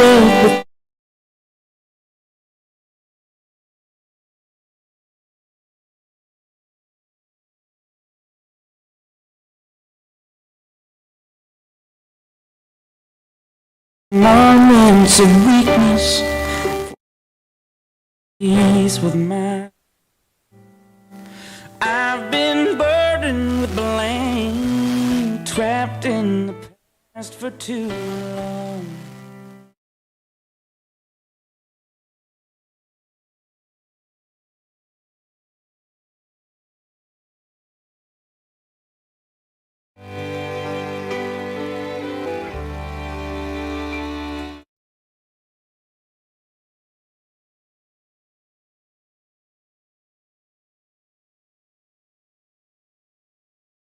up with moments of weakness, peace with mine. I've been burdened with blame, trapped in the past for too long.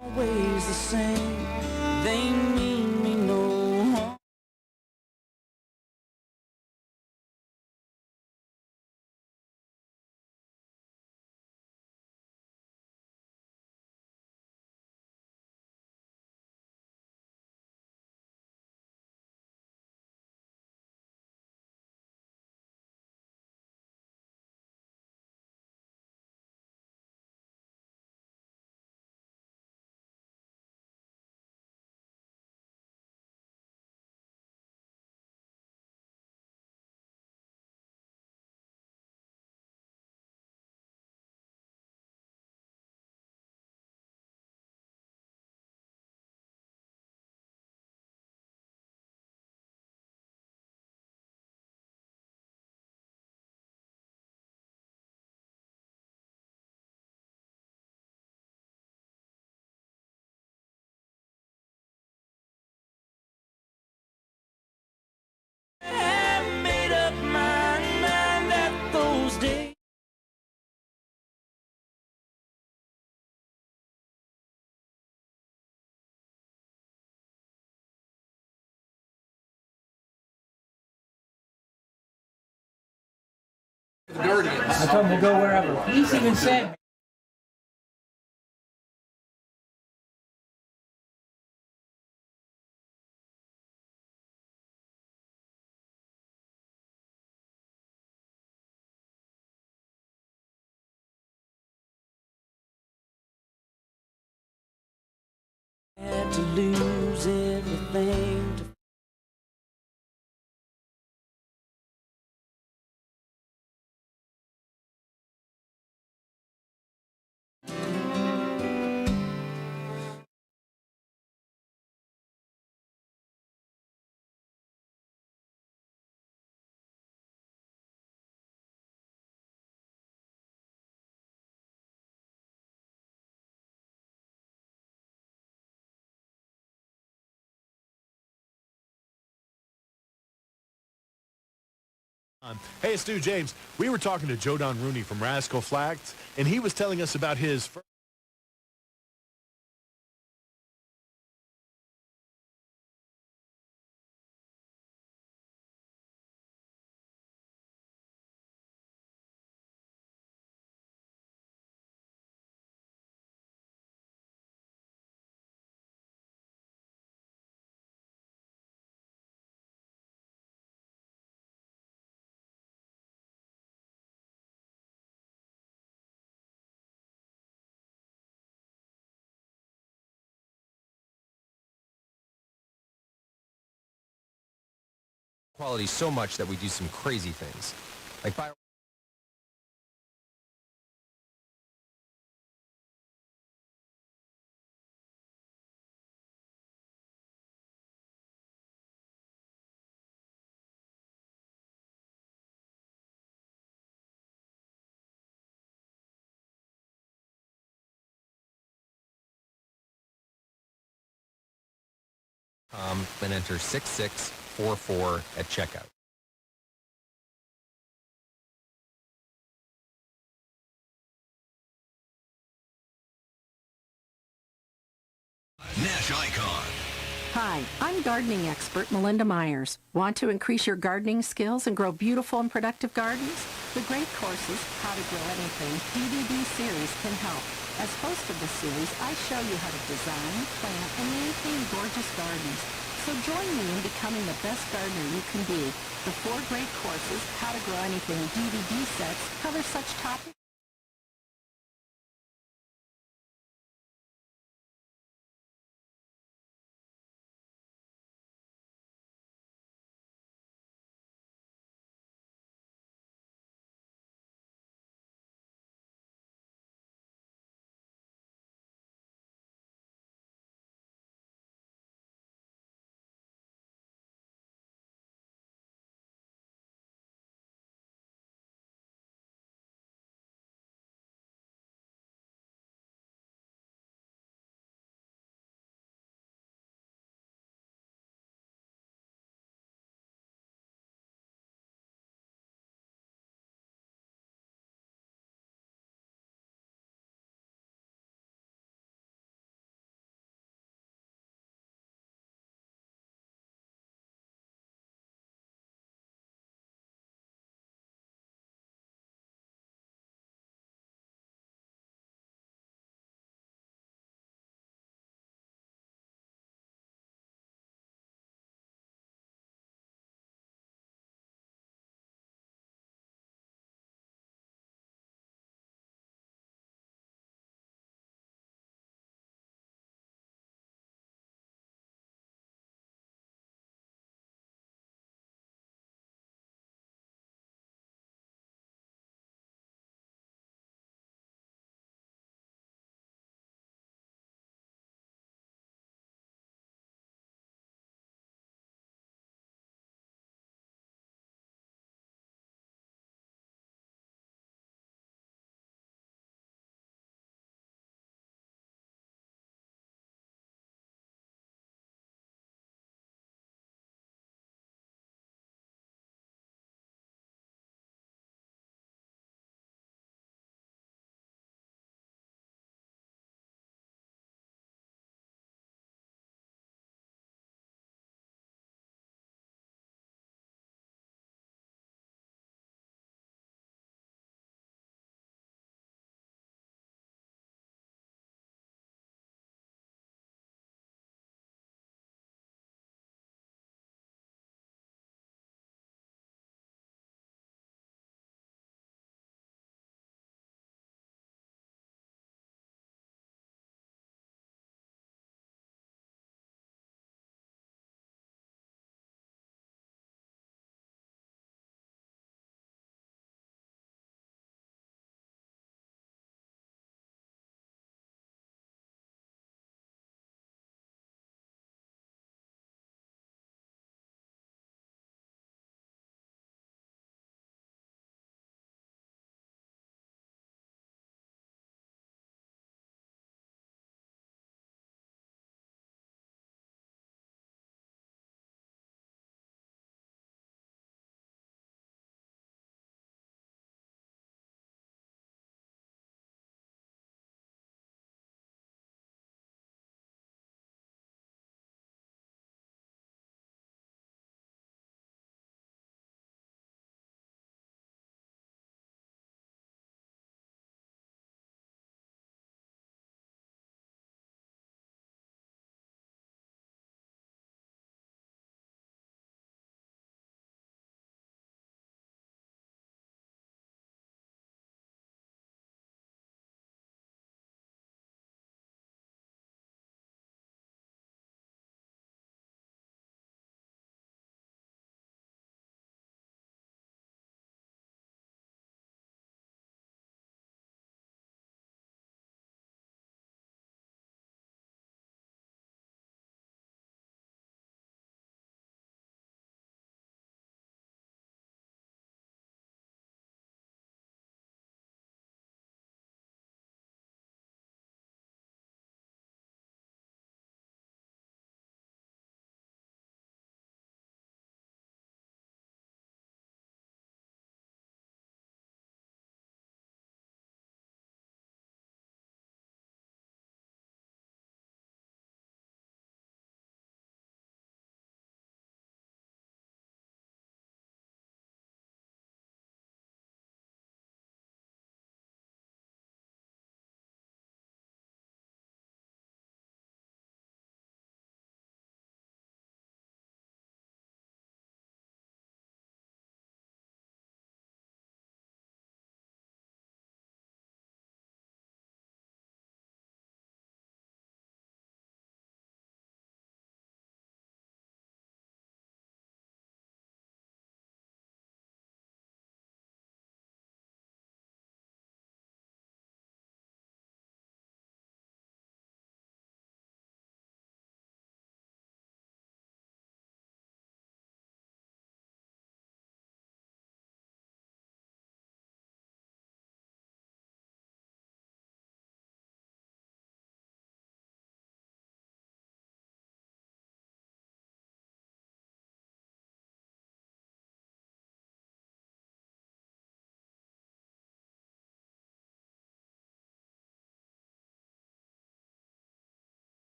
Always the same, they mean me no harm. I made up my mind that those days. I told him we'll go wherever. He's even said. Had to lose everything to Hey, it's Stu James. We were talking to Joe Don Rooney from Rascal Flags, and he was telling us about his first. Quality so much that we do some crazy things. Like buy then enter 6644 at checkout. Nash Icon. Hi, I'm gardening expert Melinda Myers. Want to increase your gardening skills and grow beautiful and productive gardens? The great courses, How to Grow Anything, DVD series can help. As host of the series, I show you how to design, plant, and maintain gorgeous gardens. So join me in becoming the best gardener you can be. The 4 great courses, How to Grow Anything DVD sets, cover such topics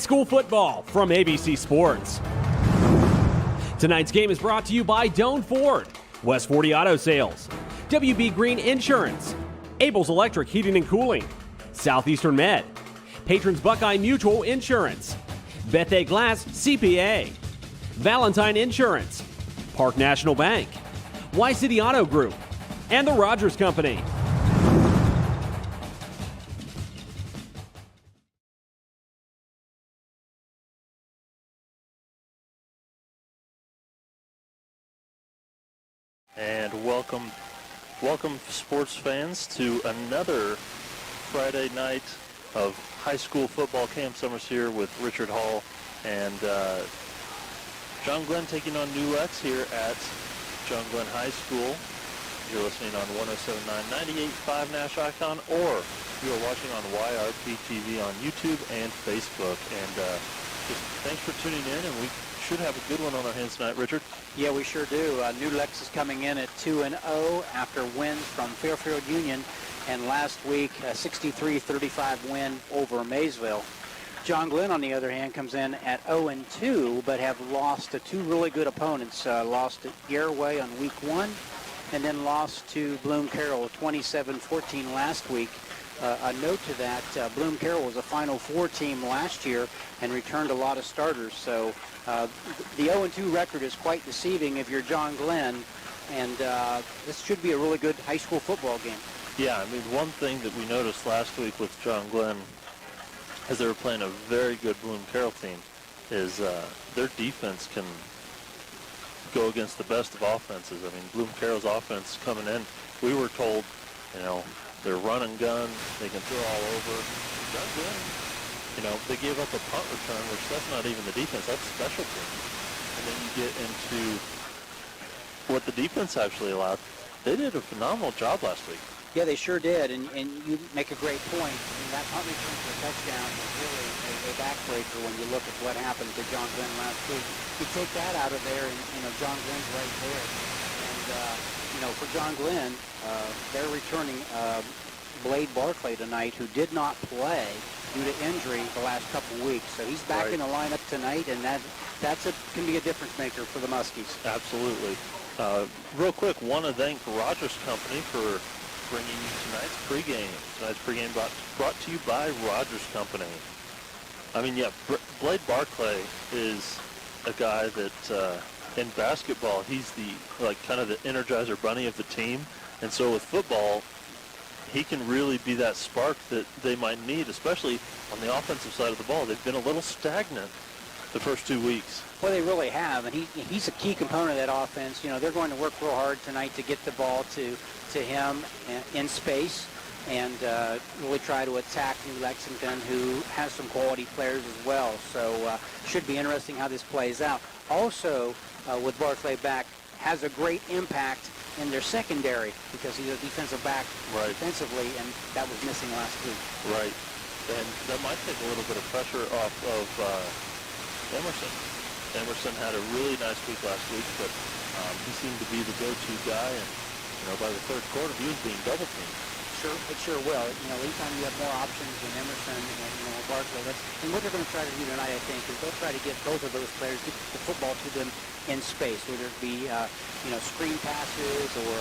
school football from ABC Sports. Tonight's game is brought to you by Doan Ford, West 40 Auto Sales, WB Green Insurance, Abel's Electric Heating and Cooling, Southeastern Med, Patrons Buckeye Mutual Insurance, Bethea Glass CPA, Valentine Insurance, Park National Bank, Y-City Auto Group, and the Rogers Company. And welcome sports fans to another Friday night of high school football. Cam Summers here with Richard Hall and John Glenn taking on New Lex here at John Glenn High School. You're listening on 107.9, 98.5 Nash Icon, or you are watching on YRP TV on YouTube and Facebook. And just thanks for tuning in, and we should have a good one on our hands tonight, Richard. Yeah, we sure do. New Lex is coming in at 2-0 after wins from Fairfield Union, and last week a 63-35 win over Maysville. John Glenn, on the other hand, comes in at 0-2, but have lost to two really good opponents. Lost to Garraway on week 1, and then lost to Bloom Carroll 27-14 last week. A note to that, Bloom Carroll was a Final Four team last year and returned a lot of starters. So the 0-2 record is quite deceiving if you're John Glenn, and this should be a really good high school football game. Yeah, I mean, one thing that we noticed last week with John Glenn, as they were playing a very good Bloom Carroll team, is their defense can go against the best of offenses. I mean, Bloom Carroll's offense coming in, we were told, they're run and gun, they can throw all over. John Glenn, they gave up a punt return, which that's not even the defense, that's special teams. And then you get into what the defense actually allowed. They did a phenomenal job last week. Yeah, they sure did, and you make a great point. That punt return for a touchdown was really a backbreaker when you look at what happened to John Glenn last week. You take that out of there, and John Glenn's right there. And for John Glenn, they're returning Blade Barclay tonight, who did not play due to injury the last couple of weeks. So he's back in the lineup tonight, and that can be a difference maker for the Muskies. Absolutely. Real quick, want to thank Rogers Company for bringing you tonight's pregame. Tonight's pregame brought to you by Rogers Company. I mean, yeah, Blade Barclay is a guy that in basketball, he's the kind of the Energizer Bunny of the team, and so with football, he can really be that spark that they might need, especially on the offensive side of the ball. They've been a little stagnant the first 2 weeks. Well, they really have, and he's a key component of that offense. They're going to work real hard tonight to get the ball to him in space and really try to attack New Lexington, who has some quality players as well. So should be interesting how this plays out. Also, with Barclay back, has a great impact in their secondary because he's a defensive back defensively, and that was missing last week. Right, and that might take a little bit of pressure off of Emerson. Emerson had a really nice week last week, but he seemed to be the go-to guy, and by the third quarter he was being double teamed. Sure, it sure will. Anytime you have more options than Emerson and Barclay, and what they're going to try to do tonight, I think, is they'll try to get both of those players, get the football to them in space, whether it be screen passes or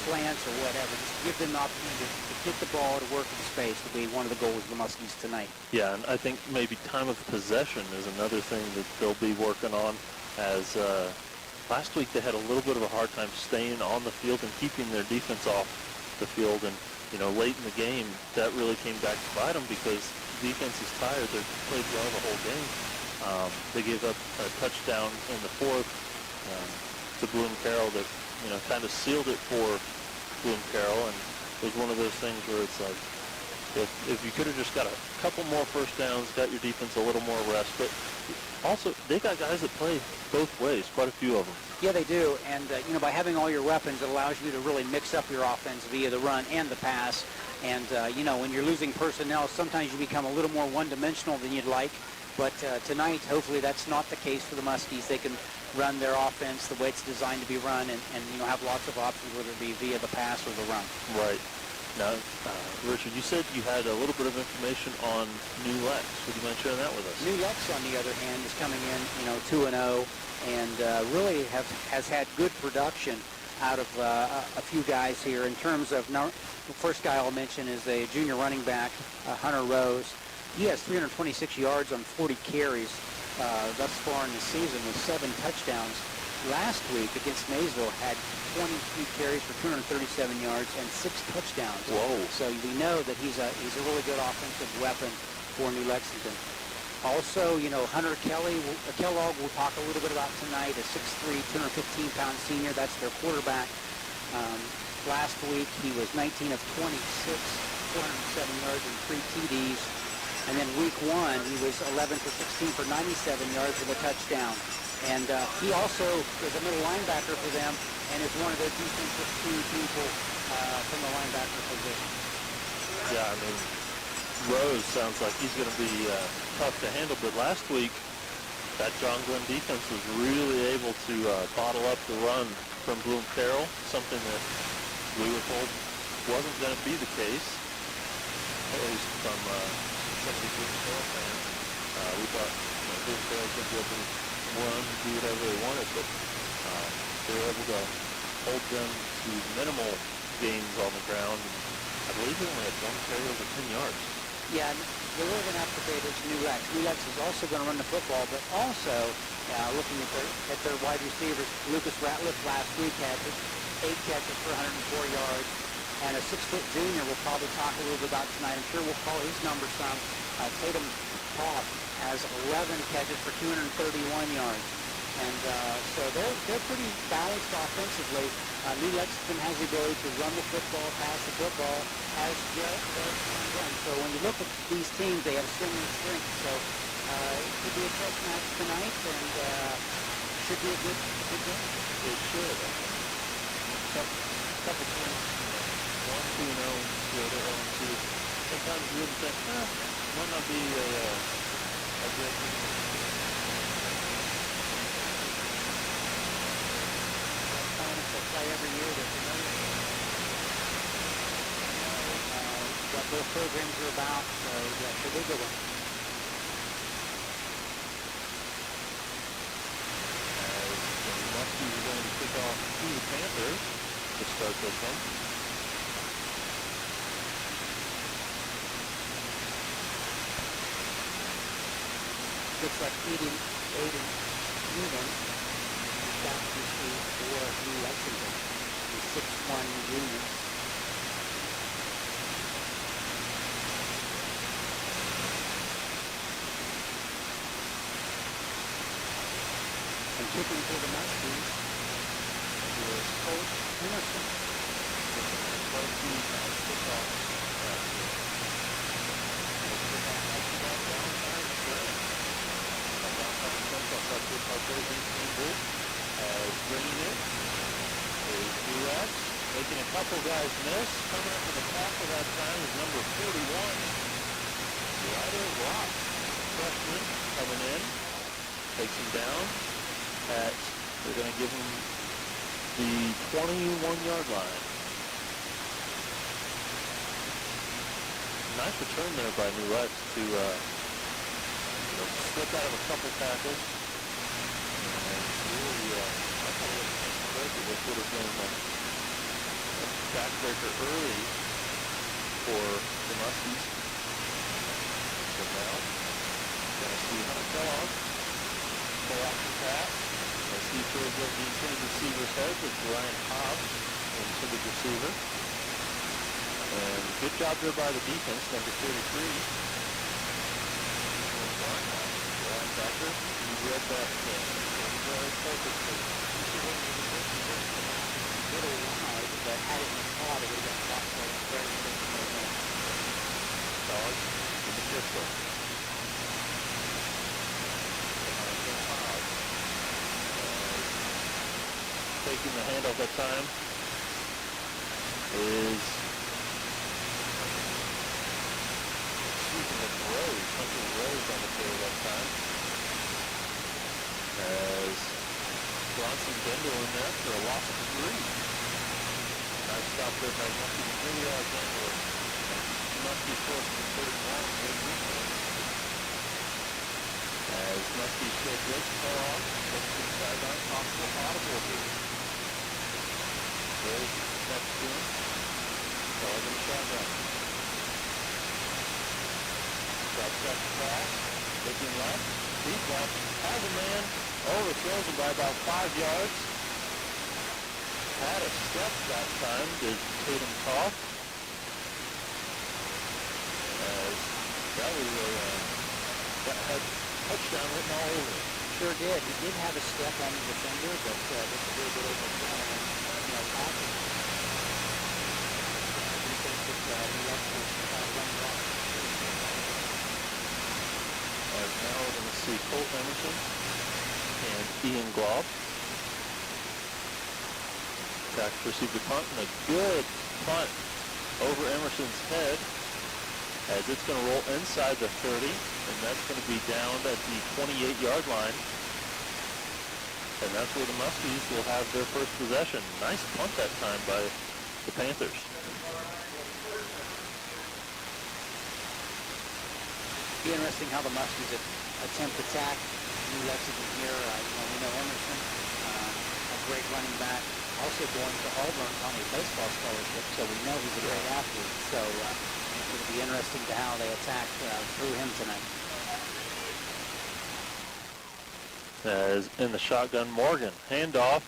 slants or whatever. Just give them the opportunity to get the ball to work in space will be one of the goals of the Muskies tonight. Yeah, and I think maybe time of possession is another thing that they'll be working on, as last week they had a little bit of a hard time staying on the field and keeping their defense off the field, and late in the game, that really came back to bite them because defense is tired. They played well the whole game. They gave up a touchdown in the fourth to Bloom Carroll that, kind of sealed it for Bloom Carroll, and it was one of those things where it's like, if you could have just got a couple more first downs, got your defense a little more rest, but also they got guys that play both ways, quite a few of them. Yeah, they do, and by having all your weapons, it allows you to really mix up your offense via the run and the pass. And when you're losing personnel, sometimes you become a little more one-dimensional than you'd like. But tonight, hopefully, that's not the case for the Muskies. They can run their offense the way it's designed to be run, and have lots of options, whether it be via the pass or the run. Right. Now, Richard, you said you had a little bit of information on New Lex. Would you mind sharing that with us? New Lex, on the other hand, is coming in, 2-0, and really has had good production out of a few guys here. In terms of, the first guy I'll mention is a junior running back, Hunter Rose. He has 326 yards on 40 carries thus far in the season with 7 touchdowns. Last week against Maysville had 23 carries for 237 yards and 6 touchdowns. Whoa. So we know that he's a really good offensive weapon for New Lexington. Also, Hunter Kellogg we'll talk a little bit about tonight, a 6'3", 215-pound senior. That's their quarterback. Last week he was 19 of 26, 407 yards and 3 TDs. And then week 1 he was 11 for 16 for 97 yards with a touchdown. And he also is a middle linebacker for them and is one of their defensive key people from the linebacker position. Yeah, I mean, Rose sounds like he's going to be tough to handle, but last week that John Glenn defense was really able to bottle up the run from Bloom Carroll, something that we were told wasn't going to be the case, at least from some of the Bloom Carroll fans. We thought Bloom Carroll could be able to run, do whatever they wanted, but they were able to hold them to minimal gains on the ground. I believe they only had 1 carry over 10 yards. Yeah, they're really going to have to pay attention to New Lex. New Lex is also going to run the football, but also looking at their wide receivers, Lucas Ratliff last week had 8 catches for 104 yards, and a 6-foot junior we'll probably talk a little bit about tonight. I'm sure we'll call his number some. Tatum Popp has 11 catches for 231 yards. And so they're pretty balanced offensively. New Lexington has the ability to run the football, pass the football, as Jarrett does run. So when you look at these teams, they have similar strengths. So it could be a tough match tonight, and should be a good game. It should. Couple teams, 1-2-0, the other 0-2. Sometimes you would think, might not be a good team. Play every year. They're familiar what both programs are about, so yeah, should be a good one. The Muskies are going to kick off to the Panthers to start this one. Looks like Aiden Newman back to see for New Lexington, the 6'1" junior. And kicking for the Muskies is Coach Emerson. Bringing it is Durex, making a couple guys miss. Coming up in the tackle that time is number 41, Ryder Rock, freshman, coming in, takes him down at, they're going to give him the 21-yard line. Nice return there by New Lex to slip out of a couple tackles. This would have been a backbreaker early for the Muskies. So now, going to see Hunter Kellogg pull out the pass. As he throws up the intended receiver's head with Brian Hobbs, intended receiver. And good job there by the defense, number 33. Linebacker, he read that very perfectly. Little wide, but had it been caught, it would have been caught for a very good. Dog in the pistol. Taking the handoff that time is Hunter Rose on the carry that time. As Bronson Bendel in there for a loss of 3. Nice stop there by Muskie. 3 yards into it. Muskie forced the third and long. Good defense. As Muskie still breaks the ball off. Looks to the sideline. Possible audible here. There's next to him. Ball in the shotgun. Drop back to pass. Looking left. Deep left. Has a man. Overthrows him by about 5 yards. Had a step that time. Did Tatum Toth. As that was that had touchdown written all over it. Sure did. He did have a step on the defender, but just a little bit overthrown. You know, passing. Defensive New Lexington running off. As now we're going to see Colt Emerson and Ian Glob. Back to receive the punt, and a good punt over Emerson's head as it's going to roll inside the 30, and that's going to be down at the 28-yard line. And that's where the Muskies will have their first possession. Nice punt that time by the Panthers. Be interesting how the Muskies attempt to attack New Lexington here. We know Emerson, a great running back, also going to Auburn on a baseball scholarship, so we know he's a great athlete. So it'll be interesting to how they attack through him tonight. As in the shotgun, Morgan. Handoff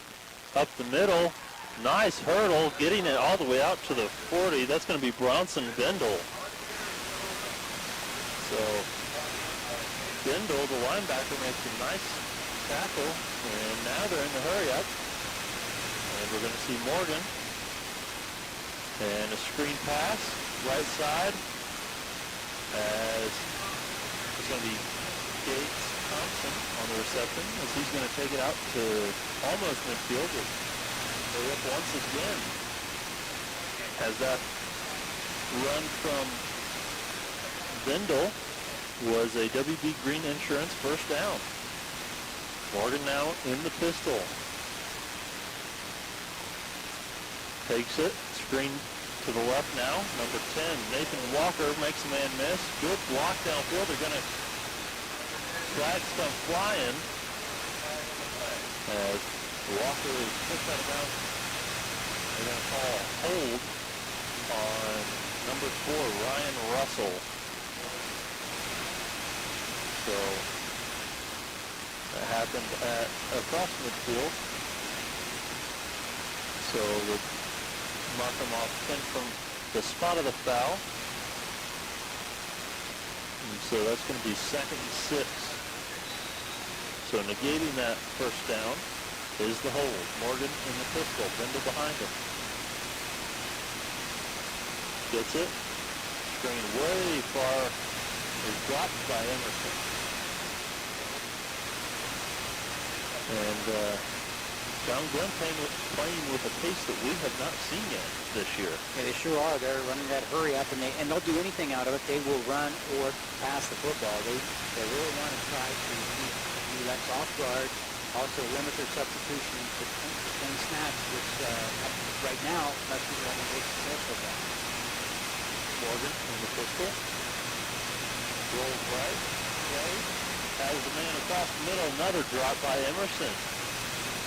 up the middle. Nice hurdle, getting it all the way out to the 40. That's going to be Bronson Bendel. So Bendel, the linebacker, makes a nice tackle, and now they're in the hurry up. And we're going to see Morgan. And a screen pass, right side, as it's going to be Gates Thompson on the reception, as he's going to take it out to almost midfield. They're up once again. As that run from Bendel was a WB Green Insurance first down. Morgan now in the pistol. Takes it, screen to the left now. Number 10, Nathan Walker makes a man miss. Good block downfield. They're going to flags come flying as Walker is pushed out of bounds. They're going to call a hold on number 4, Ryan Russell. So that happened at across midfield. So the mark him off 10 from the spot of the foul. And so that's going to be 2nd and 6. So negating that first down is the hold. Morgan in the pistol, Bendel behind him. Gets it. Screen way far is dropped by Emerson. And John Glenn playing with a pace that we have not seen yet this year. Yeah, they sure are. They're running that hurry up, and they'll do anything out of it. They will run or pass the football. They really want to try to keep New Lex off guard, also limit their substitution to 10 snaps, which right now must be the only way to success with that. Morgan in the pistol. Rolls right. Has the man across the middle. Another drop by Emerson.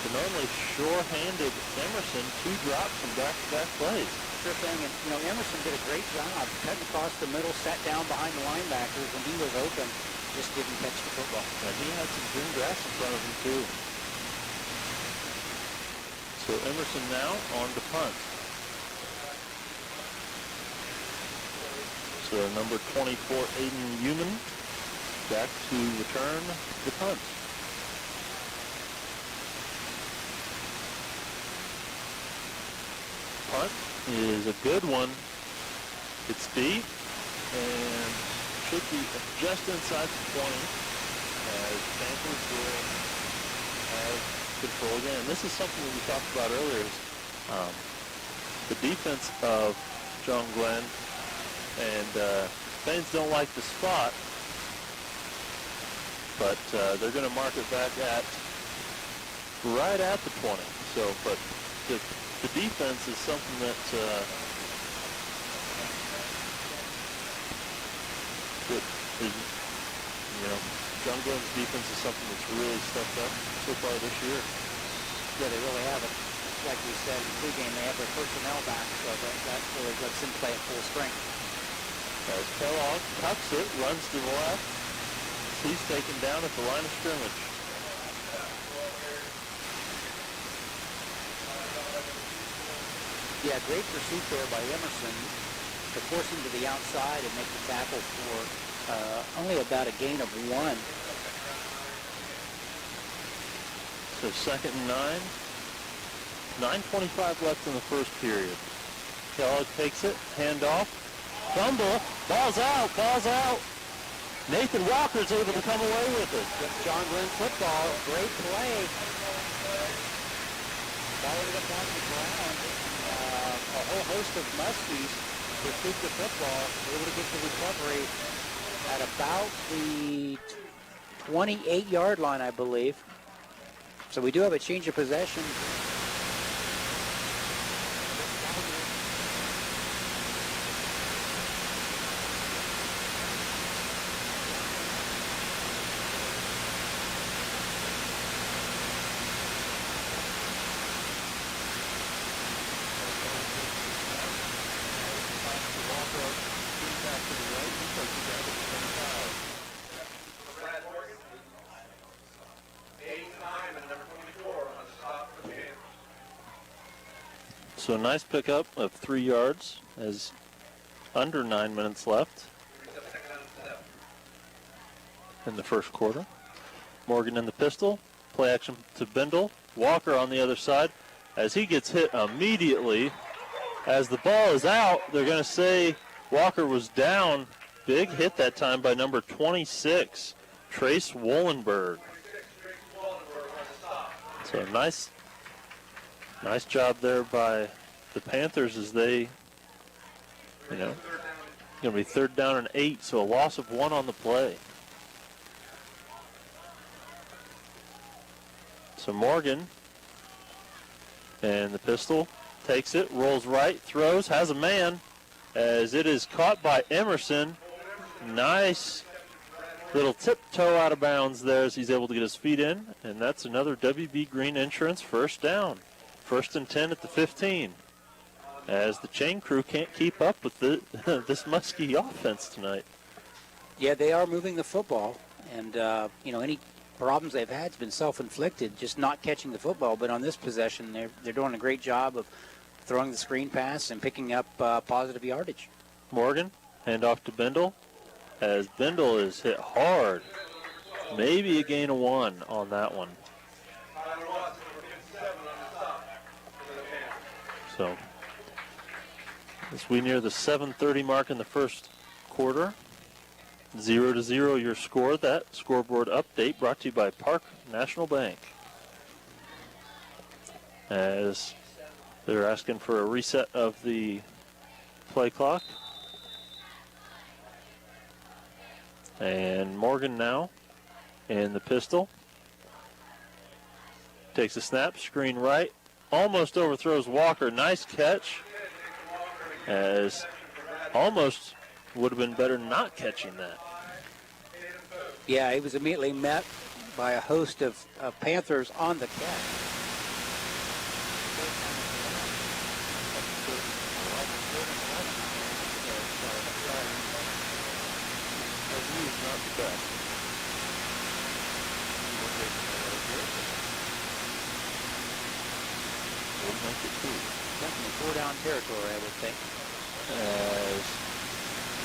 The normally sure-handed Emerson, 2 drops from back-to-back plays. Sure thing, and Emerson did a great job cutting across the middle, sat down behind the linebackers when he was open, just didn't catch the football. And he had some green grass in front of him too. So Emerson now on to punt. So number 24, Aiden Human, back to return the punt. Punt is a good one. It's deep and should be just inside the 20 as Panthers will have control again. And this is something that we talked about earlier. Is, the defense of John Glenn and fans don't like the spot, but they're going to mark it back at right at the 20. So, but to the defense is something that John Glenn's defense is something that's really stepped up so far this year. Yeah, they really have it. Like we said in pregame, they have their personnel back, so that really lets them play at full strength. As Kellogg tucks it, runs to the left. He's taken down at the line of scrimmage. Yeah, great pursuit there by Emerson to force him to the outside and make the tackle for only about a gain of 1. So 2nd and 9. 9:25 left in the first period. Kellogg takes it, handoff, fumble, ball's out. Nathan Walker's able to come away with it. John Glenn football, great play. Ball ended up on the ground. A whole host of Muskies pursued the football, able to get the recovery at about the 28-yard line, I believe. So we do have a change of possession. So a nice pickup of 3 yards as under 9 minutes left in the first quarter. Morgan in the pistol, play action to Bindle. Walker on the other side as he gets hit immediately. As the ball is out, they're going to say Walker was down. Big hit that time by number 26, Trace Wollenberg. So nice job there by the Panthers as they, going to be 3rd down and 8, so a loss of 1 on the play. So Morgan and the pistol takes it, rolls right, throws, has a man as it is caught by Emerson. Nice little tiptoe out of bounds there as he's able to get his feet in, and that's another WB Green Insurance 1st down. 1st and 10 at the 15 as the chain crew can't keep up with this Muskie offense tonight. Yeah, they are moving the football, and any problems they've had has been self-inflicted, just not catching the football. But on this possession, they're doing a great job of throwing the screen pass and picking up positive yardage. Morgan, handoff to Bindle as Bindle is hit hard. Maybe a gain of 1 on that one. So as we near the 7:30 mark in the first quarter, 0-0 your score. That scoreboard update brought to you by Park National Bank. As they're asking for a reset of the play clock. And Morgan now in the pistol. Takes a snap, screen right. Almost overthrows Walker. Nice catch. As almost would have been better not catching that. Yeah, he was immediately met by a host of Panthers on the catch. Definitely 4-down territory, I would think. As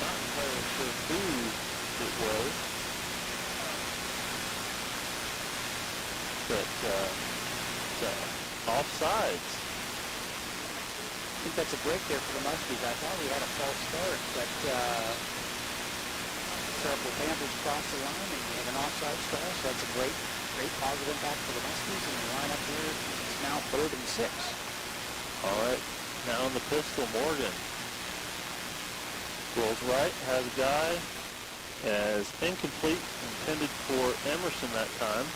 not entirely sure who it was, but offsides. I think that's a break there for the Muskies. I thought he had a false start, but several Panthers cross the line and we have an offside call, so that's a great positive impact for the Muskies, and the line up here is now 3rd and 6. All right, now in the pistol, Morgan. Rolls right, has a guy, as incomplete, intended for Emerson that time.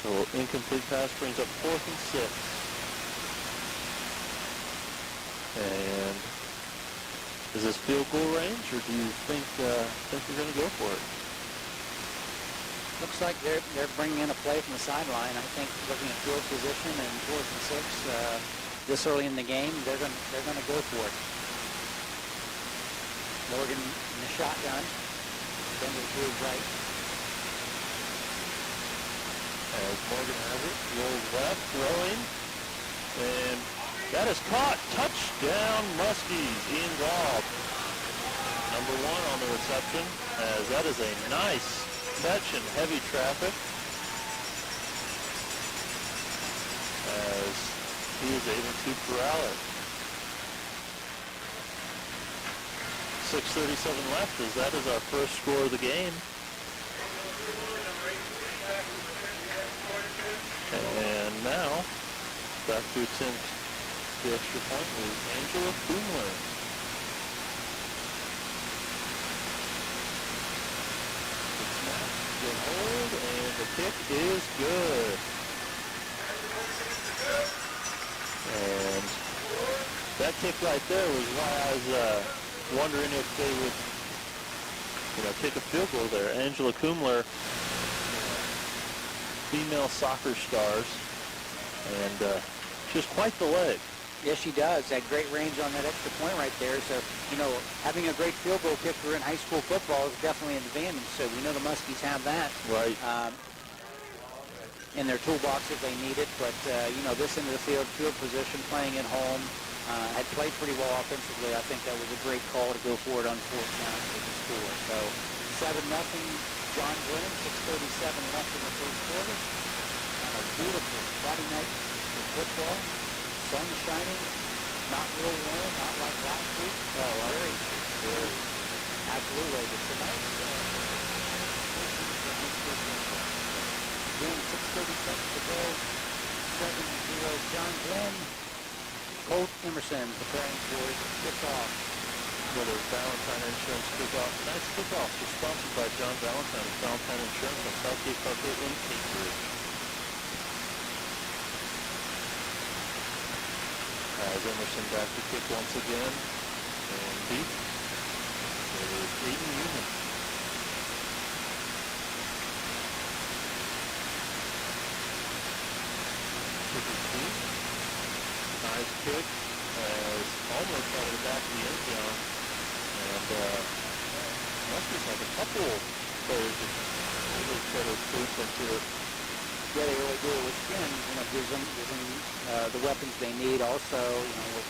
So incomplete pass brings up 4th and 6. And is this field goal range, or do you think you're going to go for it? Looks like they're bringing in a play from the sideline. I think looking at field position and 4th and 6 this early in the game, they're going to go for it. Morgan in the shotgun. Then to his right. As Morgan has it, rolls left, throwing, and that is caught. Touchdown, Muskies. Ian Gobb, number 1 on the reception, as that is a nice catch in heavy traffic, as he is able to corral it. 6:37 left, as that is our first score of the game. And now, back to attempt the extra point is Angela Kumler. Good hold, and the kick is good. And that kick right there was why I was wondering if they would, kick a field goal there. Angela Kumler, female soccer stars, and she has quite the leg. Yes, she does. That great range on that extra point right there. So, having a great field goal kicker in high school football is definitely an advantage. So we know the Muskies have that. Right. In their toolbox if they need it. But, this end of the field position, playing at home, had played pretty well offensively. I think that was a great call to go for it on 4th down with the score. So 7-0, John Glenn, 6:37 left in the first quarter. And a beautiful Friday night football. Sun shining, not real warm, not like last week. Very good. Absolutely. It's a nice again, 6:37 to go. 7-0 John Glenn. Colt Emerson preparing for his kickoff. Whether Valentine Insurance kickoff. Nice kickoff was sponsored by John Valentine of Valentine Insurance on Southgate Parkway in Cambridge. As Emerson back to kick once again, and deep is Aiden Newman. Kick is deep. Nice kick, as almost out of the back of the end zone, and Muskies have a couple players that really try to boost into it. Yeah, they really do, which again, gives them the weapons they need. Also, with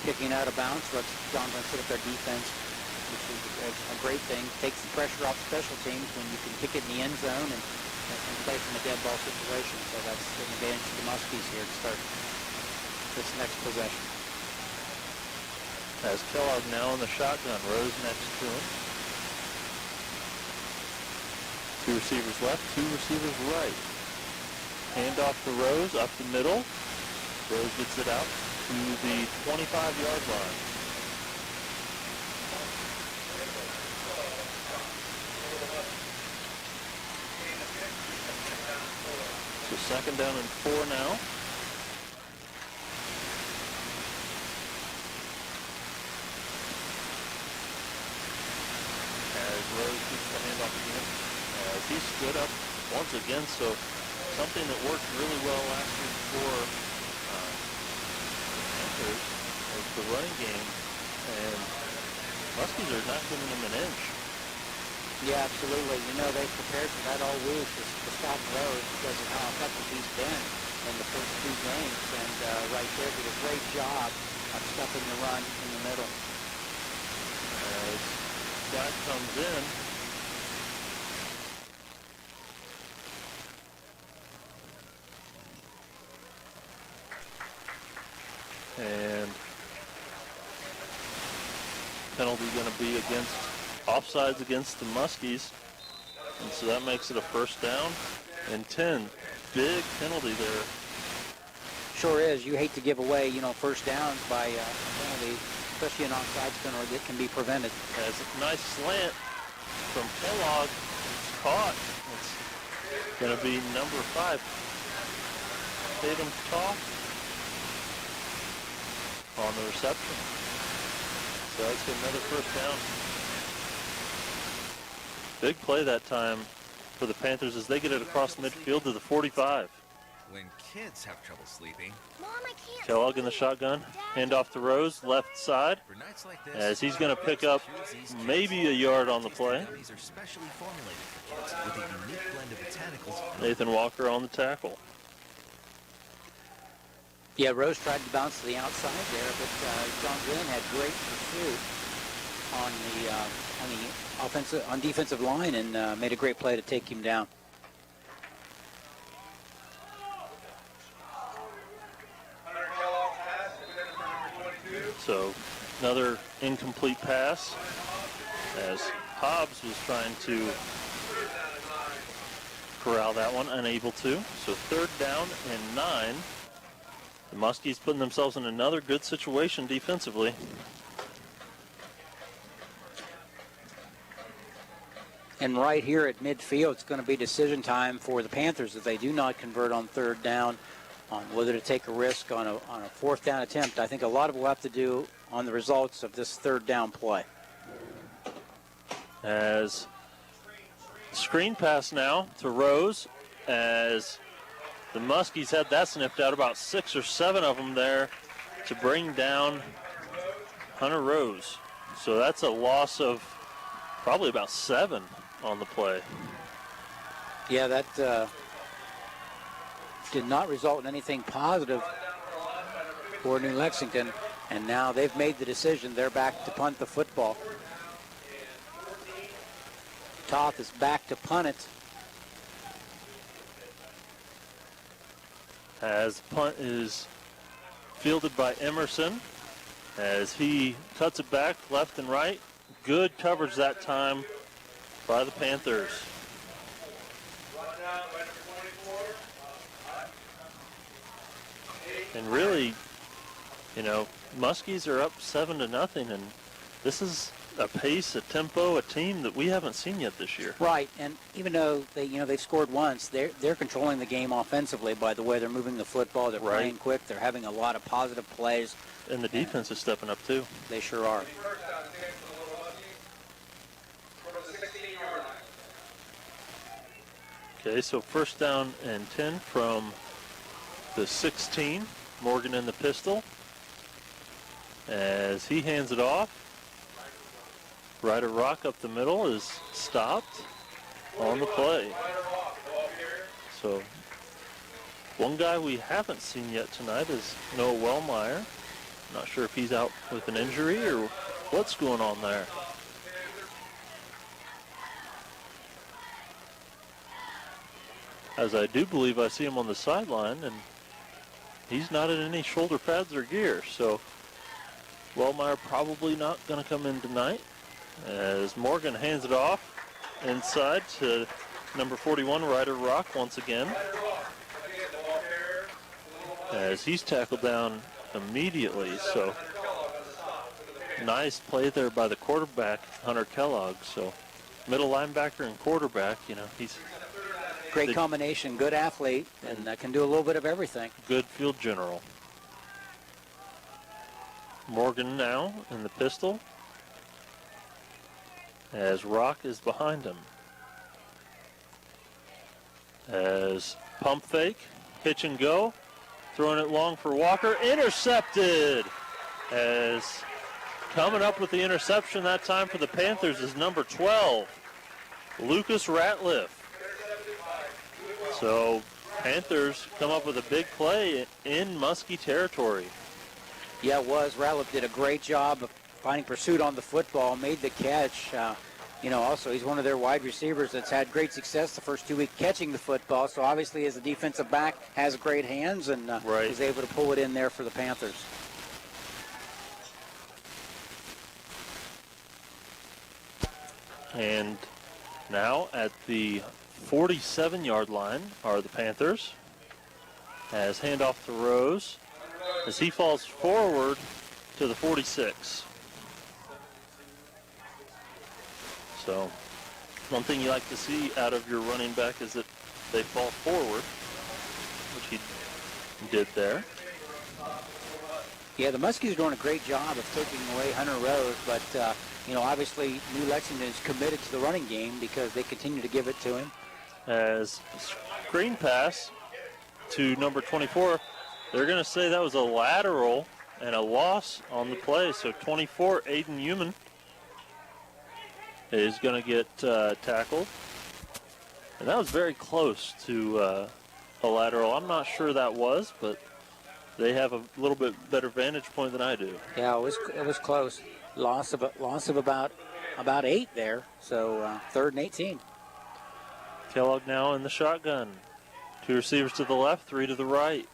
kicking out of bounds, lets John Glenn set up their defense, which is a great thing. Takes the pressure off special teams when you can kick it in the end zone and play from a dead ball situation. So that's an advantage to the Muskies here to start this next possession. As Kellogg now in the shotgun, Rose next to him. 2 receivers left, 2 receivers right. Hand off to Rose, up the middle. Rose gets it out to the 25-yard line. So 2nd down and 4 now. As Rose keeps the handoff again. As he stood up once again, so something that worked really well last year for the Panthers was the running game, and Muskies are not giving them an inch. Yeah, absolutely. They've prepared for that all week to stop Rose because of how effective he's been in the first 2 games, and right there did a great job of stuffing the run in the middle. As Scott comes in, and penalty going to be against offsides against the Muskies, and so that makes it a 1st down and 10. Big penalty there. Sure is. You hate to give away, first downs by a penalty, especially an offsides penalty that can be prevented. As a nice slant from Kellogg. It's caught. It's going to be number 5, Tatum Toth, on the reception. So that's another first down. Big play that time for the Panthers as they get it across midfield to the 45. When kids have trouble sleeping, Mom, I can't Kellogg in the shotgun. Hand off to Rose, left side, for nights like this, as he's going to pick up maybe a yard on the play. These are specially formulated for kids with a unique blend of botanicals. Nathan Walker on the tackle. Yeah, Rose tried to bounce to the outside there, but John Glenn had great pursuit on defensive line and made a great play to take him down. So another incomplete pass as Hobbs was trying to corral that one, unable to. So 3rd down and 9. The Muskies putting themselves in another good situation defensively. And right here at midfield, it's going to be decision time for the Panthers if they do not convert on 3rd down, on whether to take a risk on a 4th down attempt. I think a lot of it will have to do on the results of this 3rd down play. As screen pass now to Rose, as the Muskies had that snipped out, about 6 or 7 of them there to bring down Hunter Rose. So that's a loss of probably about 7 on the play. Yeah, that did not result in anything positive for New Lexington, and now they've made the decision. They're back to punt the football. Toth is back to punt it. As punt is fielded by Emerson, as he cuts it back left and right. Good coverage that time by the Panthers. And really, you know, Muskies are up 7-0, and this is a pace, a tempo, a team that we haven't seen yet this year. Right, and even though they've scored once, they're controlling the game offensively by the way they're moving the football. They're playing quick. They're having a lot of positive plays. And the defense is stepping up too. They sure are. Okay, so 1st down and 10 from the 16. Morgan in the pistol. As he hands it off, Ryder Rock up the middle is stopped on the play. So one guy we haven't seen yet tonight is Noah Wellmeyer. Not sure if he's out with an injury or what's going on there. As I do believe I see him on the sideline, and he's not in any shoulder pads or gear, so Wellmeyer probably not going to come in tonight. As Morgan hands it off inside to number 41, Ryder Rock, once again. As he's tackled down immediately, so nice play there by the quarterback, Hunter Kellogg. So middle linebacker and quarterback, you know, he's great combination, good athlete, and can do a little bit of everything. Good field general. Morgan now in the pistol, as Rock is behind him. As pump fake, pitch and go, throwing it long for Walker, intercepted. As coming up with the interception that time for the Panthers is number 12, Lucas Ratliff. So Panthers come up with a big play in Muskie territory. Yeah, it was. Ratliff did a great job of finding pursuit on the football, made the catch. Also he's one of their wide receivers that's had great success the first 2 weeks catching the football. So obviously as a defensive back has great hands and is able to pull it in there for the Panthers. And now at the 47-yard line are the Panthers. As handoff to Rose as he falls forward to the 46. So one thing you like to see out of your running back is that they fall forward, which he did there. Yeah, the Muskies are doing a great job of taking away Hunter Rose, but, obviously New Lexington is committed to the running game because they continue to give it to him. As screen pass to number 24, they're going to say that was a lateral and a loss on the play. So 24, Aiden Human, is going to get tackled. And that was very close to a lateral. I'm not sure that was, but they have a little bit better vantage point than I do. Yeah, it was close. Loss of about 8 there. So 3rd and 18. Kellogg now in the shotgun. 2 receivers to the left, 3 to the right.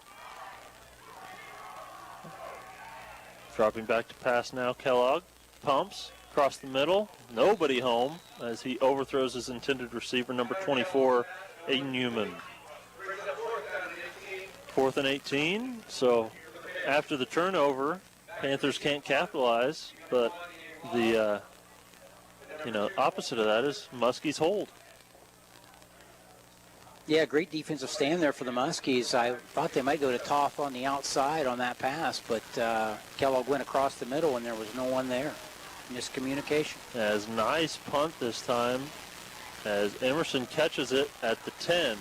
Dropping back to pass now, Kellogg pumps across the middle. Nobody home as he overthrows his intended receiver, number 24, Aiden Human. 4th and 18. So after the turnover, Panthers can't capitalize, but the opposite of that is Muskies hold. Yeah, great defensive stand there for the Muskies. I thought they might go to Toff on the outside on that pass, but Kellogg went across the middle and there was no one there. Miscommunication. As nice punt this time as Emerson catches it at the 10.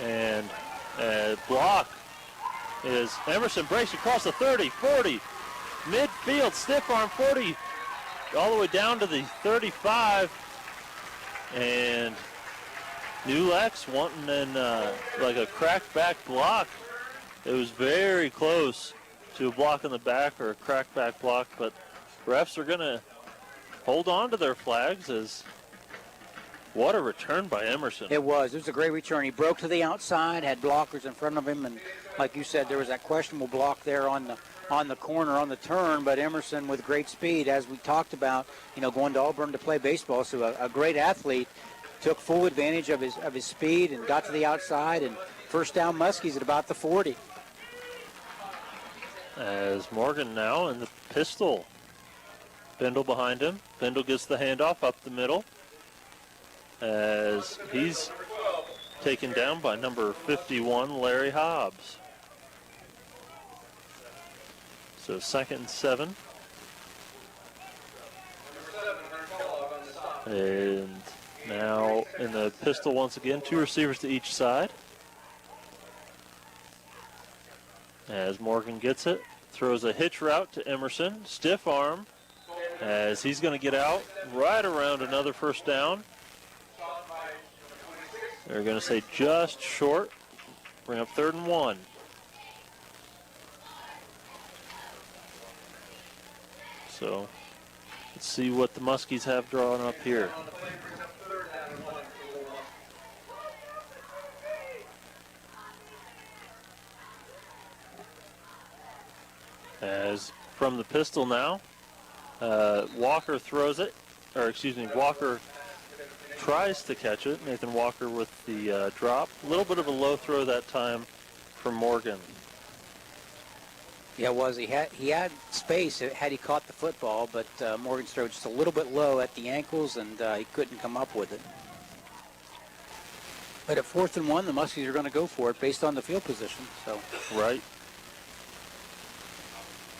And block is Emerson breaks across the 30, 40. Midfield, stiff arm 40, all the way down to the 35. And New Lex wanting like a cracked back block. It was very close to a block in the back or a cracked back block, but refs are going to hold on to their flags as what a return by Emerson. It was a great return. He broke to the outside, had blockers in front of him, and like you said, there was that questionable block there on the corner on the turn, but Emerson with great speed, as we talked about, going to Auburn to play baseball, so a great athlete, took full advantage of his speed and got to the outside, and first down Muskies at about the 40. As Morgan now in the pistol. Bindle behind him. Bindle gets the handoff up the middle as he's taken down by number 51, Larry Hobbs. So 2nd and 7. And now in the pistol once again, 2 receivers to each side. As Morgan gets it, throws a hitch route to Emerson, stiff arm, as he's going to get out right around another first down. They're going to say just short, bring up 3rd and 1. So let's see what the Muskies have drawn up here. As from the pistol now, Walker throws it, Walker tries to catch it. Nathan Walker with the drop. A little bit of a low throw that time from Morgan. Yeah, it was. He had space had he caught the football, but Morgan's throw just a little bit low at the ankles, and he couldn't come up with it. But at 4th and 1, the Muskies are going to go for it based on the field position. So right.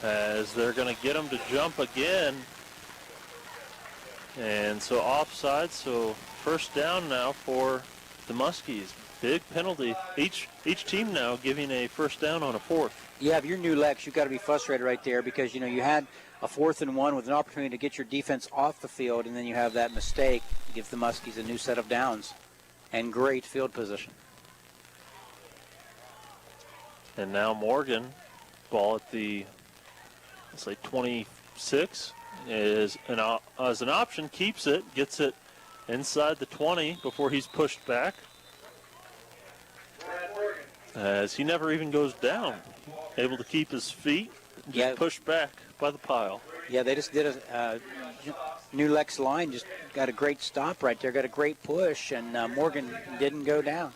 As they're going to get him to jump again. And so offside, so first down now for the Muskies. Big penalty. Each team now giving a first down on a 4th. Yeah, if you're New Lex, you've got to be frustrated right there because, you had a 4th and 1 with an opportunity to get your defense off the field, and then you have that mistake. It gives the Muskies a new set of downs and great field position. And now Morgan, ball at the, let's say 26, is as an option, keeps it, gets it inside the 20 before he's pushed back. As he never even goes down, able to keep his feet, just pushed back by the pile. Yeah, they just did a New Lex line, just got a great stop right there, got a great push, and Morgan didn't go down.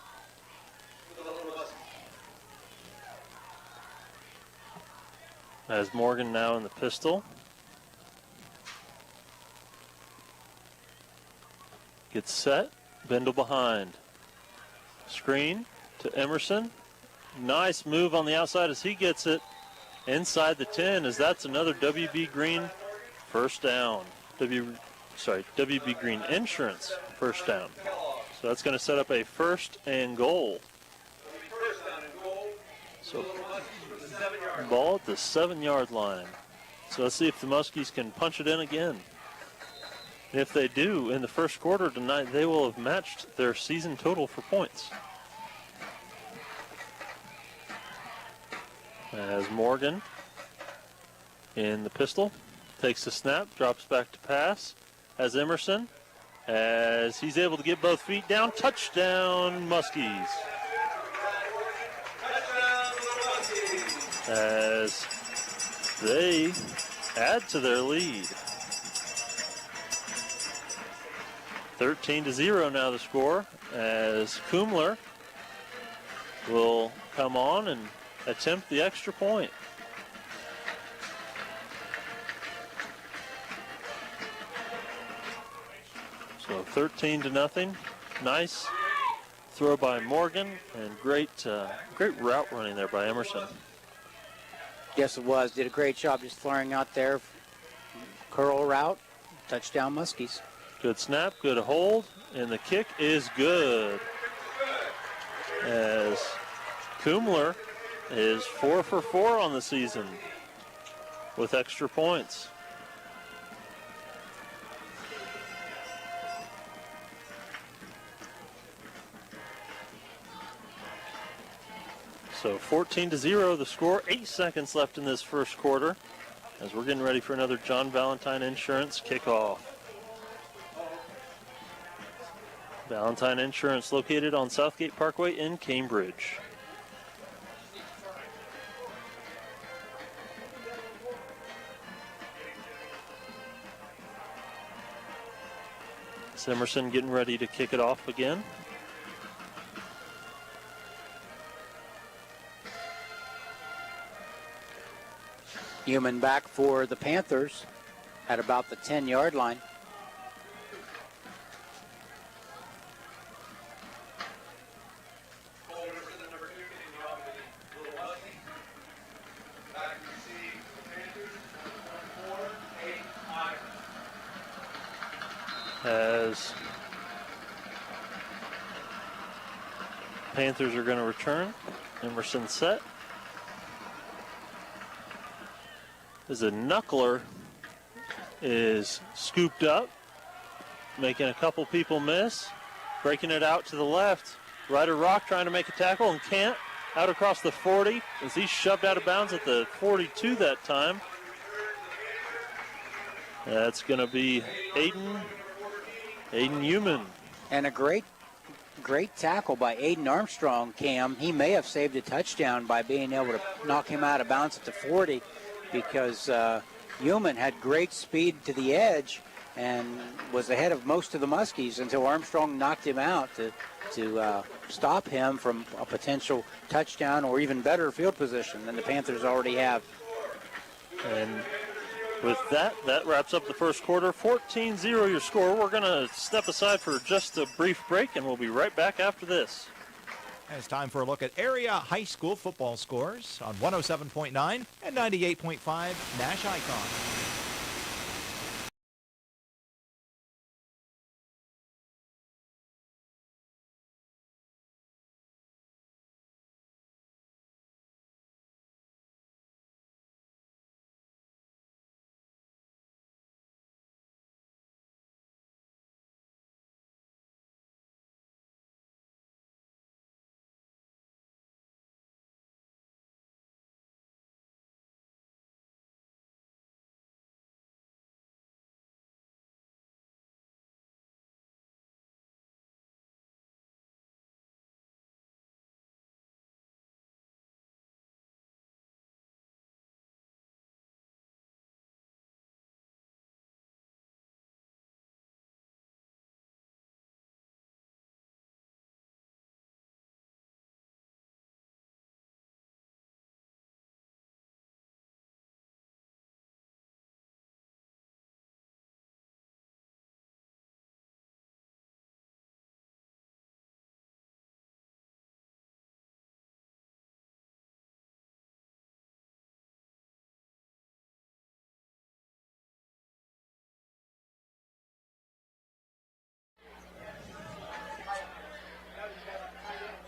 As Morgan now in the pistol. Gets set, Bindle behind. Screen to Emerson. Nice move on the outside as he gets it inside the 10, as that's another WB Green first down. WB Green Insurance first down. So that's going to set up a 1st and goal. So ball at the 7-yard line. So let's see if the Muskies can punch it in again. And if they do in the first quarter tonight, they will have matched their season total for points. As Morgan in the pistol takes the snap, drops back to pass. As Emerson, as he's able to get both feet down, touchdown Muskies. As they add to their lead. 13-0 now the score, as Kumler will come on and attempt the extra point. So 13-0. Nice throw by Morgan, and great route running there by Emerson. Yes, it was. Did a great job just throwing out there. Curl route, touchdown Muskies. Good snap, good hold, and the kick is good. As Kumler is 4 for 4 on the season with extra points. So 14-0 the score, 8 seconds left in this first quarter as we're getting ready for another John Valentine Insurance kickoff. Valentine Insurance located on Southgate Parkway in Cambridge. Emerson getting ready to kick it off again. Human back for the Panthers at about the 10-yard line. As Panthers are going to return. Emerson set. As a knuckler is scooped up, making a couple people miss, breaking it out to the left. Ryder Rock trying to make a tackle and can't. Out across the 40 as he's shoved out of bounds at the 42 that time. That's going to be Aiden Human. And a great tackle by Aiden Armstrong, Cam. He may have saved a touchdown by being able to knock him out of bounds at the 40 because Human had great speed to the edge and was ahead of most of the Muskies until Armstrong knocked him out to stop him from a potential touchdown or even better field position than the Panthers already have. And with that wraps up the first quarter. 14-0 your score. We're going to step aside for just a brief break, and we'll be right back after this. And it's time for a look at area high school football scores on 107.9 and 98.5 Nash Icon.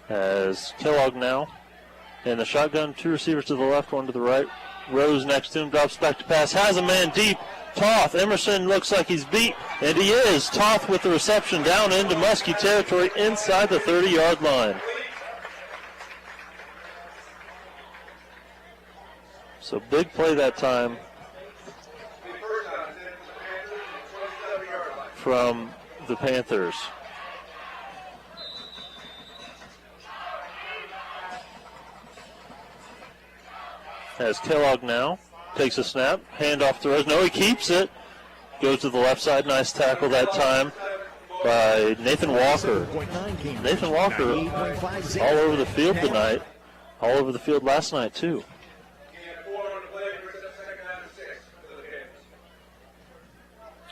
As Kellogg now in the shotgun, 2 receivers to the left, 1 to the right. Rose next to him, drops back to pass, has a man deep. Toth, Emerson looks like he's beat, and he is. Toth with the reception down into Muskie territory inside the 30-yard line. So big play that time from the Panthers. As Kellogg now takes a snap, handoff to Rose. No, he keeps it. Goes to the left side. Nice tackle that time by Nathan Walker. Nathan Walker all over the field tonight. All over the field last night, too.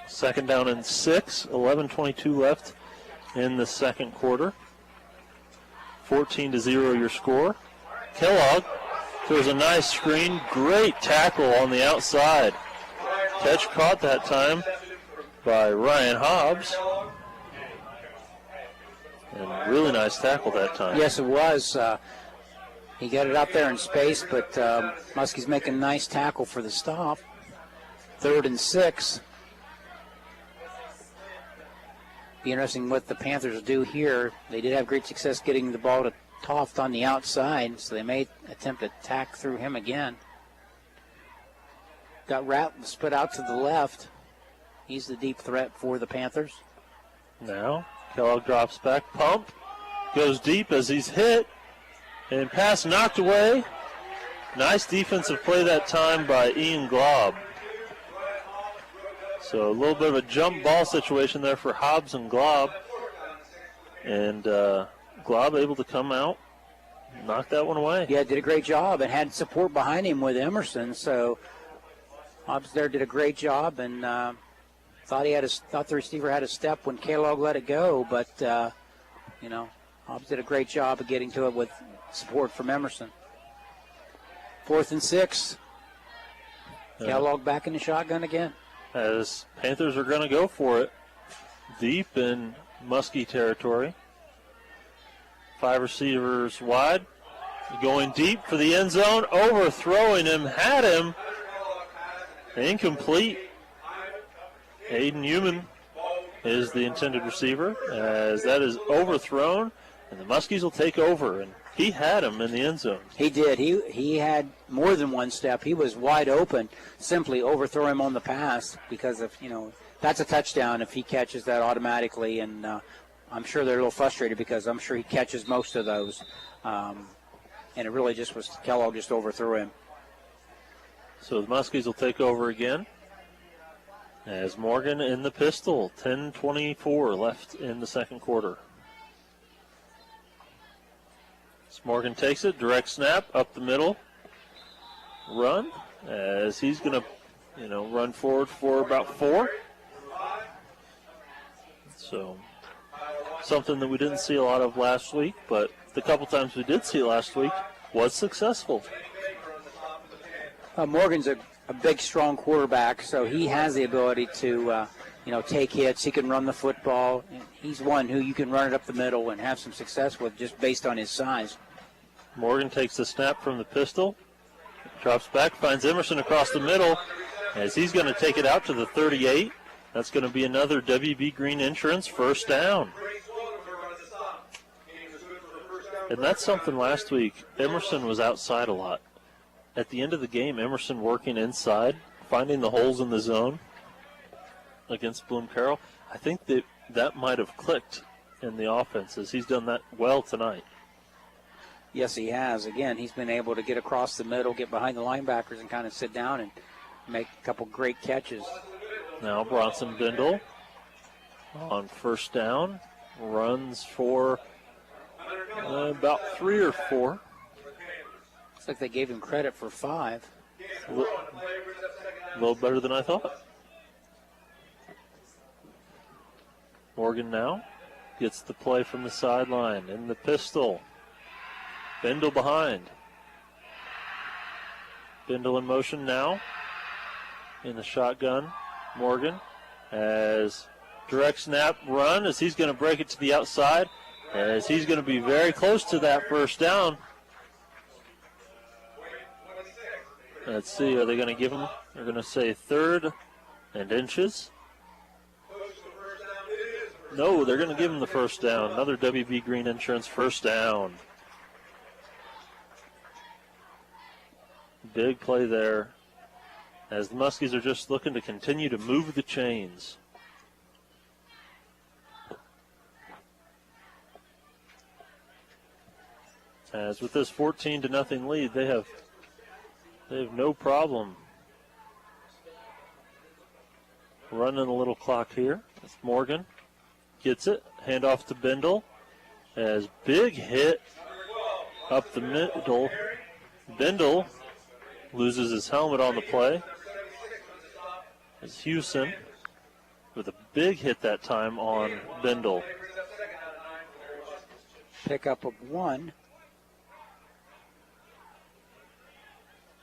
Second down and 6. 11:22 left in the second quarter. 14-0 your score. Kellogg throws a nice screen. Great tackle on the outside. Catch caught that time by Ryan Hobbs. And really nice tackle that time. Yes, it was. He got it out there in space, but Muskie's making a nice tackle for the stop. 3rd and 6. Be interesting what the Panthers do here. They did have great success getting the ball to Toft on the outside, so they may attempt to tack through him again. Got split out to the left. He's the deep threat for the Panthers. Now Kellogg drops back, pump, goes deep as he's hit, and pass knocked away. Nice defensive play that time by Ian Glob. So a little bit of a jump ball situation there for Hobbs and Glob. And Glob able to come out, knock that one away. Yeah, did a great job and had support behind him with Emerson. So Hobbs there did a great job and thought the receiver had a step when Kellogg let it go. But, Hobbs did a great job of getting to it with support from Emerson. 4th and 6. Kellogg back in the shotgun again. As Panthers are going to go for it deep in Muskie territory. 5 receivers wide. Going deep for the end zone. Overthrowing him. Had him. Incomplete. Aiden Newman is the intended receiver as that is overthrown. And the Muskies will take over. And he had him in the end zone. He did. He had more than one step. He was wide open. Simply overthrow him on the pass because of, that's a touchdown if he catches that automatically. And I'm sure they're a little frustrated because I'm sure he catches most of those. And it really just was Kellogg just overthrew him. So the Muskies will take over again. As Morgan in the pistol. 10:24 left in the second quarter. As Morgan takes it, direct snap, up the middle. Run as he's going to, run forward for about 4. So something that we didn't see a lot of last week, but the couple times we did see it last week was successful. Morgan's a big, strong quarterback, so he has the ability to, take hits. He can run the football. He's one who you can run it up the middle and have some success with just based on his size. Morgan takes the snap from the pistol, drops back, finds Emerson across the middle as he's going to take it out to the 38. That's going to be another WB Green Insurance first down. And that's something last week. Emerson was outside a lot. At the end of the game, Emerson working inside, finding the holes in the zone against Bloom Carroll. I think that might have clicked in the offense as he's done that well tonight. Yes, he has. Again, he's been able to get across the middle, get behind the linebackers, and kind of sit down and make a couple great catches. Now Bronson Bindle on first down, runs for about 3 or 4. Looks like they gave him credit for 5. A little better than I thought. Morgan now gets the play from the sideline in the pistol. Bindle behind. Bindle in motion now in the shotgun. Morgan as direct snap run as he's going to break it to the outside. as he's going to be very close to that first down. Let's see, are they going to give him? They're going to say 3rd and inches. No, they're going to give him the first down. Another WB Green Insurance first down. Big play there, as the Muskies are just looking to continue to move the chains. As with this 14-0 lead, they have no problem running a little clock here. It's Morgan gets it, handoff to Bindle, as big hit up the middle. Bindle loses his helmet on the play. As Houston with a big hit that time on Bindle. Pickup of 1.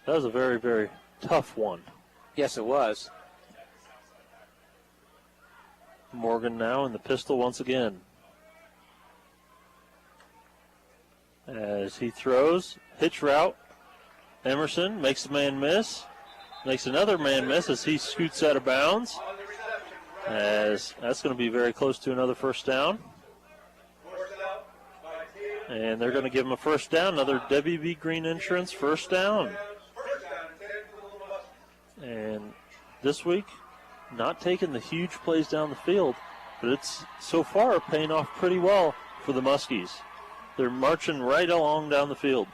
That was a very, very tough one. Yes, it was. Morgan now in the pistol once again. As he throws, hitch route. Emerson makes a man miss. Makes another man miss as he scoots out of bounds. As that's going to be very close to another first down. And they're going to give him a first down. Another WB Green Insurance first down. And this week, not taking the huge plays down the field, but it's so far paying off pretty well for the Muskies. They're marching right along down the field.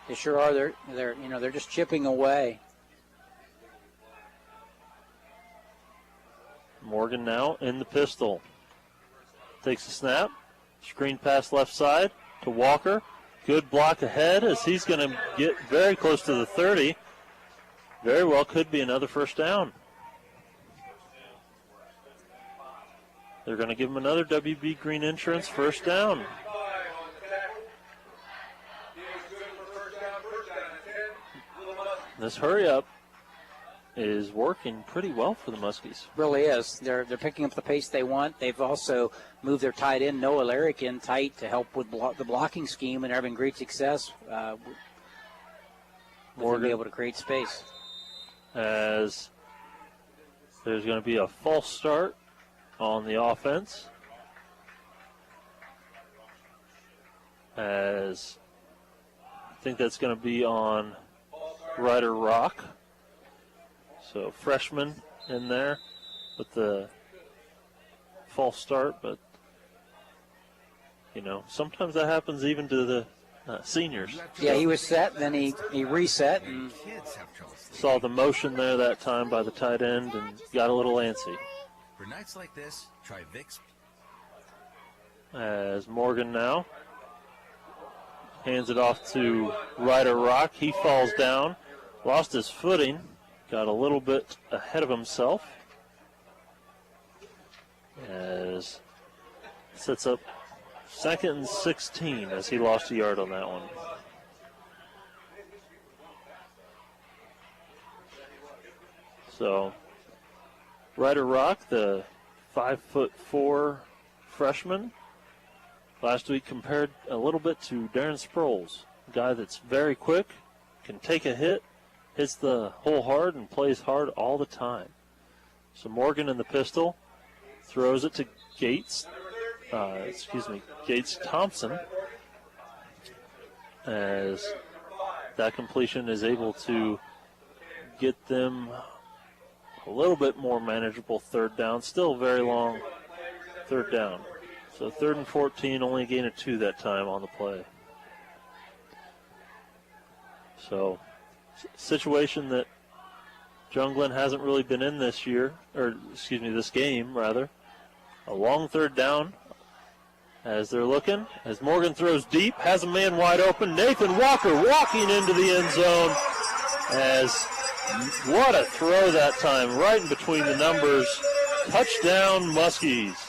They sure are. They're just chipping away. Morgan now in the pistol. Takes a snap. Screen pass left side to Walker. Good block ahead as he's going to get very close to the 30. Very well could be another first down. They're going to give him another WB Green Insurance first down. This hurry up is working pretty well for the Muskies. Really is. They're picking up the pace they want. They've also moved their tight end, Noah Larrick, in tight to help with the blocking scheme, and they're having great success with being able to create space. As there's going to be a false start on the offense. As I think that's going to be on Ryder Rock. So freshman in there with the false start, but sometimes that happens even to the seniors. Yeah, he was set, then he reset and saw the motion there that time by the tight end and got a little antsy. For nights like this, try Vicks. As Morgan now hands it off to Ryder Rock. He falls down, lost his footing, got a little bit ahead of himself. As sets up 2nd and 16 as he lost a yard on that one. So Ryder Rock, the 5'4" freshman, last week compared a little bit to Darren Sproles, a guy that's very quick, can take a hit, hits the hole hard, and plays hard all the time. So Morgan in the pistol, throws it to Gates Thompson, as that completion is able to get them a little bit more manageable third down. Still very long third down. So 3rd and 14, only a gain of 2 that time on the play. So situation that John Glenn hasn't really been in this game rather. A long third down as they're looking. As Morgan throws deep, has a man wide open. Nathan Walker walking into the end zone. As what a throw that time, right in between the numbers. Touchdown, Muskies.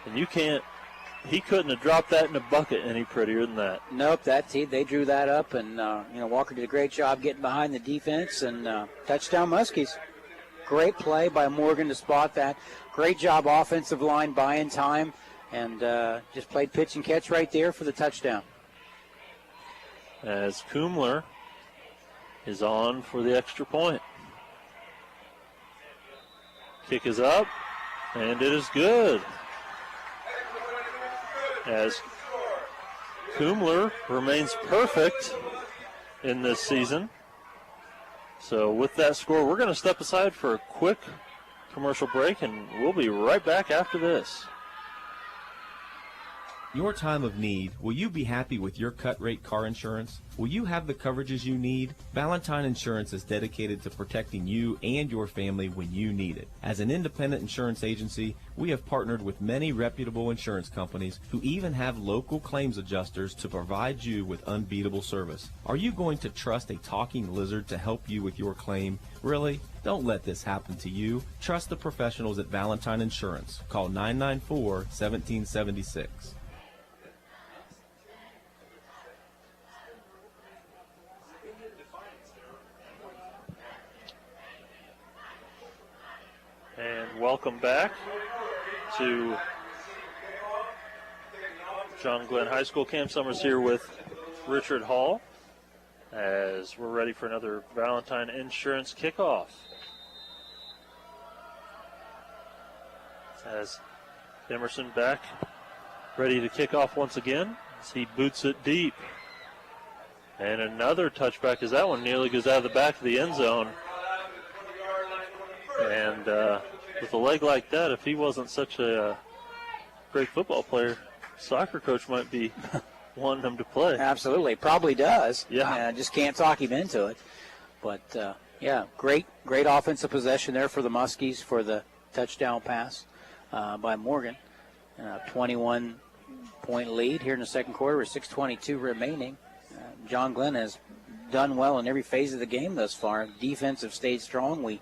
And he couldn't have dropped that in a bucket any prettier than that. Nope, they drew that up, and Walker did a great job getting behind the defense, and touchdown Muskies. great play by Morgan to spot that. Great job offensive line buying time, and just played pitch and catch right there for the touchdown. As Kumler is on for the extra point. Kick is up, and it is good. As Kumler remains perfect in this season. So with that score, we're going to step aside for a quick commercial break, and we'll be right back after this. Your time of need, will you be happy with your cut rate car insurance? Will you have the coverages you need? Valentine Insurance is dedicated to protecting you and your family when you need it. As an independent insurance agency, we have partnered with many reputable insurance companies who even have local claims adjusters to provide you with unbeatable service. Are you going to trust a talking lizard to help you with your claim? Really? Don't let this happen to you. Trust the professionals at Valentine Insurance. Call 994-1776. And welcome back to John Glenn High School. Cam Summers here with Richard Hall as we're ready for another Valentine Insurance kickoff. As Emerson back, ready to kick off once again as he boots it deep. And another touchback as that one nearly goes out of the back of the end zone. And with a leg like that, if he wasn't such a great football player, soccer coach might be wanting him to play. Absolutely, probably does. Yeah, just can't talk him into it. But yeah, great offensive possession there for the Muskies for the touchdown pass by Morgan. 21-point lead here in the second quarter with 6:22 remaining. John Glenn has done well in every phase of the game thus far. Defense have stayed strong. We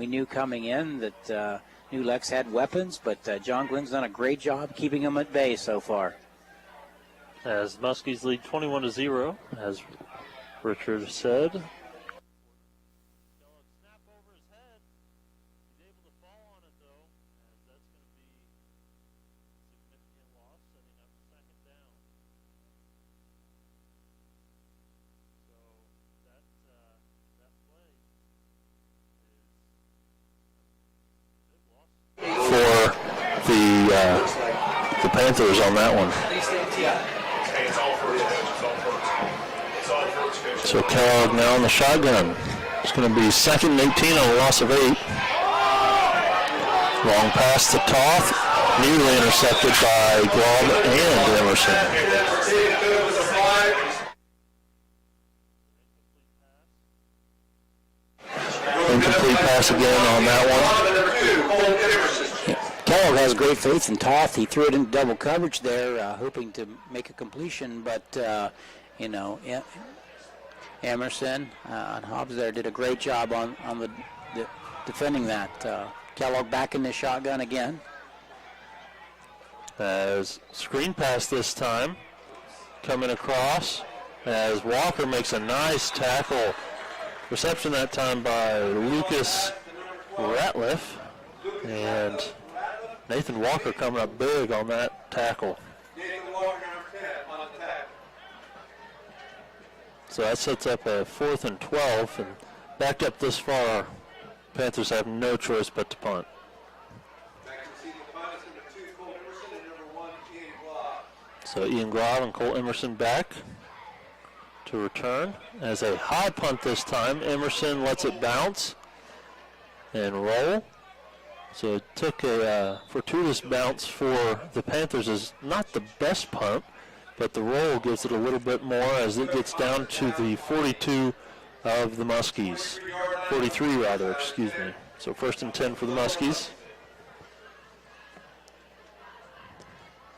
knew coming in that New Lex had weapons, but John Glenn's done a great job keeping them at bay so far. As Muskies lead 21-0, as Richard said. The Panthers on that one. So Kellogg now in the shotgun. It's going to be 2nd and 18 on a loss of 8. Long pass to Toth. Nearly intercepted by Glob and Emerson. Incomplete pass again on that one. Kellogg has great faith in Toth. He threw it in double coverage there, hoping to make a completion, but, Emerson and Hobbs there did a great job on the defending that. Kellogg back in the shotgun again. As screen pass this time, coming across, as Walker makes a nice tackle. Reception that time by Lucas Ratliff, and Nathan Walker coming up big on that tackle. So that sets up a 4th and 12, and backed up this far, Panthers have no choice but to punt. So Ian Glob and Cole Emerson back to return as a high punt this time. Emerson lets it bounce and roll. So it took a fortuitous bounce for the Panthers. Is not the best punt, but the roll gives it a little bit more as it gets down to the 42 of the Muskies. 43 rather, excuse me. So 1st and 10 for the Muskies.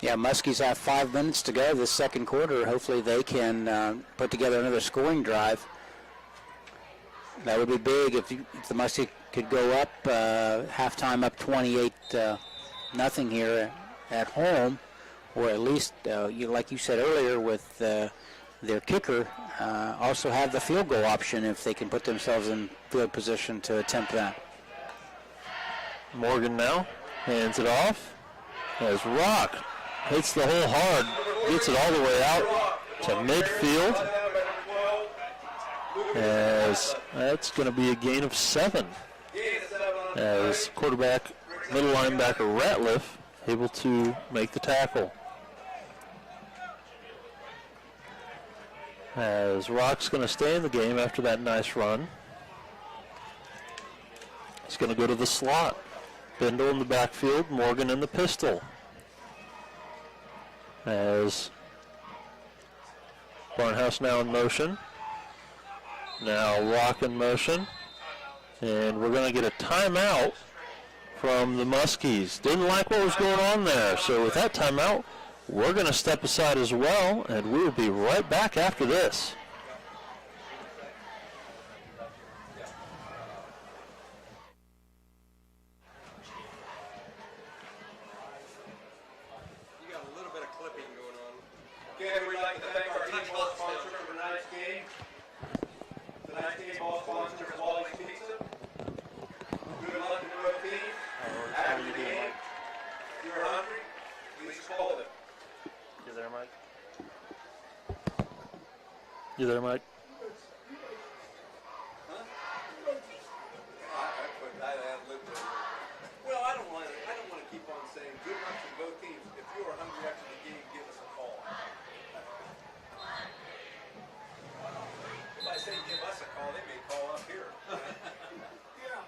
Yeah, Muskies have 5 minutes to go this second quarter. Hopefully they can put together another scoring drive. That would be big if the Muskies could go up halftime up 28-0 here at home, or at least, like you said earlier, with their kicker, also have the field goal option if they can put themselves in field position to attempt that. Morgan now hands it off as Rock hits the hole hard, gets it all the way out to midfield, as that's going to be a gain of 7, as quarterback, middle linebacker Ratliff able to make the tackle. As Rock's going to stay in the game after that nice run. He's going to go to the slot. Bindle in the backfield, Morgan in the pistol. As Barnhouse now in motion. Now Rock in motion. And we're going to get a timeout from the Muskies. Didn't like what was going on there. So with that timeout, we're going to step aside as well, and we'll be right back after this. You got a little bit of clipping going on. Again, we'd like to thank our team ball sponsor for tonight's game. Tonight's game ball sponsor is Wally's Pizza. Good luck to the team. After the game, if you're hungry, please call them. You there, Mike? You there, Mike? Well, I don't want to keep on saying good luck to both teams. If you are hungry after the game, give us a call. If I say give us a call, they may call up here. Yeah.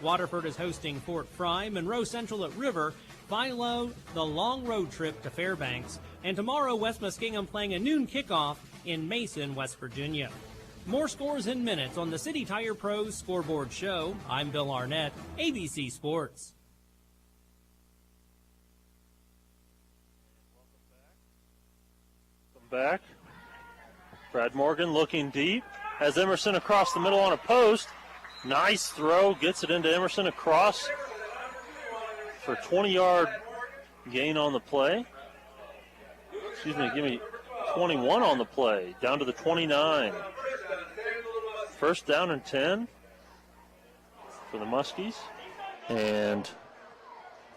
Waterford is hosting Fort Fry, Monroe Central at River, Philo, the long road trip to Fairbanks, and tomorrow West Muskingum playing a noon kickoff in Mason, West Virginia. More scores in minutes on the City Tire Pros Scoreboard Show. I'm Bill Arnett, ABC Sports. Back. Brad Morgan looking deep. Has Emerson across the middle on a post. Nice throw. Gets it into Emerson across for a 20-yard gain on the play. Excuse me, give me 21 on the play. Down to the 29. First down and 10 for the Muskies. And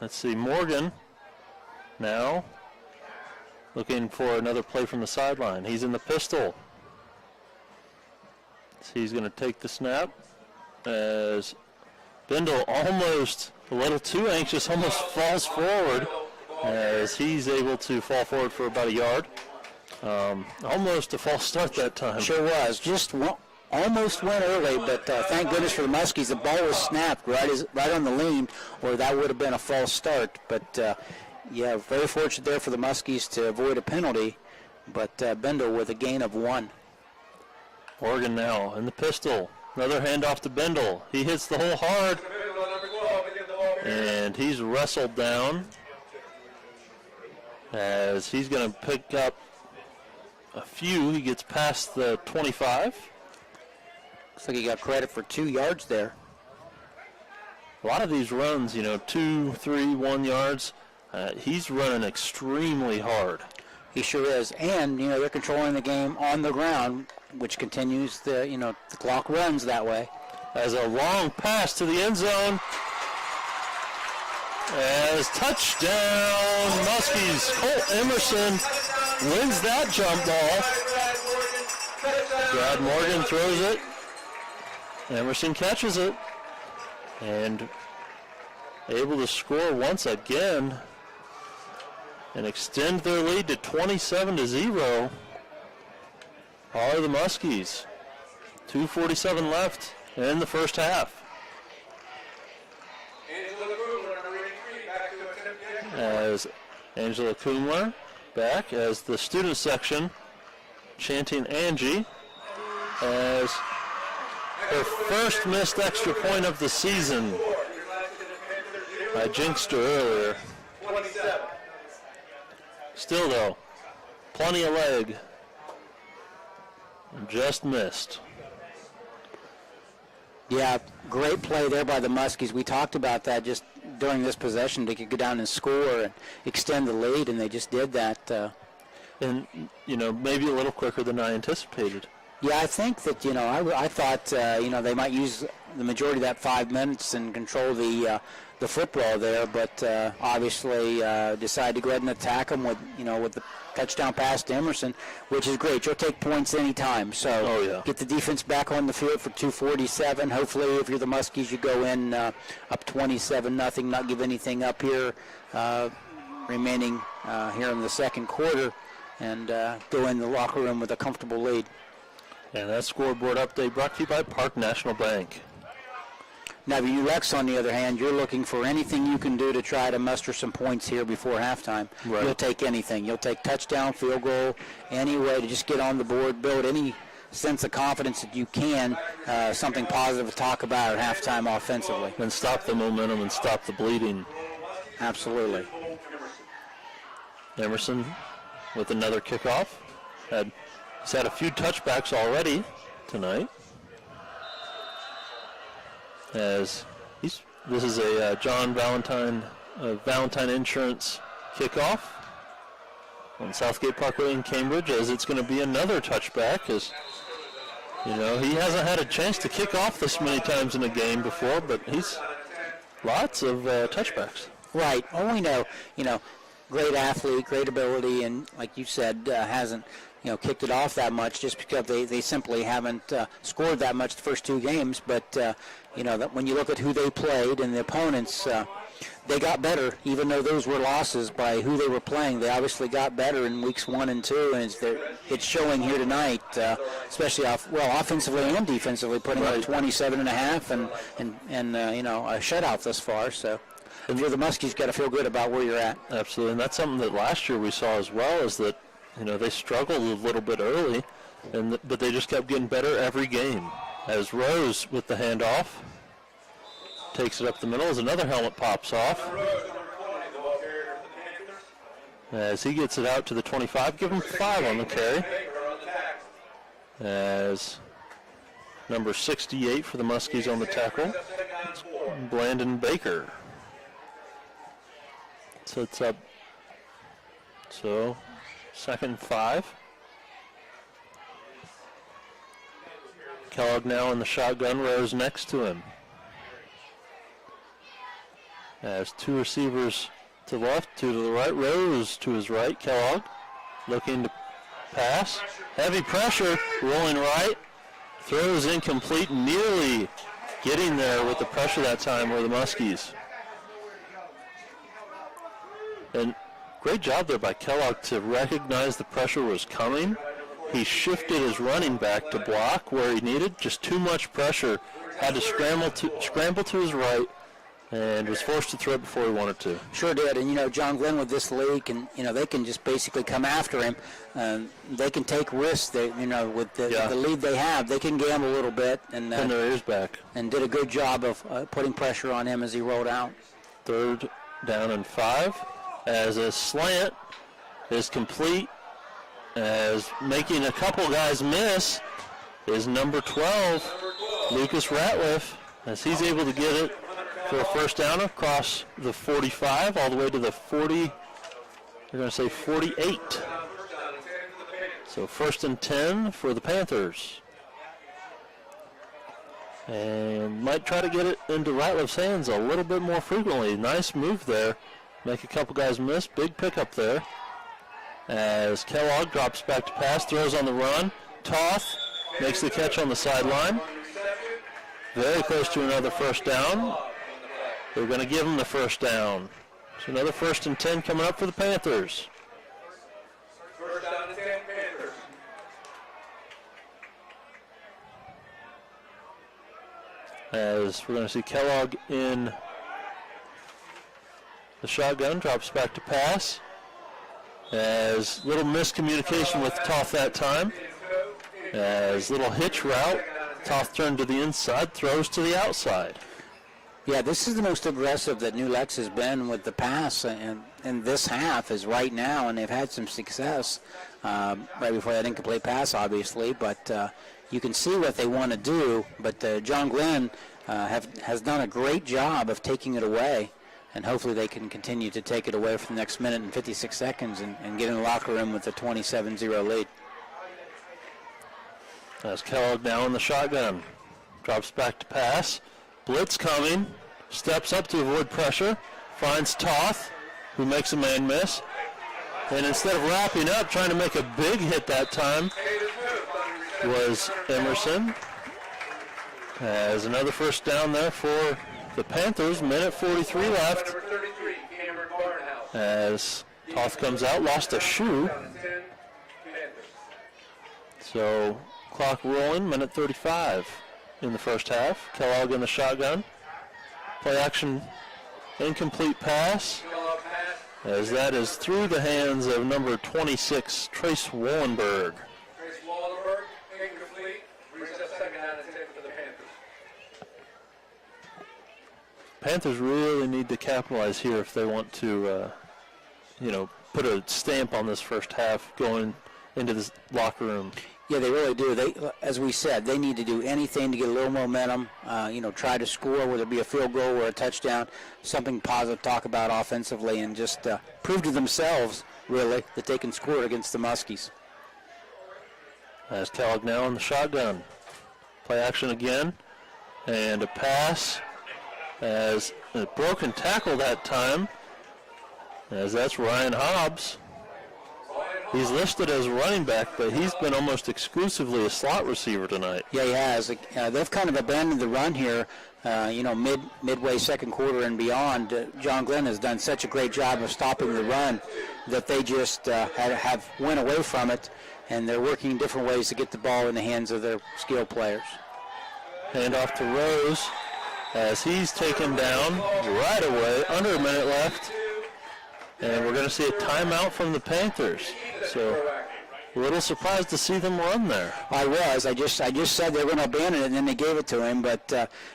let's see, Morgan now looking for another play from the sideline. He's in the pistol. So he's going to take the snap as Bindle almost a little too anxious, almost falls forward as he's able to fall forward for about a yard. Almost a false start that time. Sure was. Just almost went early, but thank goodness for the Muskies. The ball was snapped right on the lean, or that would have been a false start. But, yeah, very fortunate there for the Muskies to avoid a penalty. But Bindle with a gain of 1. Morgan now in the pistol. Another handoff to Bindle. He hits the hole hard, and he's wrestled down as he's going to pick up a few. He gets past the 25. Looks like he got credit for 2 yards there. A lot of these runs, 2, 3, 1 yards, he's running extremely hard. He sure is. And, they're controlling the game on the ground, which continues the clock runs that way. As a long pass to the end zone. As touchdown, Muskies. Colt Emerson wins that jump ball. Brad Morgan throws it. Emerson catches it. And able to score once again and extend their lead to 27-0 are the Muskies. 2:47 left in the first half. As Angela Kumler back as the student section chanting Angie as her first missed extra point of the season. I jinxed her earlier. Still though, plenty of leg. Just missed. Yeah, great play there by the Muskies. We talked about that just during this possession. They could go down and score and extend the lead, and they just did that. And, maybe a little quicker than I anticipated. Yeah, I think that, I thought, they might use the majority of that 5 minutes and control the football there, but obviously decided to go ahead and attack them with the touchdown pass to Emerson, which is great. You'll take points anytime. So get the defense back on the field for 2:47. Hopefully, if you're the Muskies, you go in up 27-0, not give anything up here remaining here in the second quarter, and go in the locker room with a comfortable lead. And that scoreboard update brought to you by Park National Bank. Now, the UX, on the other hand, you're looking for anything you can do to try to muster some points here before halftime. Right. You'll take anything. You'll take touchdown, field goal, any way to just get on the board, build any sense of confidence that you can, something positive to talk about at halftime offensively. And stop the momentum and stop the bleeding. Absolutely. Emerson with another kickoff. He's had a few touchbacks already tonight. This is a John Valentine Insurance kickoff on Southgate Parkway in Cambridge, as it's going to be another touchback, as he hasn't had a chance to kick off this many times in a game before, but he's lots of touchbacks. Right. Oh, we know, great athlete, great ability, and like you said, hasn't kicked it off that much, just because they simply haven't scored that much the first two games. But that when you look at who they played and the opponents, they got better, even though those were losses by who they were playing. They obviously got better in weeks 1 and 2, and it's showing here tonight, especially offensively and defensively, putting up 27.5 and a shutout thus far. So if you're the Muskies, got to feel good about where you're at. Absolutely, and that's something that last year we saw as well, is that they struggled a little bit early, but they just kept getting better every game. As Rose with the handoff takes it up the middle, as another helmet pops off. As he gets it out to the 25, give him 5 on the carry. As number 68 for the Muskies on the tackle, it's Blandon Baker. So it's up. So 2nd and 5. Kellogg now in the shotgun, Rose next to him. As 2 receivers to the left, 2 to the right, Rose to his right, Kellogg looking to pass. Heavy pressure, rolling right, throws incomplete, nearly getting there with the pressure that time were the Muskies. And great job there by Kellogg to recognize the pressure was coming. He shifted his running back to block where he needed. Just too much pressure. Had to scramble to his right, and was forced to throw before he wanted to. Sure did. And, John Glenn with this league, and, they can just basically come after him. They can take risks. They, with the lead they have, they can gamble a little bit. And their ears back. And did a good job of putting pressure on him as he rolled out. 3rd down and 5. As a slant is complete, as making a couple guys miss is number 12, Lucas Ratliff, as he's able to get it for a first down across the 45 all the way to the 40, they're going to say 48. So 1st and 10 for the Panthers. And might try to get it into Ratliff's hands a little bit more frequently. Nice move there. Make a couple guys miss. Big pickup there. As Kellogg drops back to pass, throws on the run. Toth makes the catch on the sideline. Very close to another first down. They're going to give him the first down. So another 1st and 10 coming up for the Panthers. 1st down and 10, Panthers. As we're going to see Kellogg in the shotgun, drops back to pass. As little miscommunication with Toth that time. As little hitch route, Toth turned to the inside, throws to the outside. Yeah, this is the most aggressive that New Lex has been with the pass in this half is right now, and they've had some success right before that incomplete pass, obviously. But you can see what they want to do. But John Glenn has done a great job of taking it away. And hopefully they can continue to take it away for the next minute and 56 seconds and get in the locker room with a 27-0 lead. As Kellogg now in the shotgun. Drops back to pass. Blitz coming. Steps up to avoid pressure. Finds Toth, who makes a man miss. And instead of wrapping up, trying to make a big hit that time, was Emerson. As another first down there for the Panthers. Minute 43 left. As Toth comes out, lost a shoe. So clock rolling, minute 35 in the first half. Kellogg in the shotgun. Play action, incomplete pass. As that is through the hands of number 26, Trace Wallenberg. Trace Wallenberg, incomplete. Recess second down and 10 for the Panthers. Panthers really need to capitalize here if they want to, put a stamp on this first half going into this locker room. Yeah, they really do. They, as we said, they need to do anything to get a little momentum, try to score, whether it be a field goal or a touchdown, something positive to talk about offensively, and just prove to themselves, really, that they can score against the Muskies. As Kellogg now in the shotgun. Play action again, and a pass as a broken tackle that time, as that's Ryan Hobbs. He's listed as running back, but he's been almost exclusively a slot receiver tonight. Yeah, he has. They've kind of abandoned the run here, midway second quarter and beyond. John Glenn has done such a great job of stopping the run that they just have went away from it, and they're working different ways to get the ball in the hands of their skilled players. Hand off to Rose as he's taken down right away, under a minute left. And we're going to see a timeout from the Panthers. So a little surprised to see them run there. I was. I just said they were going to abandon it, and then they gave it to him. But,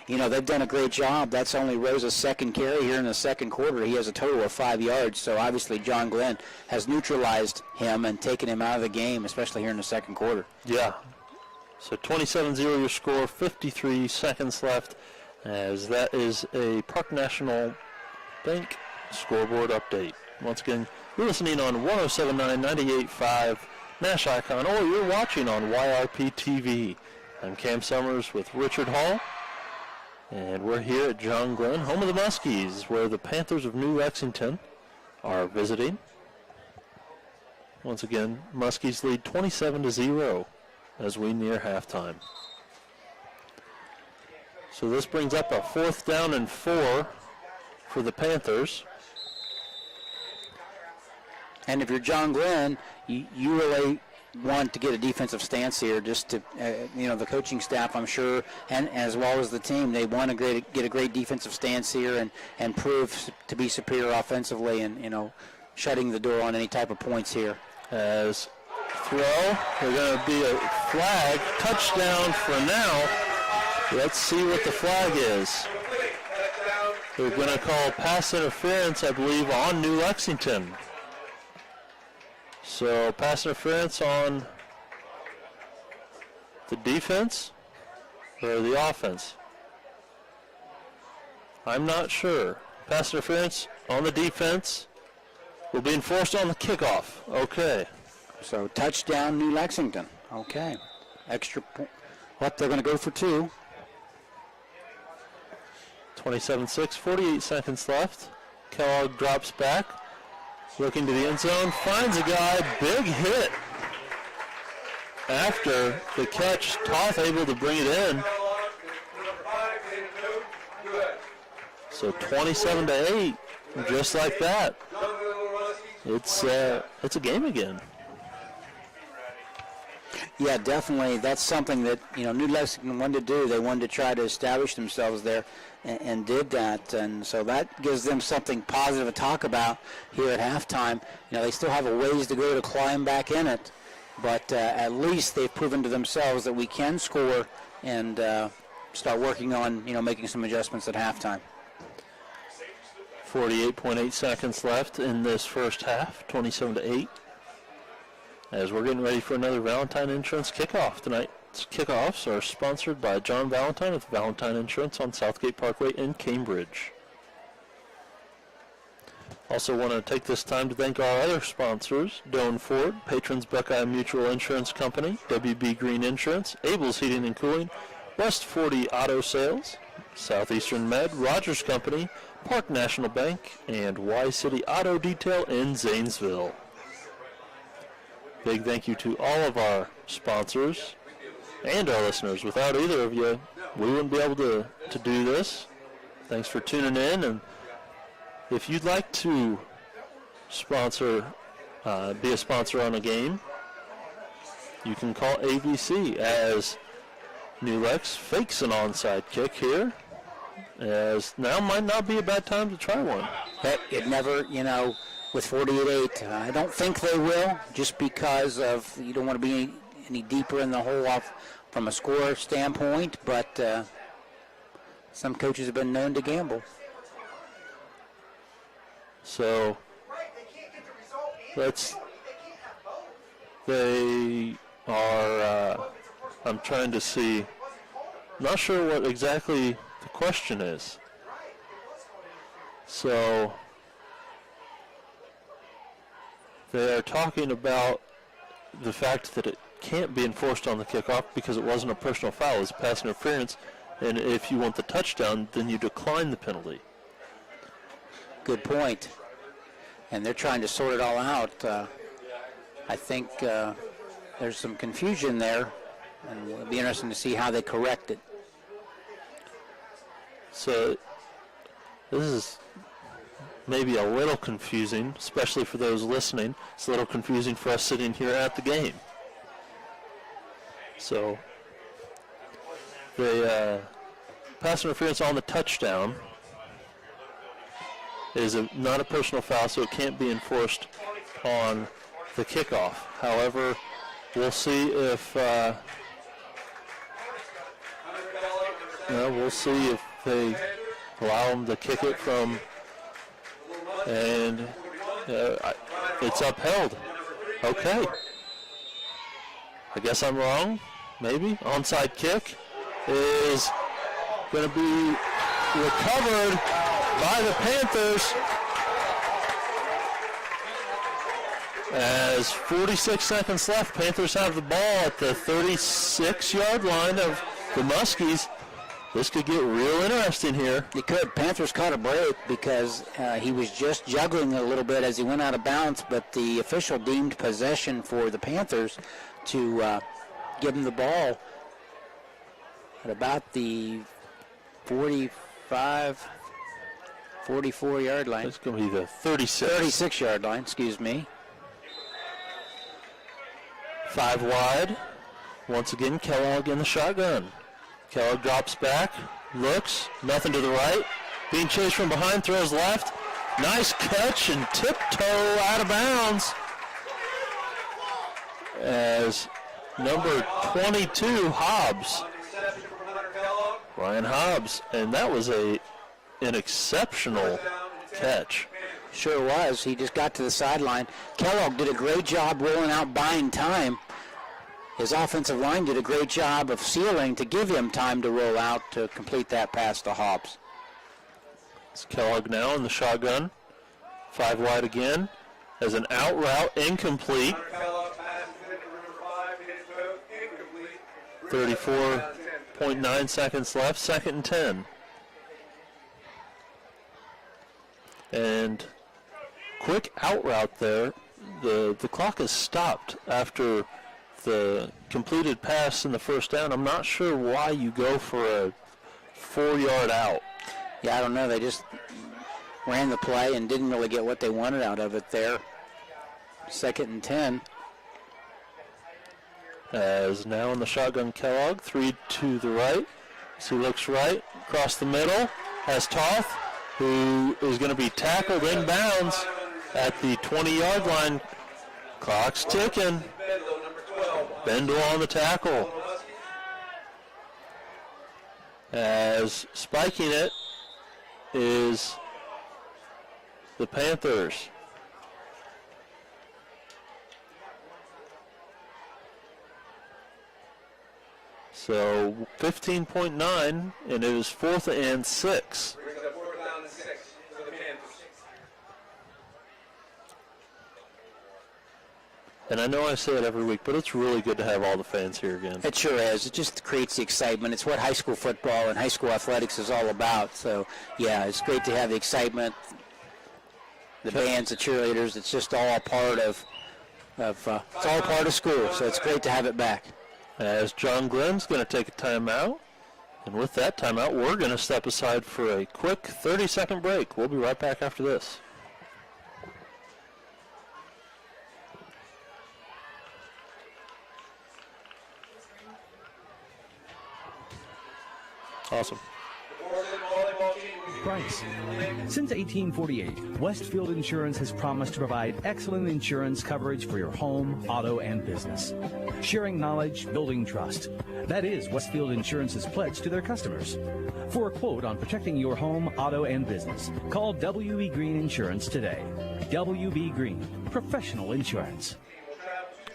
they've done a great job. That's only Rose's second carry here in the second quarter. He has a total of 5 yards. So, obviously, John Glenn has neutralized him and taken him out of the game, especially here in the second quarter. Yeah. So 27-0 your score, 53 seconds left, as that is a Park National Bank scoreboard update. Once again, you're listening on 107.9, 98.5 Nash Icon, or you're watching on YRP TV. I'm Cam Summers with Richard Hall, and we're here at John Glenn, home of the Muskies, where the Panthers of New Lexington are visiting. Once again, Muskies lead 27-0 as we near halftime. So this brings up a 4th down and 4 for the Panthers. And if you're John Glenn, you really want to get a defensive stance here, just to, the coaching staff, I'm sure, and as well as the team, they want to get a great defensive stance here and prove to be superior offensively and, shutting the door on any type of points here. As throw, they're going to be a flag, touchdown for now. Let's see what the flag is. They're going to call pass interference, I believe, on New Lexington. So pass interference on the defense or the offense? I'm not sure. Pass interference on the defense will be enforced on the kickoff. Okay. So touchdown New Lexington. Okay. Extra point. What, they're going to go for 2. 27-6, 48 seconds left. Kellogg drops back. Looking to the end zone, finds a guy, big hit. After the catch, Toth able to bring it in. So 27-8, just like that. It's a game again. Yeah, definitely. That's something that, New Lexington wanted to do. They wanted to try to establish themselves there and did that. And so that gives them something positive to talk about here at halftime. They still have a ways to go to climb back in it. But at least they've proven to themselves that we can score and start working on, making some adjustments at halftime. 48.8 seconds left in this first half, 27-8. As we're getting ready for another Valentine Insurance kickoff tonight. Kickoffs are sponsored by John Valentine with Valentine Insurance on Southgate Parkway in Cambridge. Also want to take this time to thank our other sponsors, Doan Ford, Patrons Buckeye Mutual Insurance Company, WB Green Insurance, Abel's Heating and Cooling, West 40 Auto Sales, Southeastern Med, Rogers Company, Park National Bank, and Y-City Auto Detail in Zanesville. Big thank you to all of our sponsors and our listeners. Without either of you, we wouldn't be able to do this. Thanks for tuning in, and if you'd like to sponsor, be a sponsor on a game, you can call ABC as New Lex fakes an onside kick here, as now might not be a bad time to try one. It never, with 48-8, I don't think they will, just because of you don't want to be any deeper in the hole off from a score standpoint, but some coaches have been known to gamble. So they are, I'm trying to see, not sure what exactly the question is. So they are talking about the fact that it can't be enforced on the kickoff because it wasn't a personal foul, it's pass interference, and if you want the touchdown, then you decline the penalty. Good point. And they're trying to sort it all out. I think there's some confusion there, and it'll be interesting to see how they correct it. So this is maybe a little confusing, especially for those listening. It's a little confusing for us sitting here at the game. So the pass interference on the touchdown is not a personal foul, so it can't be enforced on the kickoff. However, we'll see if they allow them to kick it from, and it's upheld. Okay. I guess I'm wrong. Maybe onside kick is going to be recovered by the Panthers as 46 seconds left. Panthers have the ball at the 36-yard line of the Muskies. This could get real interesting here. It could. Panthers caught a break because he was just juggling a little bit as he went out of bounds, but the official deemed possession for the Panthers to give him the ball at about the 44-yard line. That's going to be the 36-yard line, excuse me. 5 wide. Once again, Kellogg in the shotgun. Kellogg drops back, looks, nothing to the right. Being chased from behind, throws left. Nice catch and tiptoe out of bounds as number 22, Hobbs. Ryan Hobbs, and that was an exceptional catch. Sure was. He just got to the sideline. Kellogg did a great job rolling out, buying time. His offensive line did a great job of sealing to give him time to roll out to complete that pass to Hobbs. It's Kellogg now in the shotgun. 5 wide again as an out route, incomplete. 34.9 seconds left, 2nd and 10. And quick out route there. The clock is stopped after the completed pass in the first down. I'm not sure why you go for a 4-yard out. Yeah, I don't know. They just ran the play and didn't really get what they wanted out of it there. 2nd and 10. As now in the shotgun, Kellogg, 3 to the right. So he looks right, across the middle, has Toth, who is going to be tackled inbounds at the 20-yard line. Clock's ticking. Bendel on the tackle. As spiking it is the Panthers. So 15.9, and it is 4th and 6. And I know I say it every week, but it's really good to have all the fans here again. It sure is. It just creates the excitement. It's what high school football and high school athletics is all about. So, yeah, it's great to have the excitement, the bands, the cheerleaders. It's just all part of it's all part of school. So it's great to have it back. As John Glenn's going to take a timeout. And with that timeout, we're going to step aside for a quick 30-second break. We'll be right back after this. Awesome. Price. Since 1848, Westfield Insurance has promised to provide excellent insurance coverage for your home, auto, and business. Sharing knowledge, building trust. That is Westfield Insurance's pledge to their customers. For a quote on protecting your home, auto, and business, call W.B. Green Insurance today. W.B. Green, professional insurance.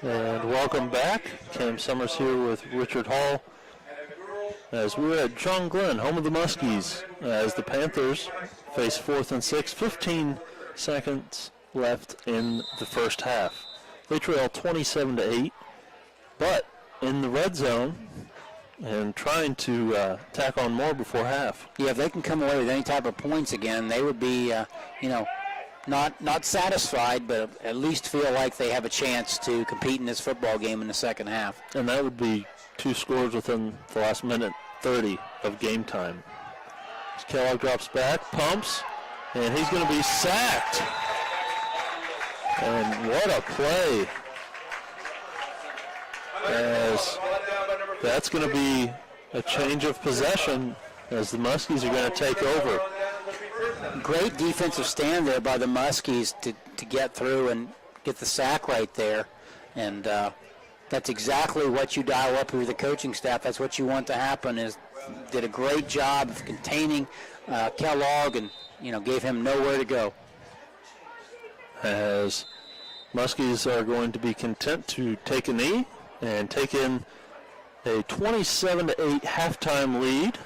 And welcome back. Cam Summers here with Richard Hall. As we're at John Glenn, home of the Muskies, as the Panthers face 4th and 6, 15 seconds left in the first half. They trail 27-8, but in the red zone and trying to tack on more before half. Yeah, if they can come away with any type of points again, they would be, not satisfied, but at least feel like they have a chance to compete in this football game in the second half. And that would be 2 scores within the last minute 30 of game time. As Kellogg drops back, pumps, and he's going to be sacked. And what a play. As that's going to be a change of possession as the Muskies are going to take over. Great defensive stand there by the Muskies to get through and get the sack right there. And that's exactly what you dial up with the coaching staff. That's what you want to happen. Did a great job of containing Kellogg and gave him nowhere to go. As Muskies are going to be content to take a knee and take in a 27-8 halftime lead.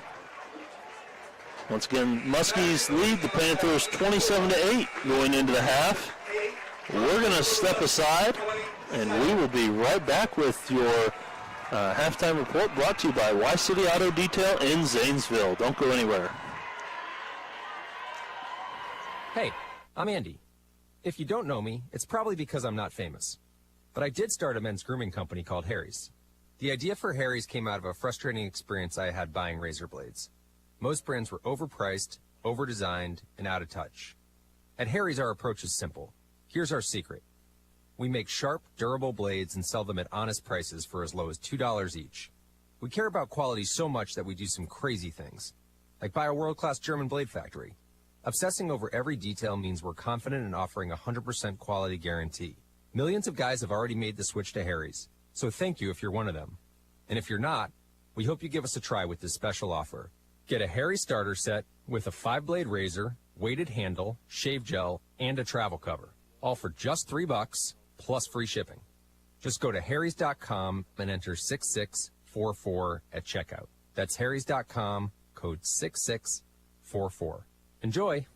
Once again, Muskies lead the Panthers 27-8 going into the half. We're going to step aside, and we will be right back with your halftime report brought to you by Y-City Auto Detail in Zanesville. Don't go anywhere. Hey, I'm Andy. If you don't know me, it's probably because I'm not famous. But I did start a men's grooming company called Harry's. The idea for Harry's came out of a frustrating experience I had buying razor blades. Most brands were overpriced, overdesigned, and out of touch. At Harry's, our approach is simple. Here's our secret. We make sharp, durable blades and sell them at honest prices for as low as $2 each. We care about quality so much that we do some crazy things, like buy a world-class German blade factory. Obsessing over every detail means we're confident in offering a 100% quality guarantee. Millions of guys have already made the switch to Harry's, so thank you if you're one of them. And if you're not, we hope you give us a try with this special offer. Get a Harry starter set with a 5-blade razor, weighted handle, shave gel, and a travel cover. All for just $3 plus free shipping. Just go to harrys.com and enter 6644 at checkout. That's harrys.com, code 6644. Enjoy.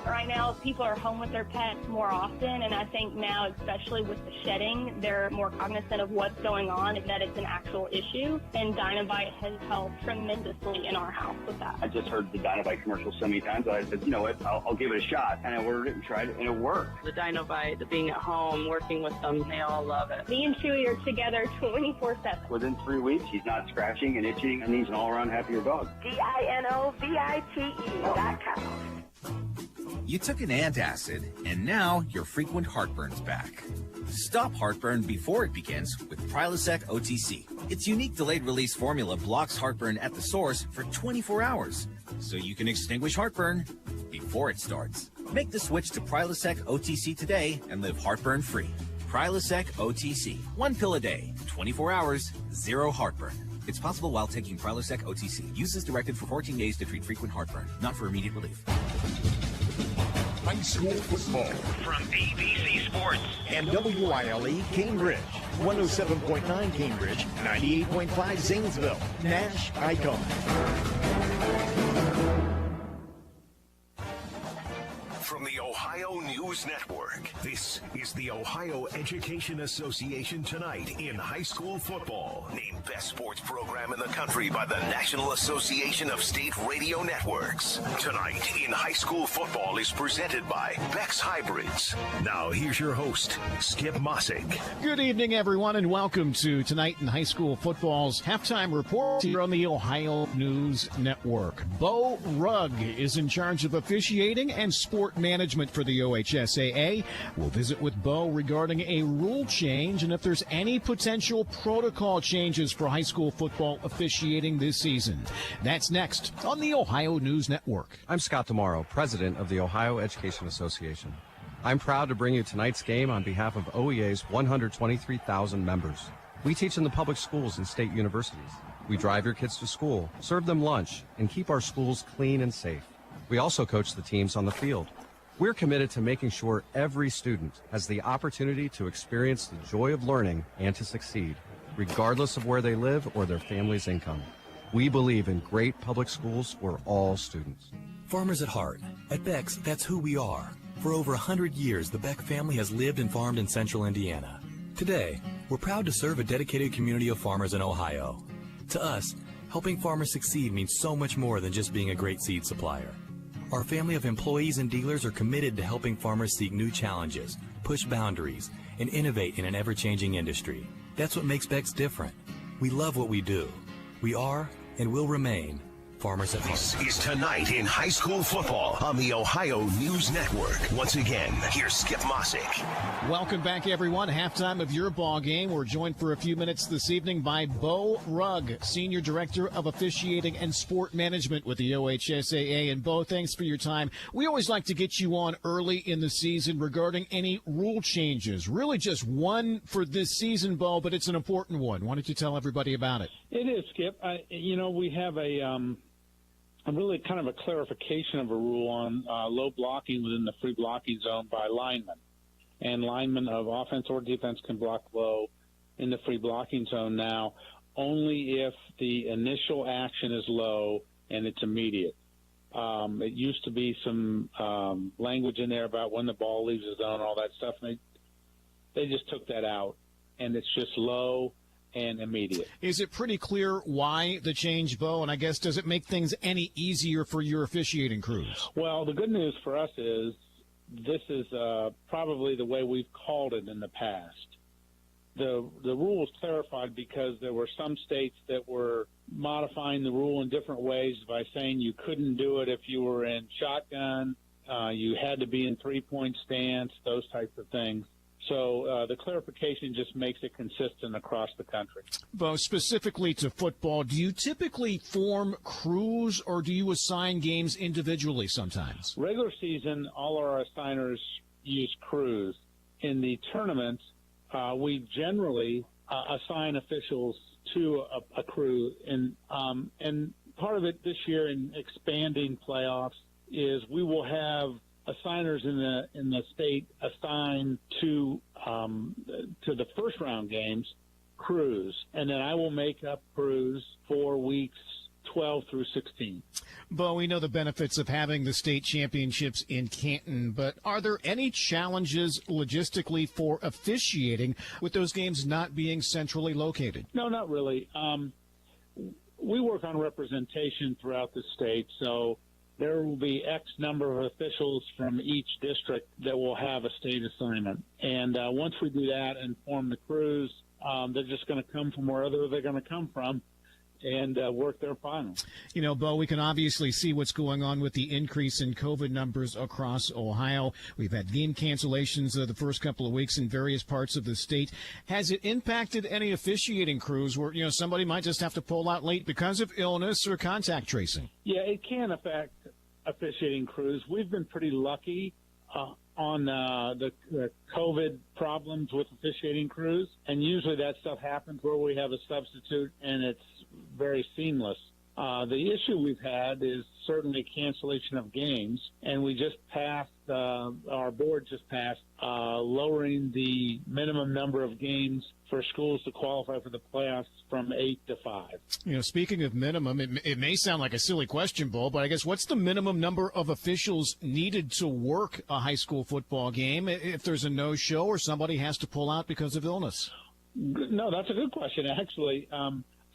Right now, people are home with their pets more often, and I think now, especially with the shedding, they're more cognizant of what's going on and that it's an actual issue, and Dynovite has helped tremendously in our house with that. I just heard the Dynovite commercial so many times, I said, you know what, I'll give it a shot, and I ordered it and tried it, and it worked. The Dynovite, the being at home, working with them, they all love it. Me and Chewy are together 24/7. Within 3 weeks, he's not scratching and itching, and he's an all-around happier dog. DINOVITE.com. You took an antacid, and now your frequent heartburn's back. Stop heartburn before it begins with Prilosec OTC. Its unique delayed-release formula blocks heartburn at the source for 24 hours, so you can extinguish heartburn before it starts. Make the switch to Prilosec OTC today and live heartburn-free. Prilosec OTC. 1 pill a day, 24 hours, 0 heartburn. It's possible while taking Prilosec OTC. Use as directed for 14 days to treat frequent heartburn, not for immediate relief. High school football from ABC Sports and WILE Cambridge, 107.9 Cambridge, 98.5 Zanesville, Nash Icon. from the Ohio News Network. This is the Ohio Education Association Tonight in High School Football. Named best sports program in the country by the National Association of State Radio Networks. Tonight in High School Football is presented by Beck's Hybrids. Now here's your host, Skip Mossick. Good evening, everyone, and welcome to Tonight in High School Football's halftime report here on the Ohio News Network. Bo Rugg is in charge of officiating and sport management for the OHSAA. We'll visit with Bo regarding a rule change and if there's any potential protocol changes for high school football officiating this season. That's next on the Ohio News Network. I'm Scott Demaro, president of the Ohio Education Association. I'm proud to bring you tonight's game on behalf of OEA's 123,000 members. We teach in the public schools and state universities. We drive your kids to school, serve them lunch, and keep our schools clean and safe. We also coach the teams on the field. We're committed to making sure every student has the opportunity to experience the joy of learning and to succeed, regardless of where they live or their family's income. We believe in great public schools for all students. Farmers at heart. At Beck's, that's who we are. For over 100 years, the Beck family has lived and farmed in central Indiana. Today, we're proud to serve a dedicated community of farmers in Ohio. To us, helping farmers succeed means so much more than just being a great seed supplier. Our family of employees and dealers are committed to helping farmers seek new challenges, push boundaries, and innovate in an ever-changing industry. That's what makes Beck's different. We love what we do. We are and will remain farmers at heart. This is Tonight in High School Football on the Ohio News Network. Once again, here's Skip Mossick. Welcome back, everyone. Halftime of your ball game. We're joined for a few minutes this evening by Bo Rugg, Senior Director of Officiating and Sport Management with the OHSAA. And Bo, thanks for your time. We always like to get you on early in the season regarding any rule changes. Really just one for this season, Bo, but it's an important one. Why don't you tell everybody about it? It is, Skip. We have a really kind of a clarification of a rule on low blocking within the free blocking zone by linemen. And linemen of offense or defense can block low in the free blocking zone now only if the initial action is low and it's immediate. It used to be some language in there about when the ball leaves the zone and all that stuff, and they just took that out, and it's just low and immediate. Is it pretty clear why the change, Bo? And I guess, does it make things any easier for your officiating crews? Well, the good news for us is this is probably the way we've called it in the past. The rule was clarified because there were some states that were modifying the rule in different ways by saying you couldn't do it if you were in shotgun, you had to be in three-point stance, those types of things. So the clarification just makes it consistent across the country. Bo, specifically to football, do you typically form crews or do you assign games individually sometimes? Regular season, all our assigners use crews. In the tournament, we generally assign officials to a crew. And part of it this year in expanding playoffs is we will have assigners in the state assigned to the first round games crews, and then I will make up crews for weeks 12 through 16. Bo, we know the benefits of having the state championships in Canton, but are there any challenges logistically for officiating with those games not being centrally located? No, not really. We work on representation throughout the state, so there will be X number of officials from each district that will have a state assignment. And once we do that and form the crews, they're just going to come from wherever they're going to come from and work their finals. You know, Bo, we can obviously see what's going on with the increase in COVID numbers across Ohio. We've had game cancellations the first couple of weeks in various parts of the state. Has it impacted any officiating crews where, somebody might just have to pull out late because of illness or contact tracing? Yeah, it can affect officiating crews. We've been pretty lucky on the COVID problems with officiating crews, and usually that stuff happens where we have a substitute and it's very seamless. The issue we've had is certainly cancellation of games, and we just passed, our board just passed, lowering the minimum number of games for schools to qualify for the playoffs from 8 to 5. You know, speaking of minimum, it may sound like a silly question, Bo, but I guess what's the minimum number of officials needed to work a high school football game if there's a no-show or somebody has to pull out because of illness? No, that's a good question, actually.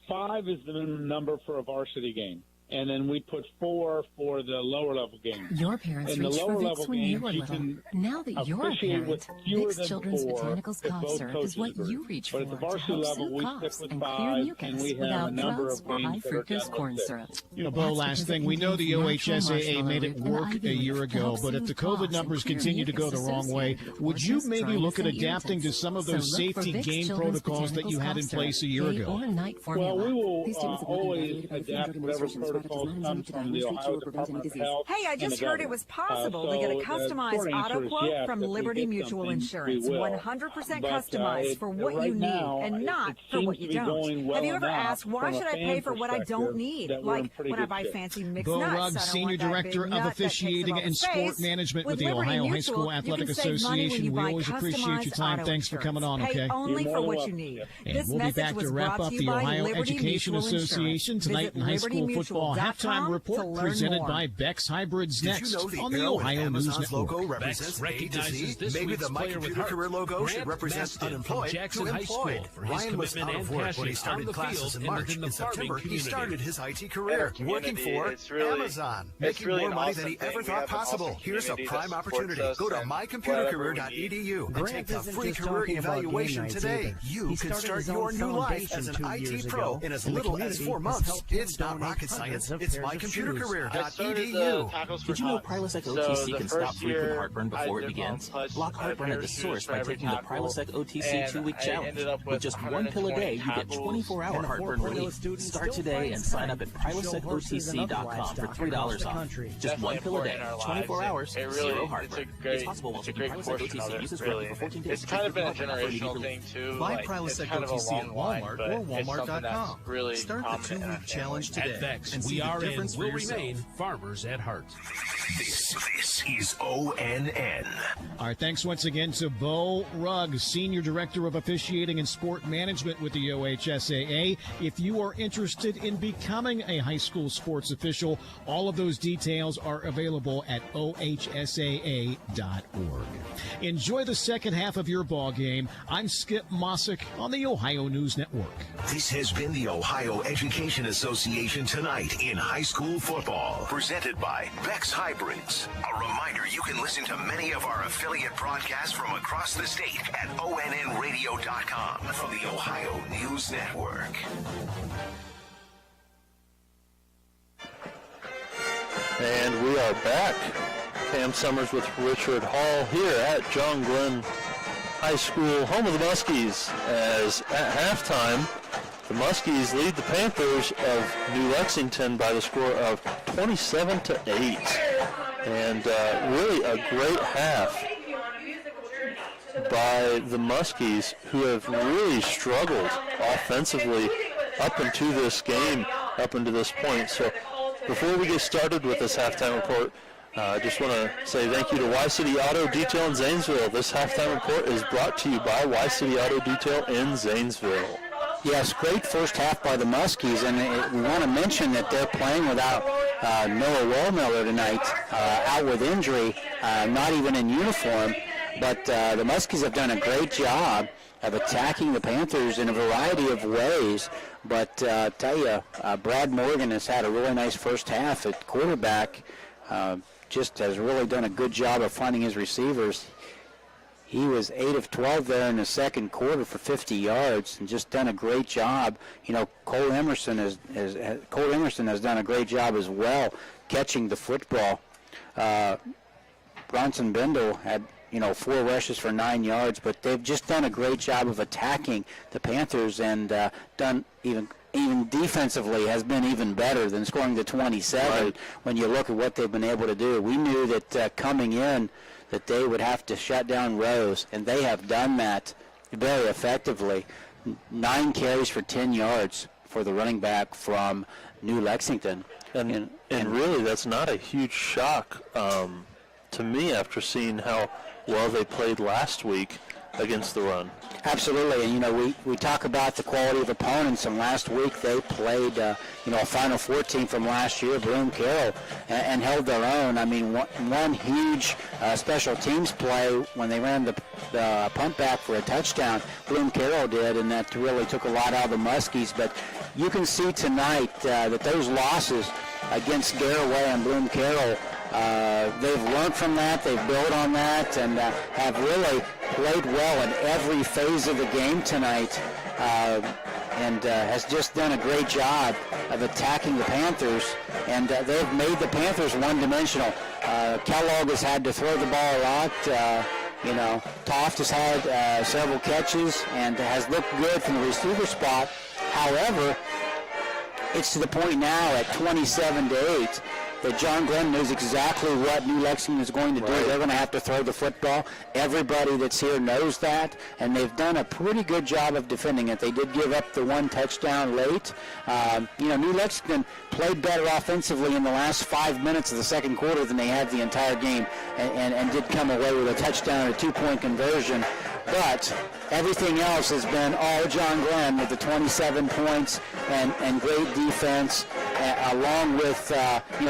5 is the minimum number for a varsity game. And then we put 4 for the lower level games. Your parents reached for Vicks when you were little. Now that you're a parent, Vicks Children's Botanicals Cough Syrup is what you reach for to help soothe coughs and clear mucus without drugs or high fructose corn syrup. You know, Bo, last thing, we know the OHSAA made it work a year ago, but if the COVID numbers continue to go the wrong way, would you maybe look at adapting to some of those safety game protocols that you had in place a year ago? Well, we will always adapt whatever protocols come from the Ohio Department of Health. Hey, I just heard it was possible to get a customized auto quote from Liberty Mutual Insurance. 100% customized for what you need and not for what you don't. Have you ever asked, why should I pay for what I don't need? Like when I buy fancy mixed nuts. Bo Rugg, Senior Director of Officiating and Sport Management with the Ohio High School Athletic Association. We always appreciate your time. Thanks for coming on, okay? Pay only for what you need. And we'll be back to wrap up the Ohio Education Association tonight in high school football halftime report presented by Beck's Hybrids next on the Ohio News Network. Logo represents A to Z. Maybe the My Computer Career logo should represent unemployed to employed. Ryan was out of work when he started classes in March. In September, he started his IT career working for Amazon, making more money than he ever thought possible. Here's a prime opportunity. Go to mycomputercareer.edu and take the free career evaluation today. You can start your new life as an IT pro in as little as 4 months. It's not rocket science. It's mycomputercareer.edu. Did you know Prilosec OTC can stop frequent heartburn before it begins? Block heartburn at the source by taking the Prilosec OTC 2-week challenge. With just one pill a day, you get 24-hour heartburn relief. Start today and sign up at prilosecotc.com for $3 off. Just one pill a day, 24 hours, zero heartburn. It's possible while taking Prilosec OTC. Uses for 14 days. It's kind of been a generational thing, too. Buy Prilosec OTC at Walmart or Walmart.com. Start the 2-week challenge today. At Vex, we are and will remain farmers at heart. This is ONN. All right, thanks once again to Bo Rugg, Senior Director of Officiating and Sport Management with the OHSAA. If you are interested in becoming a high school sports official, all of those details are available at ohsaa.org. Enjoy the second half of your ball game. I'm Skip Mossick on the Ohio News Network. This has been the Ohio Education Association Tonight in High School Football, presented by Beck's Hybrids. A reminder, you can listen to many of our affiliate broadcasts from across the state at onnradio.com from the Ohio News Network. And we are back. Cam Summers with Richard Hall here at John Glenn High School, home of the Muskies, as at halftime, the Muskies lead the Panthers of New Lexington by the score of 27-8. And really a great half by the Muskies, who have really struggled offensively up into this game, up into this point. So before we get started with this halftime report, I just want to say thank you to Y-City Auto Detail in Zanesville. This halftime report is brought to you by Y-City Auto Detail in Zanesville. Yes, great first half by the Muskies, and we want to mention that they're playing without Noah Wallmiller tonight, out with injury, not even in uniform. But the Muskies have done a great job of attacking the Panthers in a variety of ways. But I tell you, Brad Morgan has had a really nice first half at quarterback. Just has really done a good job of finding his receivers. He was 8 of 12 there in the second quarter for 50 yards and just done a great job. You know, Cole Emerson has done a great job as well catching the football. Bronson Bindle had 4 rushes for 9 yards, but they've just done a great job of attacking the Panthers and done even defensively has been even better than scoring the 27 when you look at what they've been able to do. We knew that coming in that they would have to shut down Rose, and they have done that very effectively. 9 carries for 10 yards for the running back from New Lexington. And really, that's not a huge shock to me after seeing how well they played last week against the run. Absolutely, and we talk about the quality of opponents, and last week they played a Final Four team from last year, Bloom Carroll, and held their own. I mean, one huge special teams play when they ran the punt back for a touchdown, Bloom Carroll did, and that really took a lot out of the Muskies. But you can see tonight that those losses against Garaway and Bloom Carroll, they've learned from that, they've built on that, and have really played well in every phase of the game tonight, and has just done a great job of attacking the Panthers, and they've made the Panthers one-dimensional. Kellogg has had to throw the ball a lot. Toft has had several catches and has looked good from the receiver spot. However, it's to the point now at 27-8 that John Glenn knows exactly what New Lexington is going to do. They're going to have to throw the football. Everybody that's here knows that, and they've done a pretty good job of defending it. They did give up the one touchdown late. New Lexington played better offensively in the last 5 minutes of the second quarter than they had the entire game, and did come away with a touchdown and a two-point conversion. But everything else has been all John Glenn with the 27 points and great defense, along with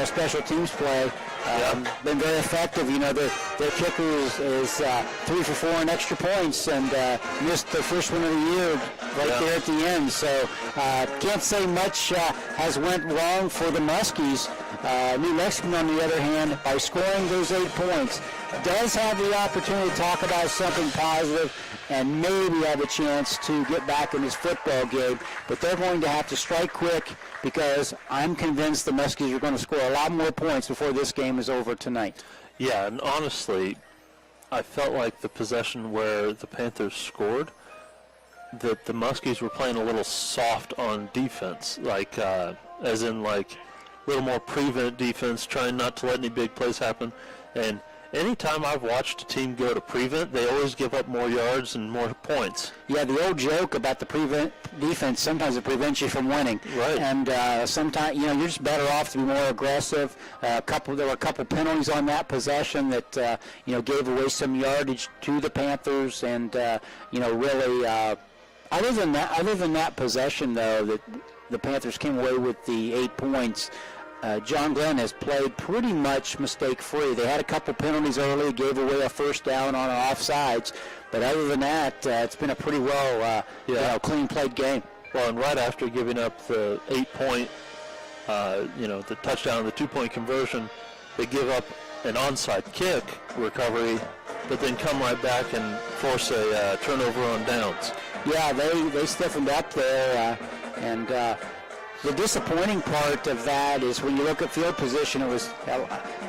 special teams play. Been very effective. Their kicker is 3 for 4 in extra points, and missed the first one of the year right there at the end. So can't say much has went wrong for the Muskies. New Lexington, on the other hand, by scoring those 8 points, does have the opportunity to talk about something positive and maybe have a chance to get back in this football game. But they're going to have to strike quick, because I'm convinced the Muskies are going to score a lot more points before this game is over tonight. Yeah, and honestly, I felt like the possession where the Panthers scored, that the Muskies were playing a little soft on defense, as in a little more prevent defense, trying not to let any big plays happen. And anytime I've watched a team go to prevent, they always give up more yards and more points. Yeah, the old joke about the prevent defense, sometimes it prevents you from winning. Right. And sometimes, you're just better off to be more aggressive. There were a couple penalties on that possession that, gave away some yardage to the Panthers. And, really, other than that possession, though, that the Panthers came away with the 8 points, John Glenn has played pretty much mistake-free. They had a couple penalties early, gave away a first down on offsides, but other than that, it's been a pretty clean played game. Well, and right after giving up the 8-point, the touchdown, the 2-point conversion, they give up an onside kick recovery, but then come right back and force a turnover on downs. Yeah, they stiffened up there, and the disappointing part of that is when you look at field position, it was,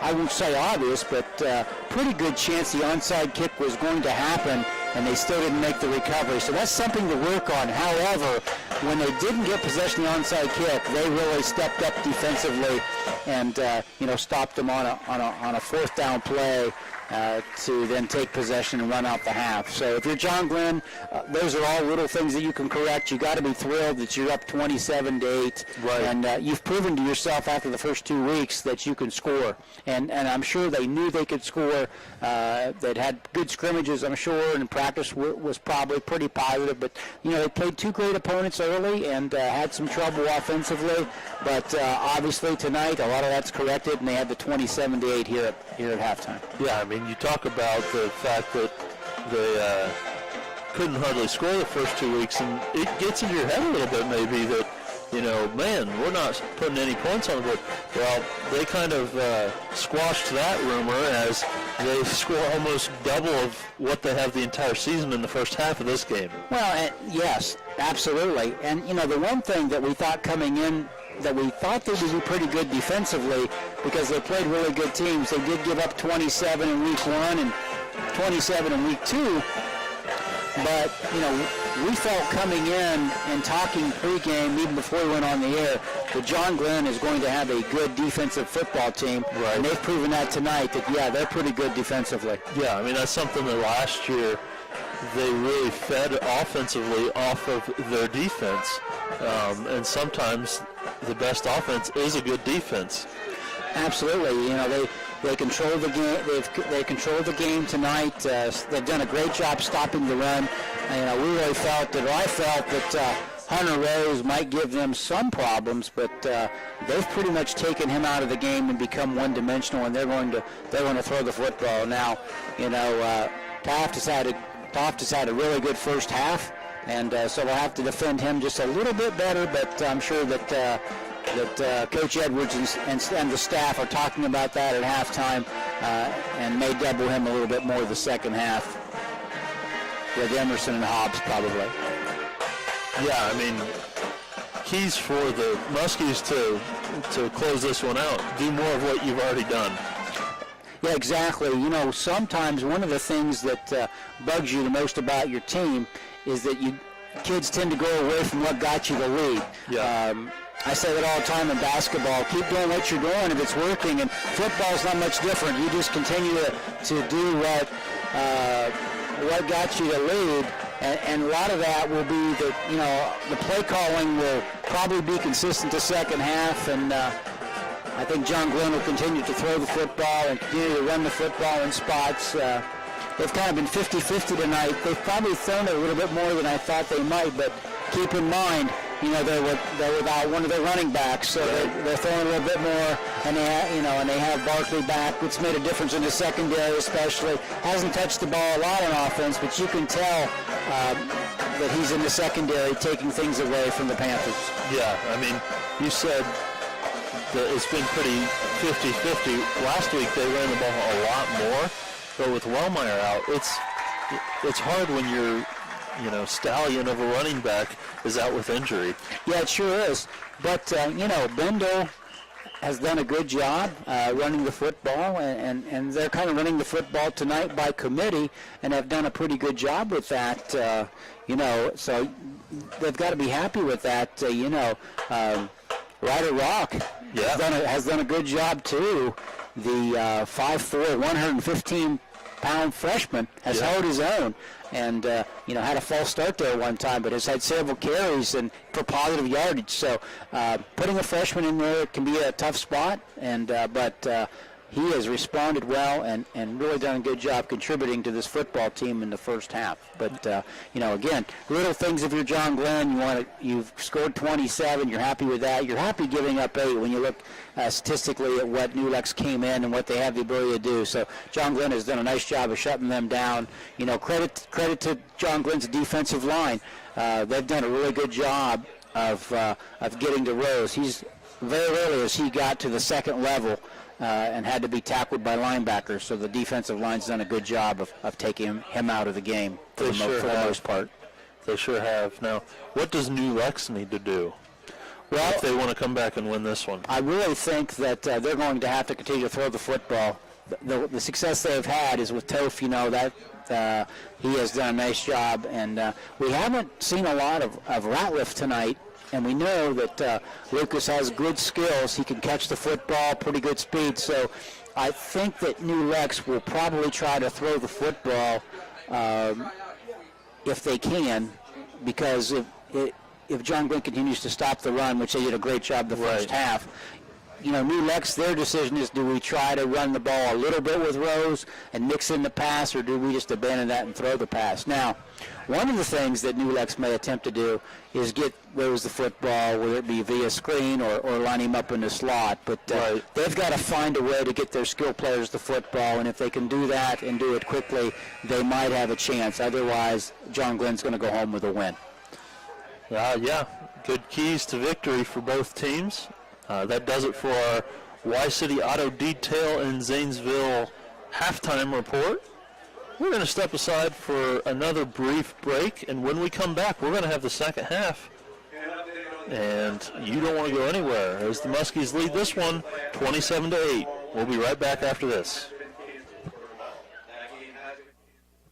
I won't say obvious, but pretty good chance the onside kick was going to happen, and they still didn't make the recovery. So that's something to work on. However, when they didn't get possession of the onside kick, they really stepped up defensively and stopped them on a fourth down play to then take possession and run out the half. So if you're John Glenn, those are all little things that you can correct. You got to be thrilled that you're up 27-8, right. And you've proven to yourself after the first 2 weeks that you can score. And I'm sure they knew they could score. They'd had good scrimmages, I'm sure, and practice was probably pretty positive. But they played 2 great opponents early and had some trouble offensively. But obviously tonight, a lot of that's corrected, and they had the 27-8 here at halftime. Yeah, I mean, you talk about the fact that they couldn't hardly score the first 2 weeks, and it gets in your head a little bit maybe that, we're not putting any points on the board. Well, they kind of squashed that rumor as they score almost double of what they have the entire season in the first half of this game. Well, yes, absolutely. And, the one thing that we thought coming in, that we thought they would be pretty good defensively because they played really good teams. They did give up 27 in week 1 and 27 in week 2. But, we felt coming in and talking pregame, even before we went on the air, that John Glenn is going to have a good defensive football team. Right. And they've proven that tonight, that, they're pretty good defensively. Yeah, I mean, that's something that last year they really fed offensively off of their defense. And sometimes the best offense is a good defense. Absolutely. They control the game. They controlled the game tonight. They've done a great job stopping the run. We really felt that, or I felt that Hunter Rose might give them some problems, but they've pretty much taken him out of the game and become one-dimensional, and they're going to throw the football now. Taft has had a really good first half, and so we'll have to defend him just a little bit better. But I'm sure that Coach Edwards and the staff are talking about that at halftime, and may double him a little bit more the second half with Emerson and Hobbs probably. Yeah, keys for the Muskies to close this one out. Do more of what you've already done. Yeah, exactly. Sometimes one of the things that bugs you the most about your team is that kids tend to go away from what got you the lead. Yeah. I say that all the time in basketball. Keep doing what you're doing if it's working, and football's not much different. You just continue to do what got you the lead. And a lot of that will be that, the play calling will probably be consistent the second half, and I think John Glenn will continue to throw the football and continue to run the football in spots. They've kind of been 50-50 tonight. They've probably thrown it a little bit more than I thought they might, but keep in mind, they're without one of their running backs, so they're throwing a little bit more, and they have Barkley back, which made a difference in the secondary especially. Hasn't touched the ball a lot on offense, but you can tell that he's in the secondary taking things away from the Panthers. Yeah, you said that it's been pretty 50-50. Last week they ran the ball a lot more, but with Wellmeyer out, it's hard when you're stallion of a running back is out with injury. Yeah, it sure is. But, Bendel has done a good job running the football, and they're kind of running the football tonight by committee and have done a pretty good job with that, so they've got to be happy with that, Ryder Rock has done a good job, too. The 5'4", 115-pound freshman has held his own. And, had a false start there one time, but has had several carries and for positive yardage. So putting a freshman in there can be a tough spot, but he has responded well and really done a good job contributing to this football team in the first half. But, again, little things if you're John Glenn, you've scored 27, you're happy with that. You're happy giving up 8 when you look statistically at what New Lex came in and what they have the ability to do. So John Glenn has done a nice job of shutting them down. Credit to John Glenn's defensive line. They've done a really good job of getting to Rose. He's very rarely as he got to the second level and had to be tackled by linebackers. So the defensive line's done a good job of taking him out of the game for the most part. They sure have. Now, what does New Lex need to do? Well, if they want to come back and win this one, I really think that they're going to have to continue to throw the football. The success they've had is with Toph. He has done a nice job, and we haven't seen a lot of Ratliff tonight. And we know that Lucas has good skills. He can catch the football, pretty good speed. So I think that New Lex will probably try to throw the football if they can, because if John Glenn continues to stop the run, which they did a great job the first half, New Lex, their decision is, do we try to run the ball a little bit with Rose and mix in the pass, or do we just abandon that and throw the pass? Now, one of the things that New Lex may attempt to do is get Rose the football, whether it be via screen or line him up in the slot. But they've got to find a way to get their skill players the football, and if they can do that and do it quickly, they might have a chance. Otherwise, John Glenn's going to go home with a win. Good keys to victory for both teams. That does it for our Y-City Auto Detail in Zanesville halftime report. We're going to step aside for another brief break, and when we come back, we're going to have the second half. And you don't want to go anywhere as the Muskies lead this one 27-8. We'll be right back after this.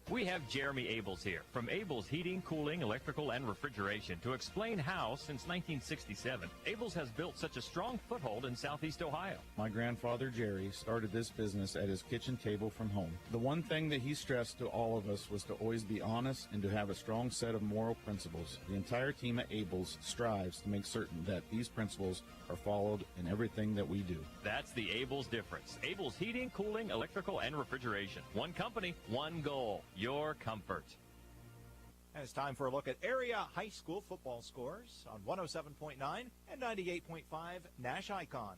We have Jeremy Abels here from Abels Heating, Cooling, Electrical, and Refrigeration to explain how, since 1967, Abels has built such a strong foothold in Southeast Ohio. My grandfather, Jerry, started this business at his kitchen table from home. The one thing that he stressed to all of us was to always be honest and to have a strong set of moral principles. The entire team at Abels strives to make certain that these principles are followed in everything that we do. That's the Abels difference. Abels Heating, Cooling, Electrical, and Refrigeration. One company, one goal. Your comfort. And it's time for a look at area high school football scores on 107.9 and 98.5 Nash Icon.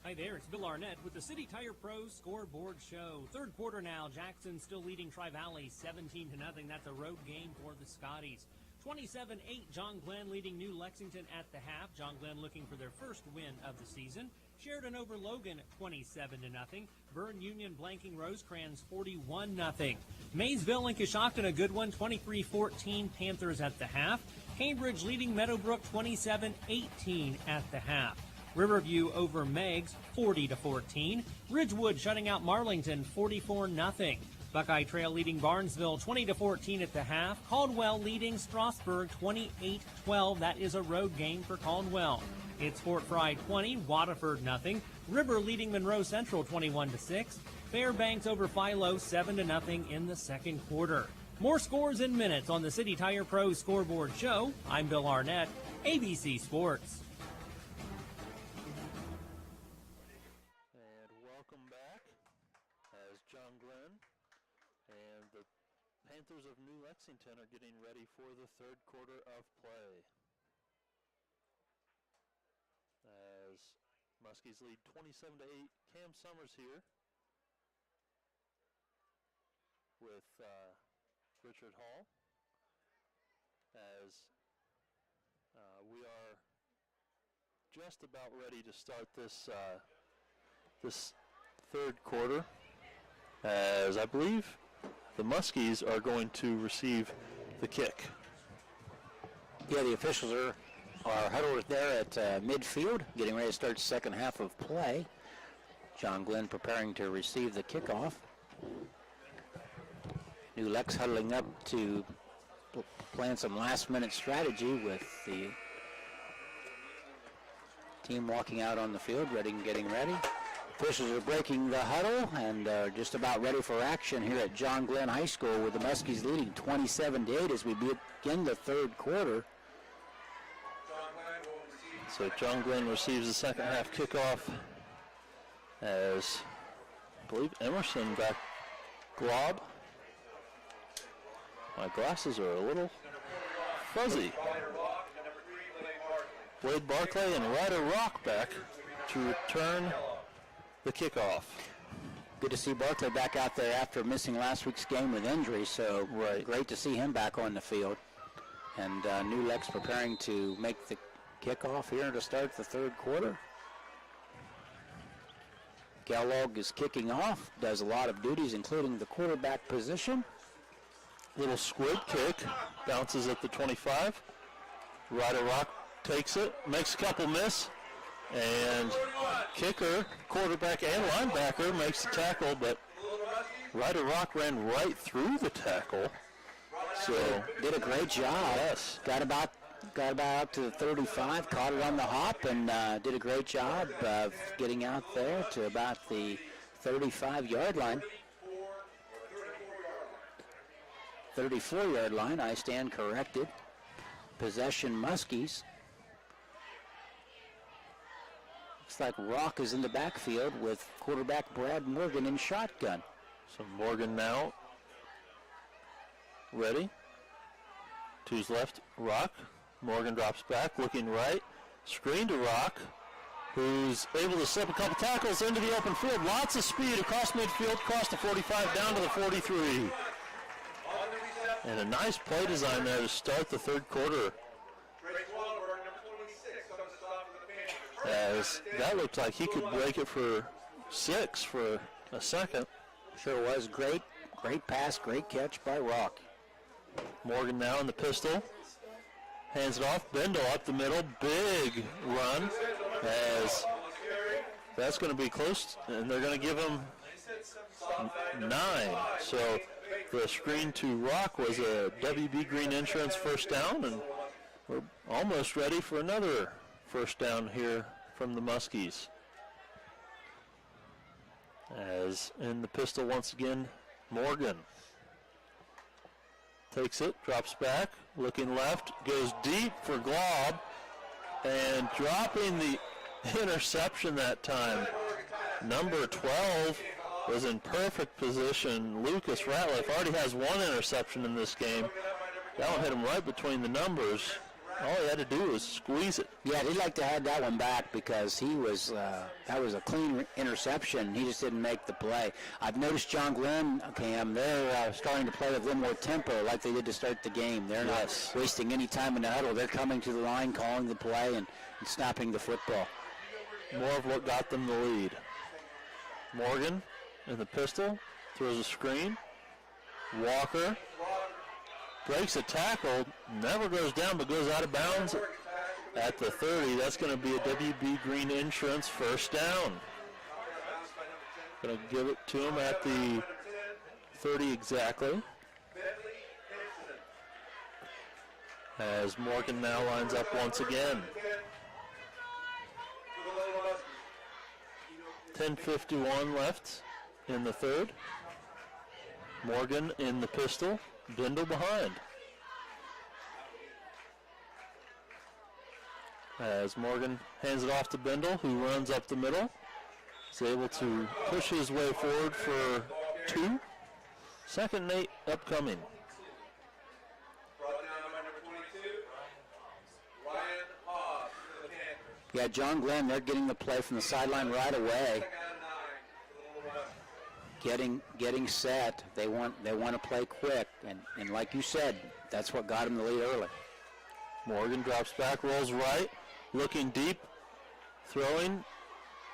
Hi there, it's Bill Arnett with the City Tire Pros Scoreboard Show. Third quarter now, Jackson still leading Tri-Valley 17-0. That's a road game for the Scotties. 27-8, John Glenn leading New Lexington at the half. John Glenn looking for their first win of the season. Sheridan over Logan 27-0. Byrne Union blanking Rosecrans 41-0. Maysville and Coshocton a good one, 23-14 Panthers at the half. Cambridge leading Meadowbrook 27-18 at the half. Riverview over Meigs 40-14. Ridgewood shutting out Marlington 44-0. Buckeye Trail leading Barnesville 20-14 at the half. Caldwell leading Strasburg 28-12. That is a road game for Caldwell. It's Fort Fry 20, Waterford 0. River leading Monroe Central 21-6. Fairbanks over Philo 7-0 in the second quarter. More scores in minutes on the City Tire Pros Scoreboard Show. I'm Bill Arnett, ABC Sports. And welcome back as John Glenn and the Panthers of New Lexington are getting ready for the third quarter of play. As Muskies lead 27-8, Cam Summers here with Richard Hall as we are just about ready to start this this third quarter, as I believe the Muskies are going to receive the kick. Yeah, the officials are huddled there at midfield, getting ready to start the second half of play. John Glenn preparing to receive the kickoff. New Lex huddling up to plan some last-minute strategy with the team walking out on the field, getting ready. Officials are breaking the huddle and are just about ready for action here at John Glenn High School, with the Muskies leading 27-8 as we begin the third quarter. So John Glenn receives the second half kickoff as I believe Emerson got glob. My glasses are a little fuzzy. Wade Barclay and Ryder Rock back to return the kickoff. Good to see Barclay back out there after missing last week's game with injury, so great to see him back on the field. And New Lex preparing to make the kickoff here to start the third quarter. Kellogg is kicking off, does a lot of duties, including the quarterback position. Little squid kick, bounces at the 25. Ryder Rock takes it, makes a couple miss, and kicker, quarterback, and linebacker makes the tackle, but Ryder Rock ran right through the tackle. So did a great job. Yes. Got about up to the 35, caught it on the hop, and did a great job of getting out there to about the 35-yard line. 34-yard line, I stand corrected. Possession Muskies. Looks like Rock is in the backfield with quarterback Brad Morgan in shotgun. So Morgan now ready. To his left, Rock. Morgan drops back, looking right. Screen to Rock, who's able to slip a couple tackles into the open field. Lots of speed across midfield, across the 45, down to the 43. And a nice play design there to start the third quarter. As that looked like he could break it for 6 for a second. Sure was. Great pass, great catch by Rock. Morgan now in the pistol. Hands it off. Bendel up the middle. Big run. As that's going to be close, and they're going to give him 9. So the screen to Rock was a WB Green Insurance first down, and we're almost ready for another first down here from the Muskies. As in the pistol once again, Morgan takes it, drops back, looking left, goes deep for Glob, and dropping the interception that time. Number 12 was in perfect position. Lucas Ratliff already has one interception in this game. That one hit him right between the numbers. All he had to do was squeeze it. Yeah, he'd like to have that one back because he was that was a clean interception. He just didn't make the play. I've noticed John Glenn, Cam, they're starting to play with a little more tempo like they did to start the game. They're not wasting any time in the huddle. They're coming to the line, calling the play, and snapping the football. More of what got them the lead. Morgan in the pistol, throws a screen. Walker breaks a tackle, never goes down but goes out of bounds at the 30. That's going to be a WB Green Insurance first down. Going to give it to him at the 30 exactly. As Morgan now lines up once again. 10:51 left in the third. Morgan in the pistol. Bindle behind. As Morgan hands it off to Bindle, who runs up the middle. He's able to push his way forward for 2. 2nd and 8 upcoming. Yeah, John Glenn, they're getting the play from the sideline right away. Getting set. They want to play quick, and like you said, that's what got him the lead early. Morgan drops back, rolls right, looking deep, throwing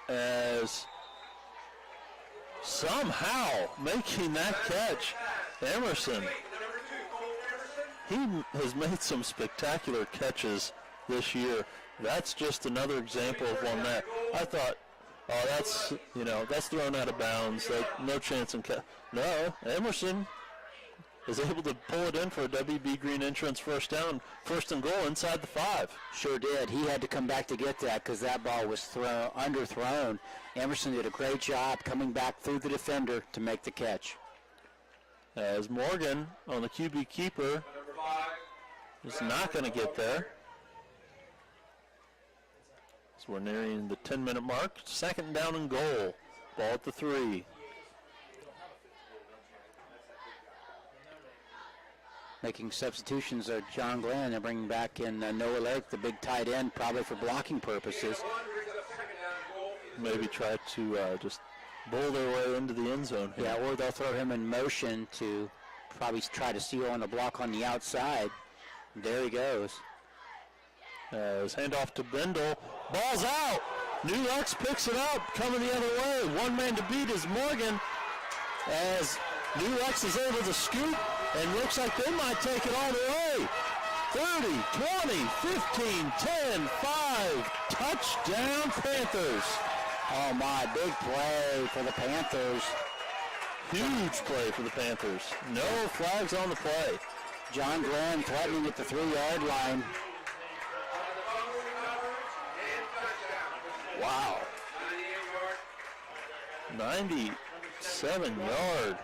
as somehow making that catch, Emerson. He has made some spectacular catches this year. That's just another example of one that I thought, oh, that's thrown out of bounds. No chance in No, Emerson is able to pull it in for a WB Green Insurance first down, 1st and goal inside the 5. Sure did. He had to come back to get that because that ball was underthrown. Emerson did a great job coming back through the defender to make the catch. As Morgan on the QB keeper is not going to get there. So we're nearing the 10-minute mark. 2nd down and goal. Ball at the 3. Making substitutions are John Glenn. They're bringing back in Noah Lake, the big tight end, probably for blocking purposes. Maybe try to just bowl their way into the end zone here. Yeah, or they'll throw him in motion to probably try to seal on the block on the outside. There he goes. As handoff to Bindle. Ball's out. New Lex picks it up, coming the other way. One man to beat is Morgan. As New Lex is able to scoop, and looks like they might take it all the way. 30, 20, 15, 10, 5. Touchdown Panthers. Oh my, big play for the Panthers. Huge play for the Panthers. No flags on the play. John Glenn threatening at the 3-yard line. Wow. 97-yard.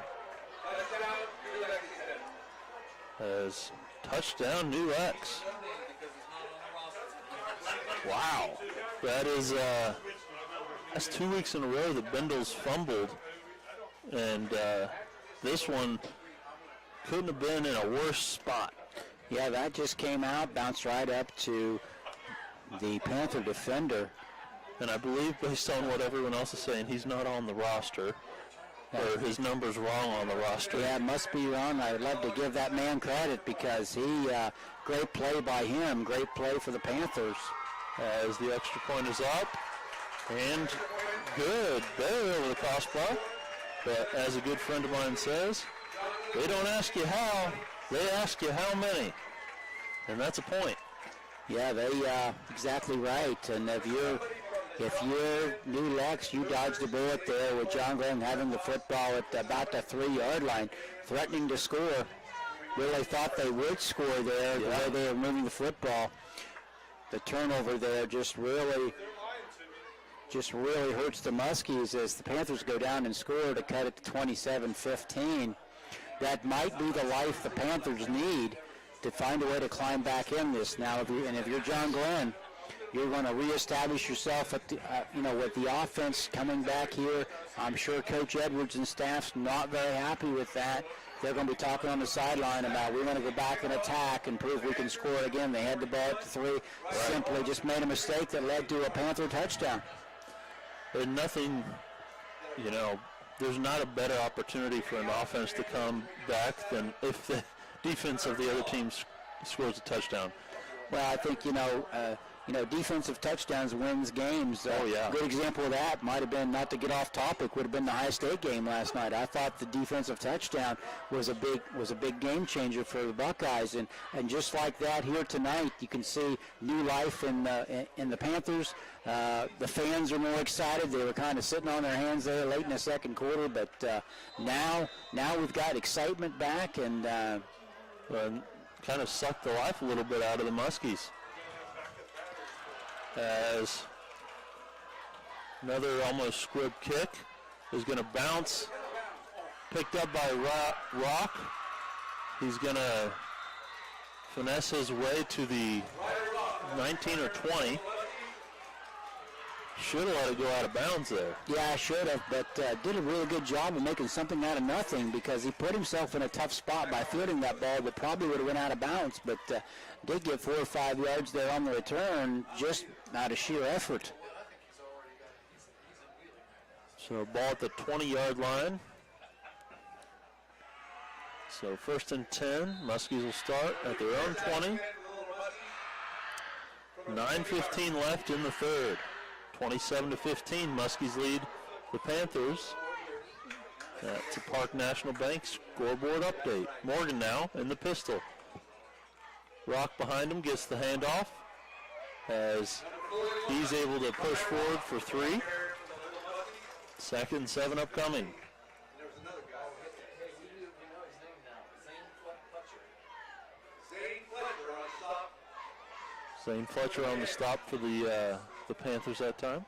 As touchdown New Lex. Wow. That is, that's 2 weeks in a row that Bindle's fumbled. And this one couldn't have been in a worse spot. Yeah, that just came out, bounced right up to the Panther defender. And I believe, based on what everyone else is saying, he's not on the roster. Or his number's wrong on the roster. Yeah, it must be wrong. I'd love to give that man credit because great play by him, great play for the Panthers. As the extra point is up, and good, barely over the crossbar. But as a good friend of mine says, they don't ask you how, they ask you how many. And that's a point. Yeah, they exactly right. And if you're if you're New Lex, you dodged a bullet there with John Glenn having the football at about the 3-yard line, threatening to score. Really thought they would score there, the way they were moving the football. The turnover there just really hurts the Muskies as the Panthers go down and score to cut it to 27-15. That might be the life the Panthers need to find a way to climb back in this. Now, if you're John Glenn, you're going to reestablish yourself at the, with the offense coming back here. I'm sure Coach Edwards and staff's not very happy with that. They're going to be talking on the sideline about we want to go back and attack and prove we can score again. They had the ball at the 3, simply just made a mistake that led to a Panther touchdown. And nothing, there's not a better opportunity for an offense to come back than if the defense of the other team scores a touchdown. Well, I think, defensive touchdowns wins games. A good example of that might have been, not to get off topic, would have been the Ohio State game last night. I thought the defensive touchdown was a big game changer for the Buckeyes, and just like that here tonight, you can see new life in the Panthers. The fans are more excited. They were kind of sitting on their hands there late in the second quarter, but now we've got excitement back, and kind of sucked the life a little bit out of the Muskies. As another almost squib kick is going to bounce, picked up by Rock. He's going to finesse his way to the 19 or 20. Should have let it go out of bounds there. Yeah, I should have, but did a really good job of making something out of nothing, because he put himself in a tough spot by fielding that ball that probably would have went out of bounds, but did get 4 or 5 yards there on the return, just out of sheer effort. So ball at the 20-yard line. So 1st and 10, Muskies will start at their own 20. 9:15 left in the third. 27-15, Muskies lead the Panthers. That's a Park National Bank scoreboard update. Morgan now in the pistol. Rock behind him gets the handoff as he's able to push forward for 3. 2nd and 7 upcoming. Zane Fletcher on the stop for the Panthers that time.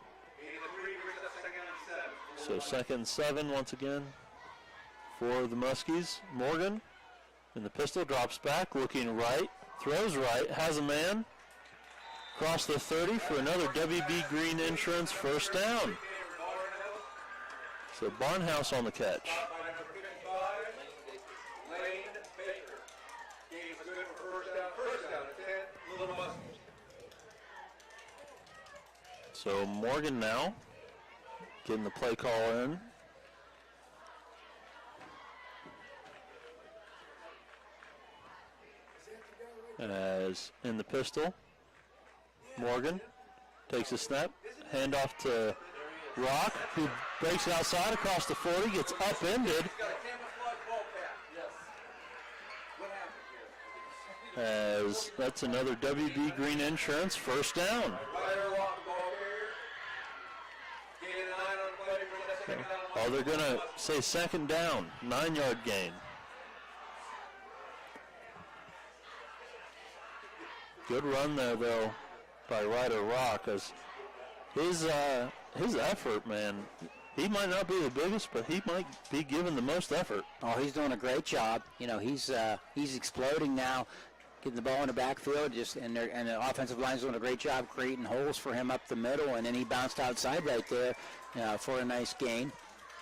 So 2nd and 7 once again for the Muskies. Morgan in the pistol, drops back, looking right, throws right, has a man. Across the 30 for another WB Green Insurance first down. So Barnhouse on the catch. So Morgan now getting the play call in. As in the pistol, Morgan takes a snap, handoff to Rock, who breaks outside across the 40, gets upended. As that's another WB Green Insurance first down. Oh, they're going to say 2nd down, 9-yard gain. Good run there, though, by Ryder Rock, as his effort, man, he might not be the biggest, but he might be given the most effort. Oh, he's doing a great job. He's exploding now, getting the ball in the backfield, and the offensive line's doing a great job creating holes for him up the middle, and then he bounced outside right there for a nice gain.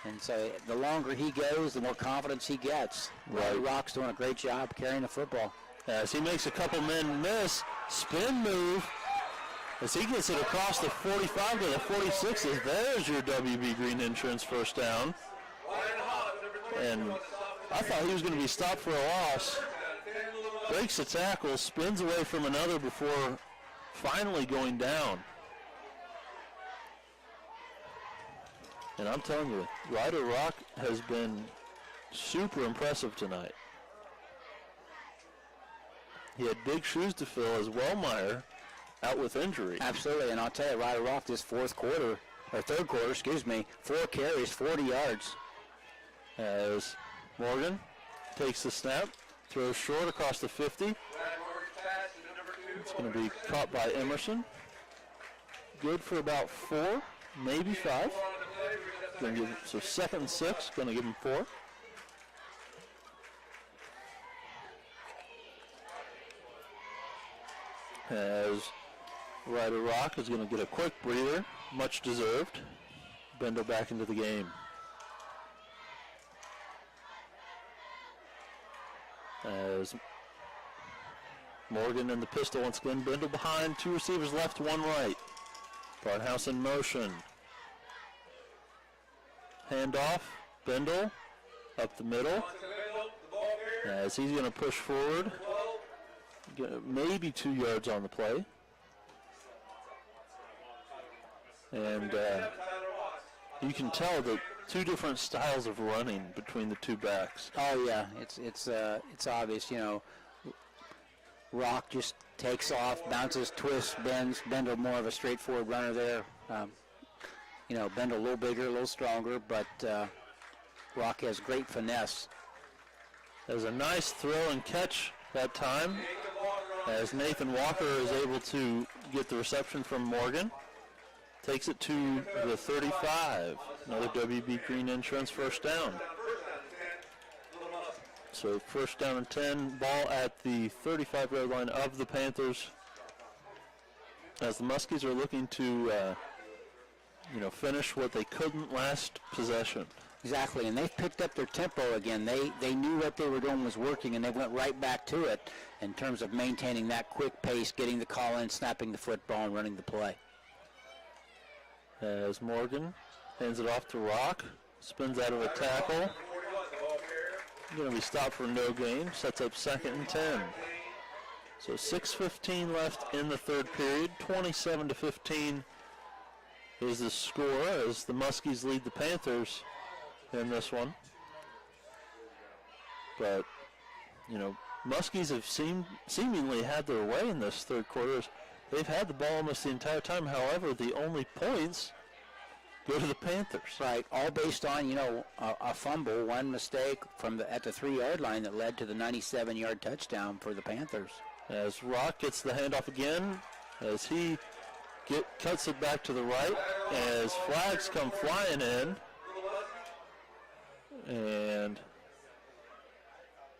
And so the longer he goes, the more confidence he gets. Ryder Rock's doing a great job carrying the football. As he makes a couple men miss, spin move, as he gets it across the 45 to the 46, there's your WB Green Insurance first down. And I thought he was going to be stopped for a loss. Breaks the tackle, spins away from another before finally going down. And I'm telling you, Ryder Rock has been super impressive tonight. He had big shoes to fill as Wellmeyer out with injury. Absolutely, and I'll tell you, right off this third quarter, 4 carries, 40 yards. As Morgan takes the snap, throws short across the 50. It's going to be caught by Emerson. Good for about 4, maybe 5. Going to give, so 2nd and 6, going to give him 4. As Ryder Rock is going to get a quick breather, much deserved. Bendel back into the game. As Morgan in the pistol once again, Bendel behind, 2 receivers left, 1 right. Barnhouse in motion. Handoff, Bendel up the middle. As he's going to push forward. Maybe 2 yards on the play. And you can tell that 2 different styles of running between the 2 backs. Oh yeah, it's obvious. You know, Rock just takes off, bounces, twists, bends. Bendel more of a straightforward runner there. You know, Bendel a little bigger, a little stronger, but Rock has great finesse. There's a nice throw and catch that time, as Nathan Walker is able to get the reception from Morgan. Takes it to the 35. Another WB Green Insurance first down. So first down and 10, ball at the 35-yard line of the Panthers, as the Muskies are looking to finish what they couldn't last possession. Exactly, and they've picked up their tempo again. They knew what they were doing was working, and they went right back to it in terms of maintaining that quick pace, getting the call in, snapping the football, and running the play. As Morgan hands it off to Rock, spins out of a tackle. Going to be stopped for no gain, sets up 2nd and 10. So 6:15 left in the third period, 27-15 is the score as the Muskies lead the Panthers in this one. But, Muskies have seemingly had their way in this third quarter. They've had the ball almost the entire time. However, the only points go to the Panthers. Right, all based on, a fumble, one mistake at the 3-yard line that led to the 97-yard touchdown for the Panthers. As Rock gets the handoff again, as he cuts it back to the right, as flags come flying in. And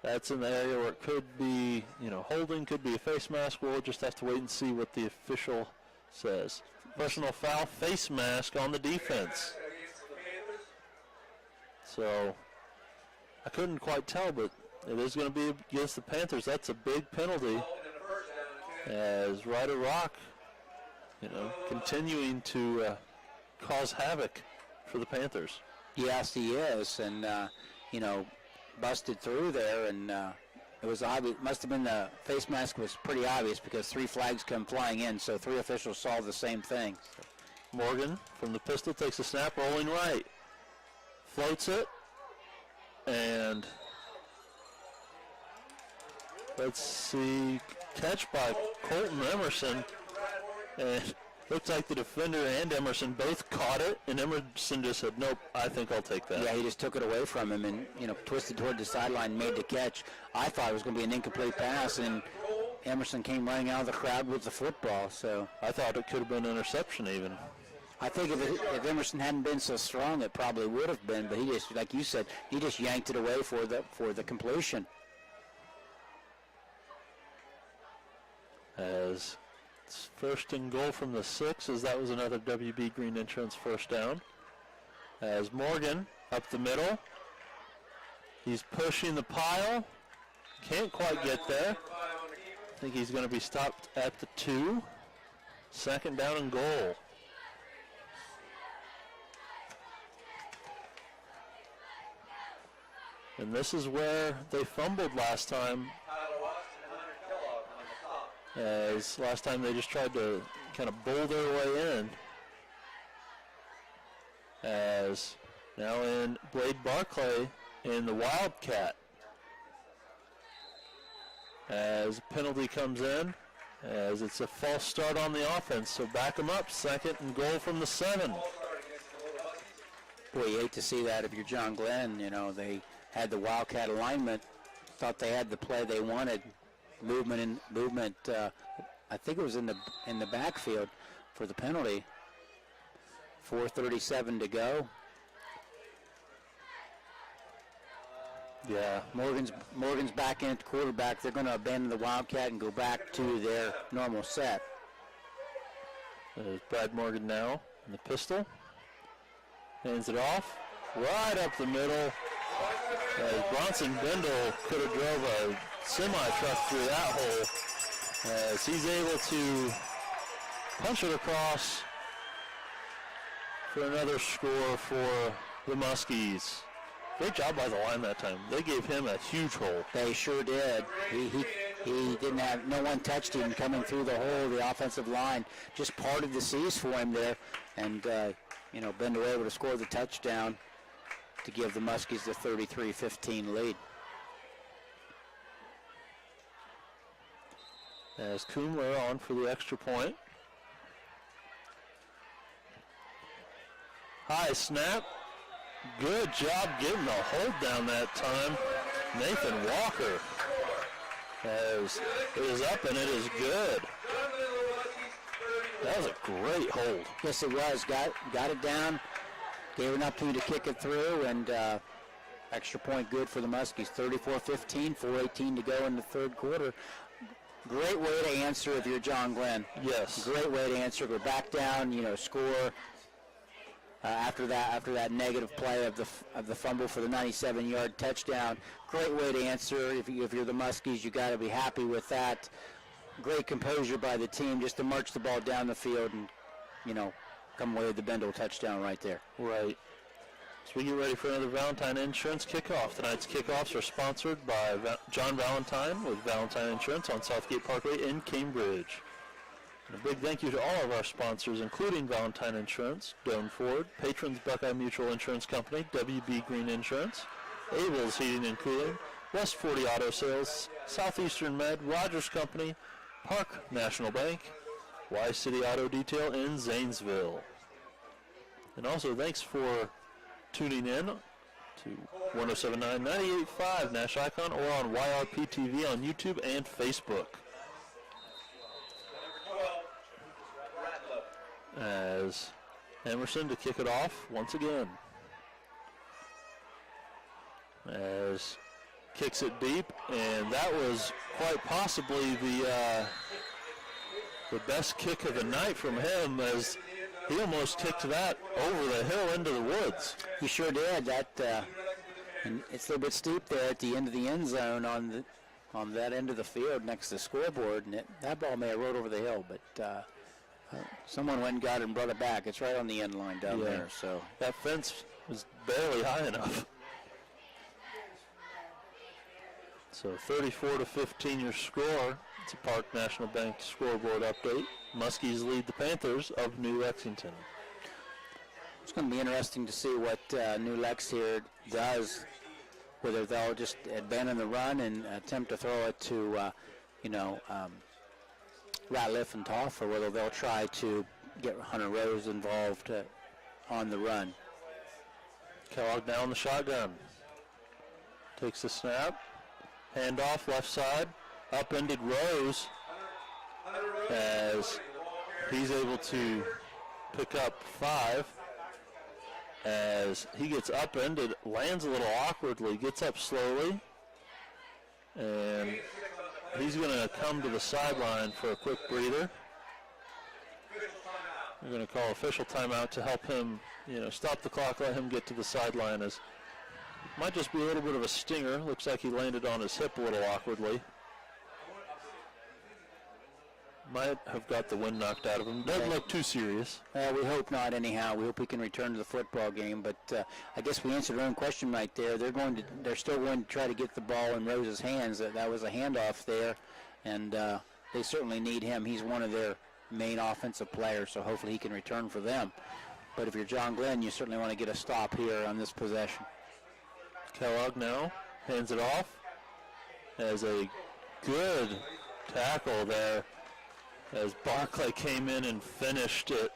that's in the area where it could be, holding, could be a face mask. We'll just have to wait and see what the official says. Personal foul, face mask on the defense. So I couldn't quite tell, but it is going to be against the Panthers. That's a big penalty as Ryder Rock, continuing to cause havoc for the Panthers. Yes, he is, and, busted through there, and it was obvious. Must have been the face mask was pretty obvious because 3 flags come flying in, so 3 officials saw the same thing. Morgan from the pistol takes a snap, rolling right, floats it, and let's see, catch by Colton Emerson, and looks like the defender and Emerson both caught it, and Emerson just said, nope, I think I'll take that. Yeah, he just took it away from him and, twisted toward the sideline, made the catch. I thought it was going to be an incomplete pass, and Emerson came running out of the crowd with the football. So I thought it could have been an interception even. I think if Emerson hadn't been so strong, it probably would have been, but he just, like you said, he just yanked it away for the completion. As it's 1st and goal from the 6, as that was another WB Green Insurance first down. As Morgan up the middle, he's pushing the pile, can't quite get there. I think he's going to be stopped at the 2. 2nd down and goal. And this is where they fumbled last time. As last time they just tried to kind of bowl their way in. As now in Blade Barclay in the Wildcat. As penalty comes in as it's a false start on the offense. So back them up, 2nd and goal from the 7. Boy, you hate to see that if you're John Glenn. You know, they had the Wildcat alignment, thought they had the play they wanted. Movement. I think it was in the backfield for the penalty. 4:37 to go. Yeah, Morgan's back in at the quarterback. They're going to abandon the Wildcat and go back to their normal set. There's Brad Morgan now in the pistol. Hands it off. Right up the middle. Bronson Bindle could have drove a semi-truck through that hole. As he's able to punch it across for another score for the Muskies. Great job by the line that time. They gave him a huge hole. They sure did. He didn't have, no one touched him coming through the hole. The offensive line just parted the seas for him there. And, Bender able to score the touchdown to give the Muskies the 33-15 lead. As Kumler on for the extra point. High snap. Good job getting the hold down that time. Nathan Walker. As it is up and it is good. That was a great hold. Yes, it was. Got it down. Gave it up to to kick it through, and extra point good for the Muskies. 34-15, 4:18 to go in the third quarter. Great way to answer if you're John Glenn. Yes. Great way to answer. Go back down, score. After that negative play of the fumble for the 97-yard touchdown. Great way to answer. If you're the Muskies, you got to be happy with that. Great composure by the team just to march the ball down the field and, come away with the Bendel touchdown right there. Right. So we get ready for another Valentine Insurance kickoff. Tonight's kickoffs are sponsored by John Valentine with Valentine Insurance on Southgate Parkway in Cambridge. And a big thank you to all of our sponsors, including Valentine Insurance, Doan Ford, Patrons Buckeye Mutual Insurance Company, WB Green Insurance, Abel's Heating and Cooling, West 40 Auto Sales, Southeastern Med, Rogers Company, Park National Bank, Y-City Auto Detail in Zanesville. And also thanks for tuning in to 107.9, 98.5 Nash Icon or on YRP TV on YouTube and Facebook. As Emerson to kick it off once again. As kicks it deep, and that was quite possibly the best kick of the night from him, as he almost kicked that over the hill into the woods. He sure did. And it's a little bit steep there at the end of the end zone on that end of the field next to the scoreboard, and that ball may have rolled over the hill, but someone went and got it and brought it back. It's right on the end line down there. So that fence was barely high enough. So 34-15 your score. It's a Park National Bank scoreboard update. Muskies lead the Panthers of New Lexington. It's going to be interesting to see what New Lex here does, whether they'll just abandon the run and attempt to throw it to, Ratliff and Toff, or whether they'll try to get Hunter Rose involved on the run. Kellogg now in the shotgun. Takes the snap. Handoff left side. Upended Rose as he's able to pick up 5. As he gets upended, lands a little awkwardly, gets up slowly, and he's going to come to the sideline for a quick breather. We're going to call official timeout to help him, stop the clock, let him get to the sideline. As might just be a little bit of a stinger. Looks like he landed on his hip a little awkwardly. Might have got the wind knocked out of him. Doesn't look too serious. We hope not anyhow. We hope he can return to the football game. But I guess we answered our own question right there. They're still going to try to get the ball in Rose's hands. That was a handoff there, and they certainly need him. He's one of their main offensive players, so hopefully he can return for them. But if you're John Glenn, you certainly want to get a stop here on this possession. Kellogg now hands it off. Has a good tackle there as Barclay came in and finished it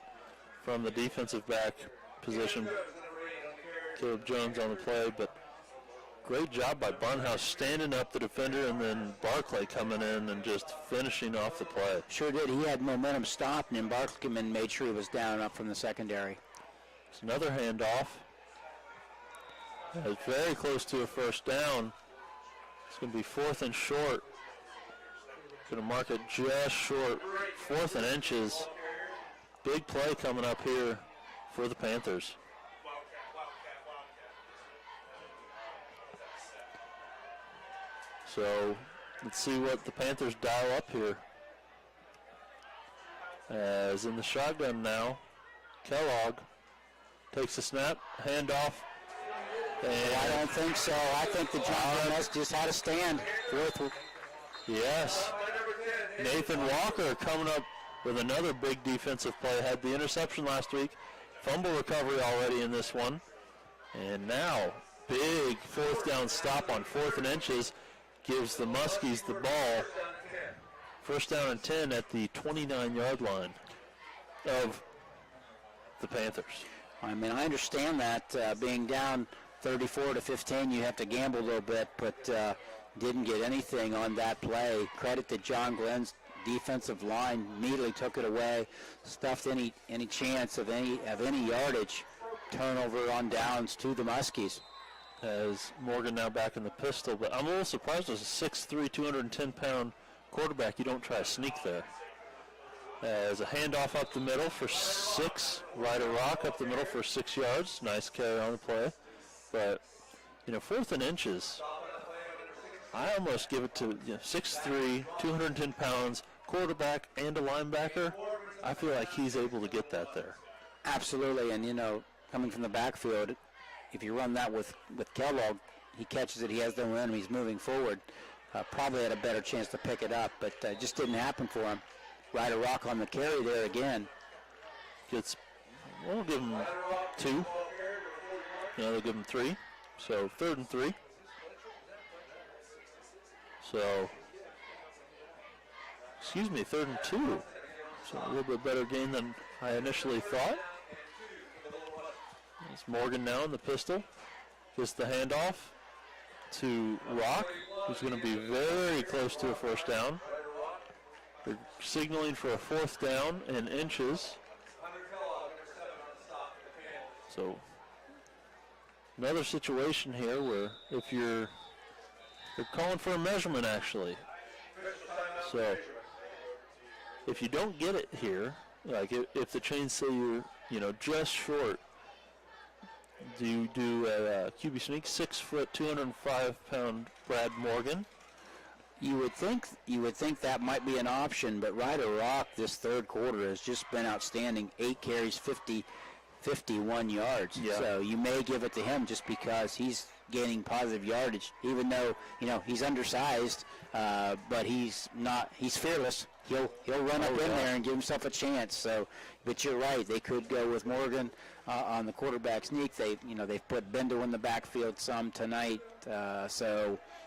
from the defensive back position. Caleb Jones on the play, but great job by Barnhouse standing up the defender, and then Barclay coming in and just finishing off the play. Sure did. He had momentum stopped, and Barclay came in and made sure he was down up from the secondary. It's another handoff. It's very close to a first down. It's going to be 4th and short. Going to mark it just short, 4th and inches. Big play coming up here for the Panthers. So let's see what the Panthers dial up here. As in the shotgun now, Kellogg takes the snap, handoff. And I don't think so. I think the John just had a stand. Yes. Nathan Walker coming up with another big defensive play. Had the interception last week. Fumble recovery already in this one. And now, big 4th down stop on 4th and inches. Gives the Muskies the ball. 1st down and 10 at the 29-yard line of the Panthers. I mean, I understand that being down 34-15, you have to gamble a little bit, but didn't get anything on that play. Credit to John Glenn's defensive line. Immediately took it away, stuffed any chance of any yardage. Turnover on downs to the Muskies. As Morgan now back in the pistol, but I'm a little surprised as a 6'3", 210-pound quarterback, you don't try to sneak there. As a handoff up the middle for 6, Ryder Rock up the middle for 6 yards. Nice carry on the play. But, 4th and inches, I almost give it to 6'3", 210 pounds, quarterback and a linebacker. I feel like he's able to get that there. Absolutely, and, coming from the backfield, if you run that with Kellogg, he catches it, he has the momentum, he's moving forward. Probably had a better chance to pick it up, but just didn't happen for him. Ryder Rock on the carry there again. We'll give him 2. They'll give him 3. So 3rd and 3. So, 3rd and 2. So a little bit better gain than I initially thought. It's Morgan now in the pistol. Gets the handoff to Rock, who's going to be very close to a 1st down. They're signaling for a 4th down in inches. So another situation here where if they're calling for a measurement actually. So if you don't get it here, like if the chains say you're just short, do you do a QB sneak? 6 foot, 205-pound Brad Morgan. You would think that might be an option, but Ryder Rock this 3rd quarter has just been outstanding. 8 carries, 51 yards. Yeah. So you may give it to him just because he's gaining positive yardage, even though he's undersized, but he's fearless. He'll run up in there and give himself a chance. So, but you're right. They could go with Morgan on the quarterback sneak. They've put Bendo in the backfield some tonight.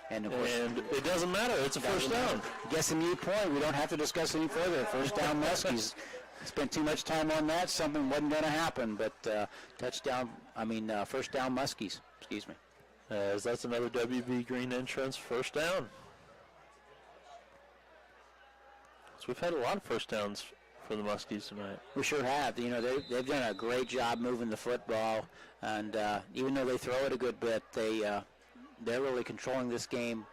And it doesn't matter. It's a 1st down. I guess a mute point. We don't have to discuss any further. 1st down Muskies. Spent too much time on that. Something wasn't going to happen. But 1st down Muskies. Excuse me. As that's another WB Green Insurance 1st down. So we've had a lot of 1st downs for the Muskies tonight. We sure have. They've done a great job moving the football, and even though they throw it a good bit, they're really controlling this game,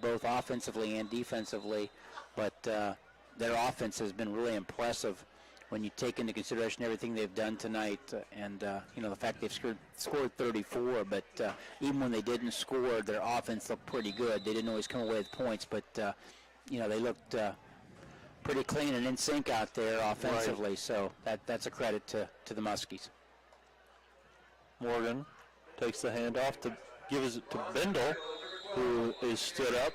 both offensively and defensively. But their offense has been really impressive when you take into consideration everything they've done tonight, and the fact they've scored 34. But even when they didn't score, their offense looked pretty good. They didn't always come away with points, but they looked pretty clean and in sync out there offensively. Right. So that's a credit to the Muskies. Morgan takes the handoff to give it to Bendel, who is stood up.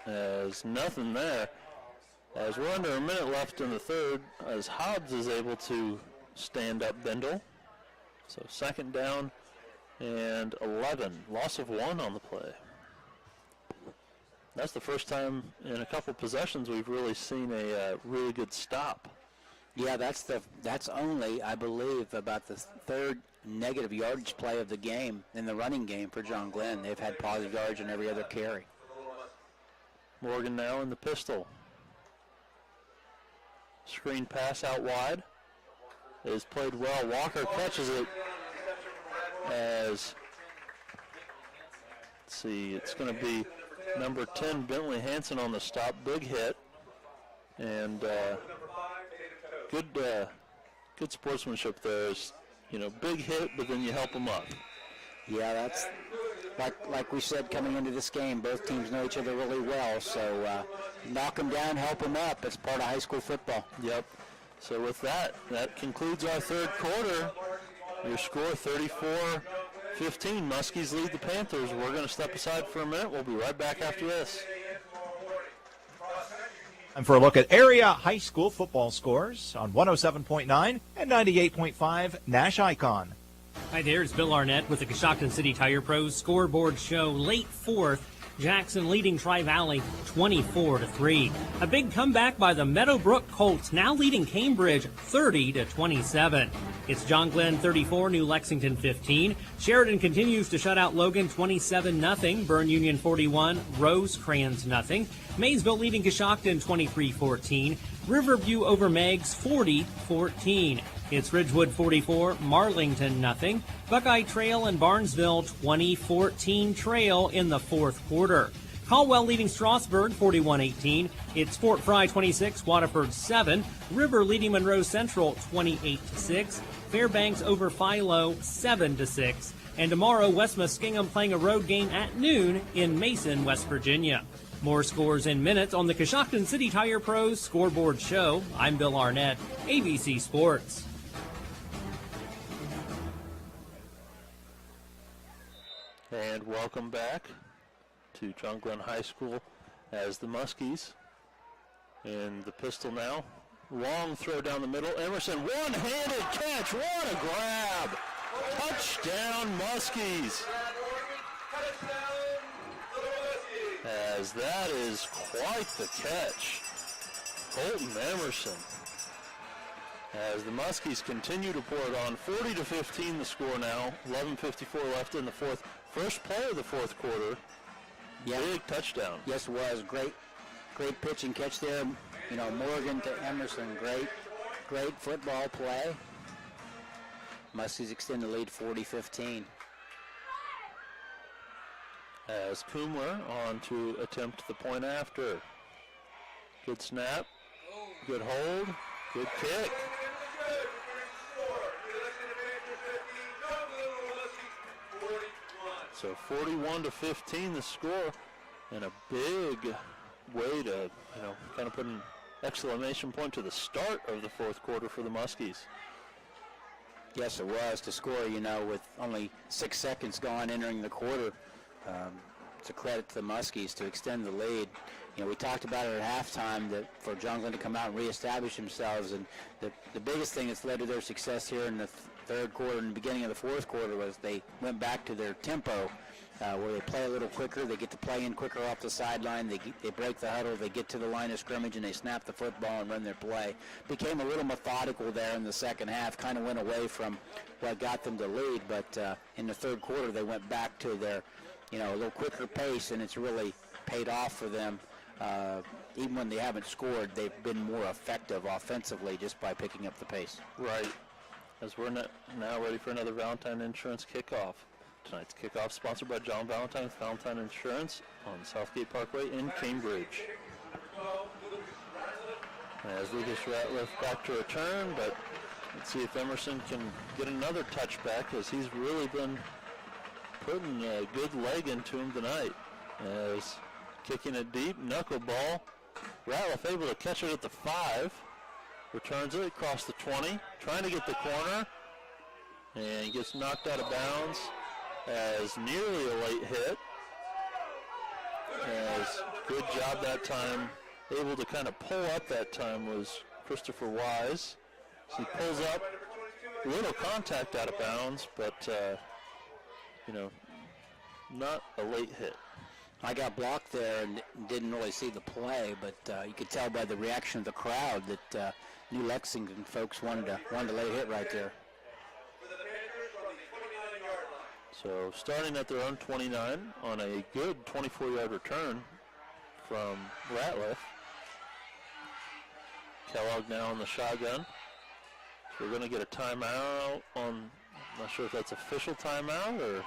There's nothing there. As we're under a minute left in the 3rd, as Hobbs is able to stand up Bendel. So 2nd down and 11. Loss of 1 on the play. That's the first time in a couple possessions we've really seen a really good stop. Yeah, that's only, I believe, about the third negative yardage play of the game in the running game for John Glenn. They've had positive yardage on every other carry. Morgan now in the pistol. Screen pass out wide. It is played well. Walker catches it as, let's see, it's going to be number 10, Bentley Hansen on the stop. Big hit. And good sportsmanship there. Is, big hit, but then you help them up. Yeah, that's like we said coming into this game. Both teams know each other really well, so knock them down, help them up. It's part of high school football. Yep. So with that concludes our third quarter. Your score 34-15. Muskies lead the Panthers. We're going to step aside for a minute. We'll be right back after this. And for a look at area high school football scores on 107.9 and 98.5 Nash Icon. Hi there, it's Bill Arnett with the Coshocton City Tire Pros scoreboard show. Late fourth, Jackson leading Tri-Valley 24-3. A big comeback by the Meadowbrook Colts, now leading Cambridge 30-27. It's John Glenn 34, New Lexington 15. Sheridan continues to shut out Logan 27-0. Bern Union 41, Rosecrans 0. Maysville leading Coshocton 23-14. Riverview over Meigs 40-14. It's Ridgewood 44, Marlington 0. Buckeye Trail and Barnesville 20-14 trail in the fourth quarter. Caldwell leading Strasburg 41-18. It's Fort Fry 26, Waterford 7. River leading Monroe Central 28-6. Fairbanks over Philo 7-6. And tomorrow, West Muskingum playing a road game at noon in Mason, West Virginia. More scores in minutes on the Coshocton City Tire Pros scoreboard show. I'm Bill Arnett, ABC Sports. And welcome back to John Glenn High School as the Muskies in the pistol now. Long throw down the middle. Emerson, one-handed catch. What a grab. Touchdown, Muskies. As that is quite the catch. Colton Emerson. As the Muskies continue to pour it on. 40-15 the score now. 11:54 left in the fourth. First play of the fourth quarter. Yeah. Big touchdown. Yes, it was. Great pitch and catch there. Morgan to Emerson. Great football play. Muskies extend the lead 40-15. As Kumler on to attempt the point after. Good snap. Good hold. Good kick. So 41-15 the score, and a big way to, kind of put an exclamation point to the start of the fourth quarter for the Muskies. Yes, it was. To score, with only 6 seconds gone entering the quarter. It's a credit to the Muskies to extend the lead. We talked about it at halftime that for John Glenn to come out and reestablish themselves, and the biggest thing that's led to their success here in the third quarter and the beginning of the fourth quarter was they went back to their tempo, where they play a little quicker, they get to play in quicker off the sideline, they break the huddle, they get to the line of scrimmage, and they snap the football and run their play. Became a little methodical there in the second half, kind of went away from what got them to lead, but in the third quarter they went back to their a little quicker pace, and it's really paid off for them. Even when they haven't scored, they've been more effective offensively just by picking up the pace. Right. As we're now ready for another Valentine Insurance kickoff. Tonight's kickoff sponsored by John Valentine with Valentine Insurance on Southgate Parkway in Cambridge. As Lucas Ratliff back to return, but let's see if Emerson can get another touchback, as he's really been putting a good leg into him tonight. As kicking it deep, knuckleball. Ratliff able to catch it at the 5. Returns it across the 20, trying to get the corner, and gets knocked out of bounds as nearly a late hit. As good job that time, able to kind of pull up that time was Christopher Wise. So he pulls up, a little contact out of bounds, but not a late hit. I got blocked there and didn't really see the play, but you could tell by the reaction of the crowd that New Lexington folks wanted to lay a hit right there. So starting at their own 29 on a good 24-yard return from Ratliff. Kellogg now on the shotgun. So we're going to get a timeout on, I'm not sure if that's official timeout or...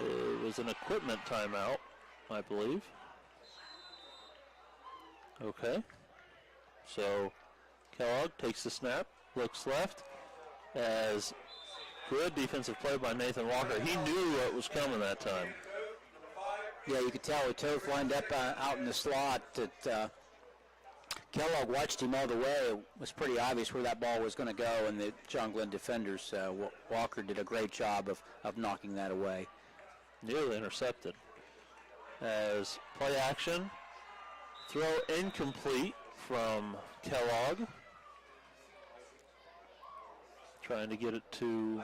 It was an equipment timeout, I believe. Okay. So Kellogg takes the snap, looks left, as good defensive play by Nathan Walker. He knew what was coming that time. Yeah, you could tell with Toth lined up out in the slot that Kellogg watched him all the way. It was pretty obvious where that ball was going to go, and the John Glenn defenders, Walker did a great job of knocking that away. Nearly intercepted. As play action, throw incomplete from Kellogg. Trying to get it to,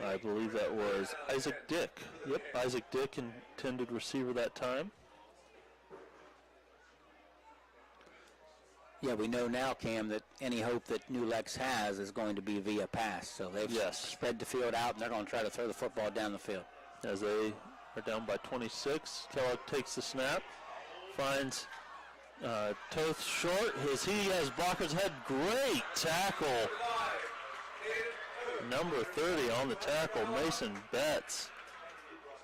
I believe that was Isaac Dick. Yep, Isaac Dick, intended receiver that time. Yeah, we know now, Cam, that any hope that New Lex has is going to be via pass. So they've spread the field out, and they're going to try to throw the football down the field. As they are down by 26, Kellogg takes the snap, finds Toth short. He has blockers head. Great tackle. Number 30 on the tackle, Mason Betts,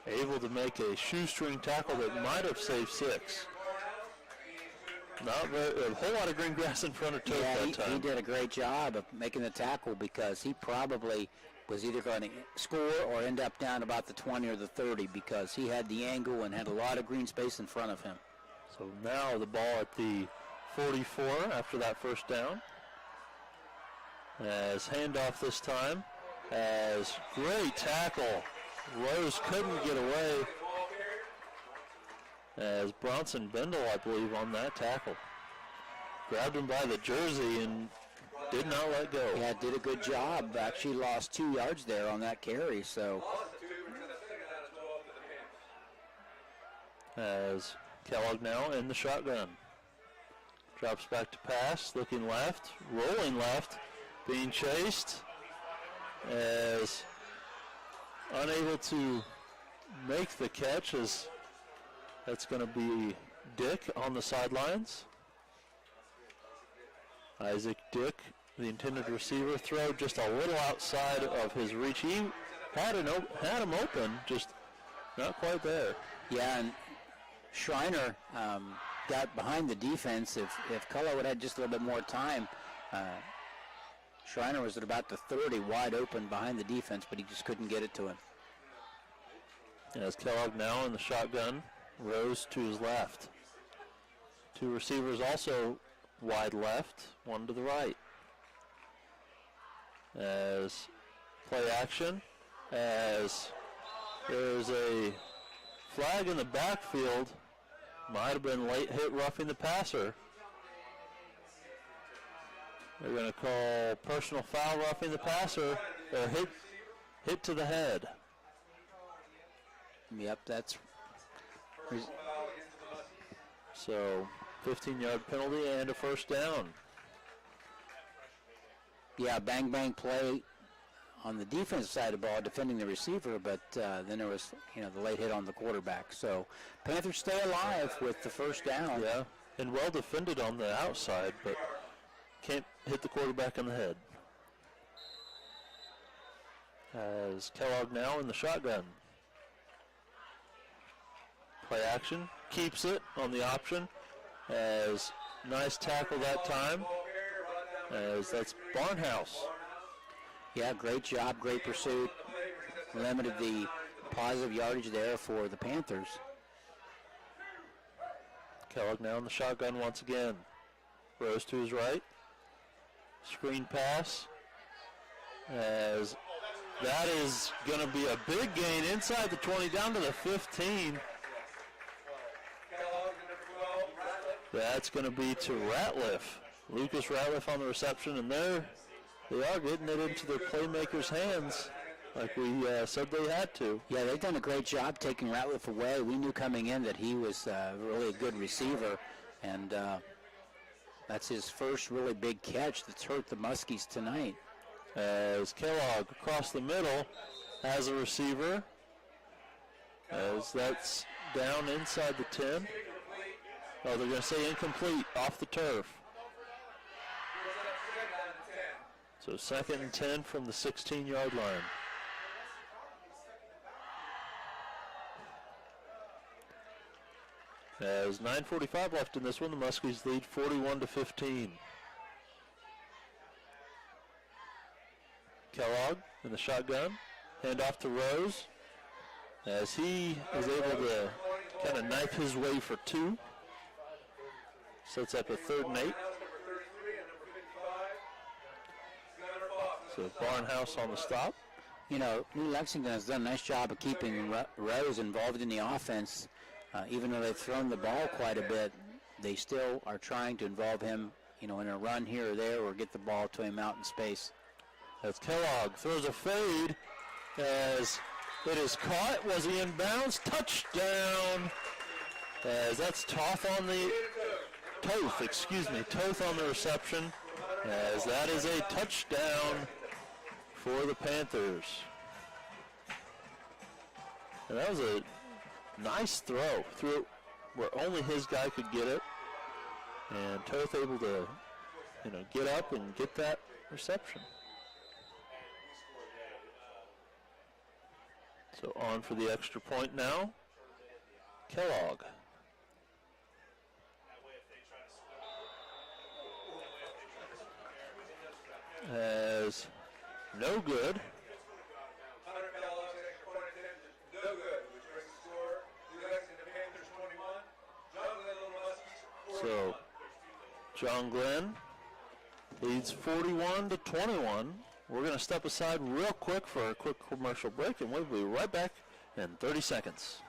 able to make a shoestring tackle that might have saved 6. Not a whole lot of green grass in front of Toth that time. He did a great job of making the tackle because he probably was either going to score or end up down about the 20 or the 30 because he had the angle and had a lot of green space in front of him. So now the ball at the 44 after that first down. As handoff this time, as great tackle. Rose couldn't get away. As Bronson Bendel, I believe, on that tackle. Grabbed him by the jersey and did not let go. Yeah, did a good job. Actually lost 2 yards there on that carry, so. As Kellogg now in the shotgun. Drops back to pass, looking left, rolling left, being chased. As unable to make the catch as that's going to be Dick on the sidelines. Isaac Dick, the intended receiver, throw just a little outside of his reach. He had him open, just not quite there. Yeah, and Schreiner got behind the defense. If Cullo would have had just a little bit more time, Schreiner was at about the 30, wide open behind the defense, but he just couldn't get it to him. As Kellogg now in the shotgun, Rose to his left. 2 receivers also wide left, 1 to the right. As play action, as there's a flag in the backfield, might have been late hit roughing the passer. They're going to call personal foul roughing the passer, or hit to the head. Yep, that's. So 15-yard penalty and a first down. Yeah, bang play on the defensive side of the ball, defending the receiver, but then there was, the late hit on the quarterback. So Panthers stay alive with the first down. Yeah, and well defended on the outside, but can't hit the quarterback in the head. As Kellogg now in the shotgun. Play action, keeps it on the option, as nice tackle that time, as that's Barnhouse. Yeah, great job, great pursuit. Limited the positive yardage there for the Panthers. Kellogg now in the shotgun once again. Rose to his right. Screen pass, as that is going to be a big gain inside the 20, down to the 15. That's going to be to Ratliff. Lucas Ratliff on the reception, and they're they are getting it into their playmakers' hands like we said they had to. Yeah, they've done a great job taking Ratliff away. We knew coming in that he was really a good receiver, and that's his first really big catch that's hurt the Muskies tonight. As Kellogg across the middle has a receiver, as that's down inside the 10. Oh, they're going to say incomplete off the turf. So 2nd and 10 from the 16-yard line. As 9:45 left in this one, the Muskies lead 41-15. Kellogg in the shotgun, hand off to Rose, as he is able to kind of knife his way for 2. Sets up a 3rd and 8. So Barnhouse on the stop. You know, New Lexington has done a nice job of keeping Rose involved in the offense. Even though they've thrown the ball quite a bit, they still are trying to involve him, you know, in a run here or there or get the ball to him out in space. As Kellogg throws a fade as it is caught. Was he in bounds? Touchdown. As that's Toth on the reception. As that is a touchdown for the Panthers. And that was a nice throw. Threw it where only his guy could get it. And Toth able to, you know, get up and get that reception. So on for the extra point now. Kellogg. As no good. So John Glenn leads 41-21. We're going to step aside real quick for a quick commercial break, and we'll be right back in 30 seconds.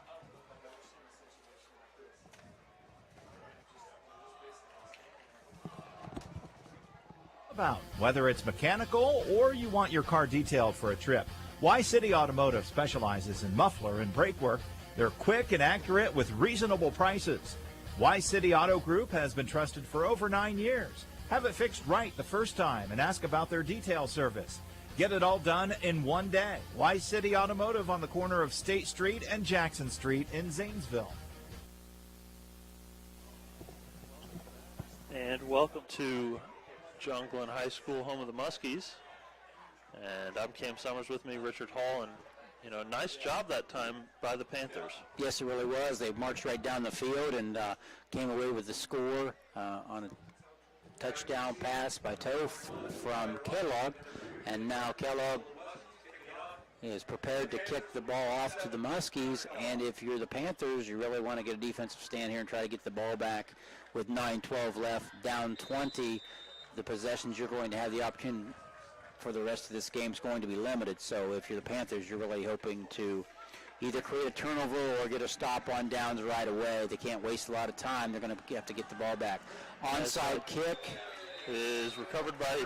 Whether it's mechanical or you want your car detailed for a trip, Y-City Automotive specializes in muffler and brake work. They're quick and accurate with reasonable prices. Y-City Auto Group has been trusted for over 9 years. Have it fixed right the first time and ask about their detail service. Get it all done in one day. Y-City Automotive on the corner of State Street and Jackson Street in Zanesville. And welcome to John Glenn High School, home of the Muskies. And I'm Cam Summers, with me, Richard Hall, and you know, nice job that time by the Panthers. Yes, it really was. They marched right down the field and came away with the score on a touchdown pass by Toth from Kellogg. And now Kellogg is prepared to kick the ball off to the Muskies. And if you're the Panthers, you really want to get a defensive stand here and try to get the ball back with 9:12 left, down 20. The possessions you're going to have the opportunity for the rest of this game is going to be limited. So if you're the Panthers, you're really hoping to either create a turnover or get a stop on downs right away. They can't waste a lot of time. They're going to have to get the ball back. Onside kick is recovered by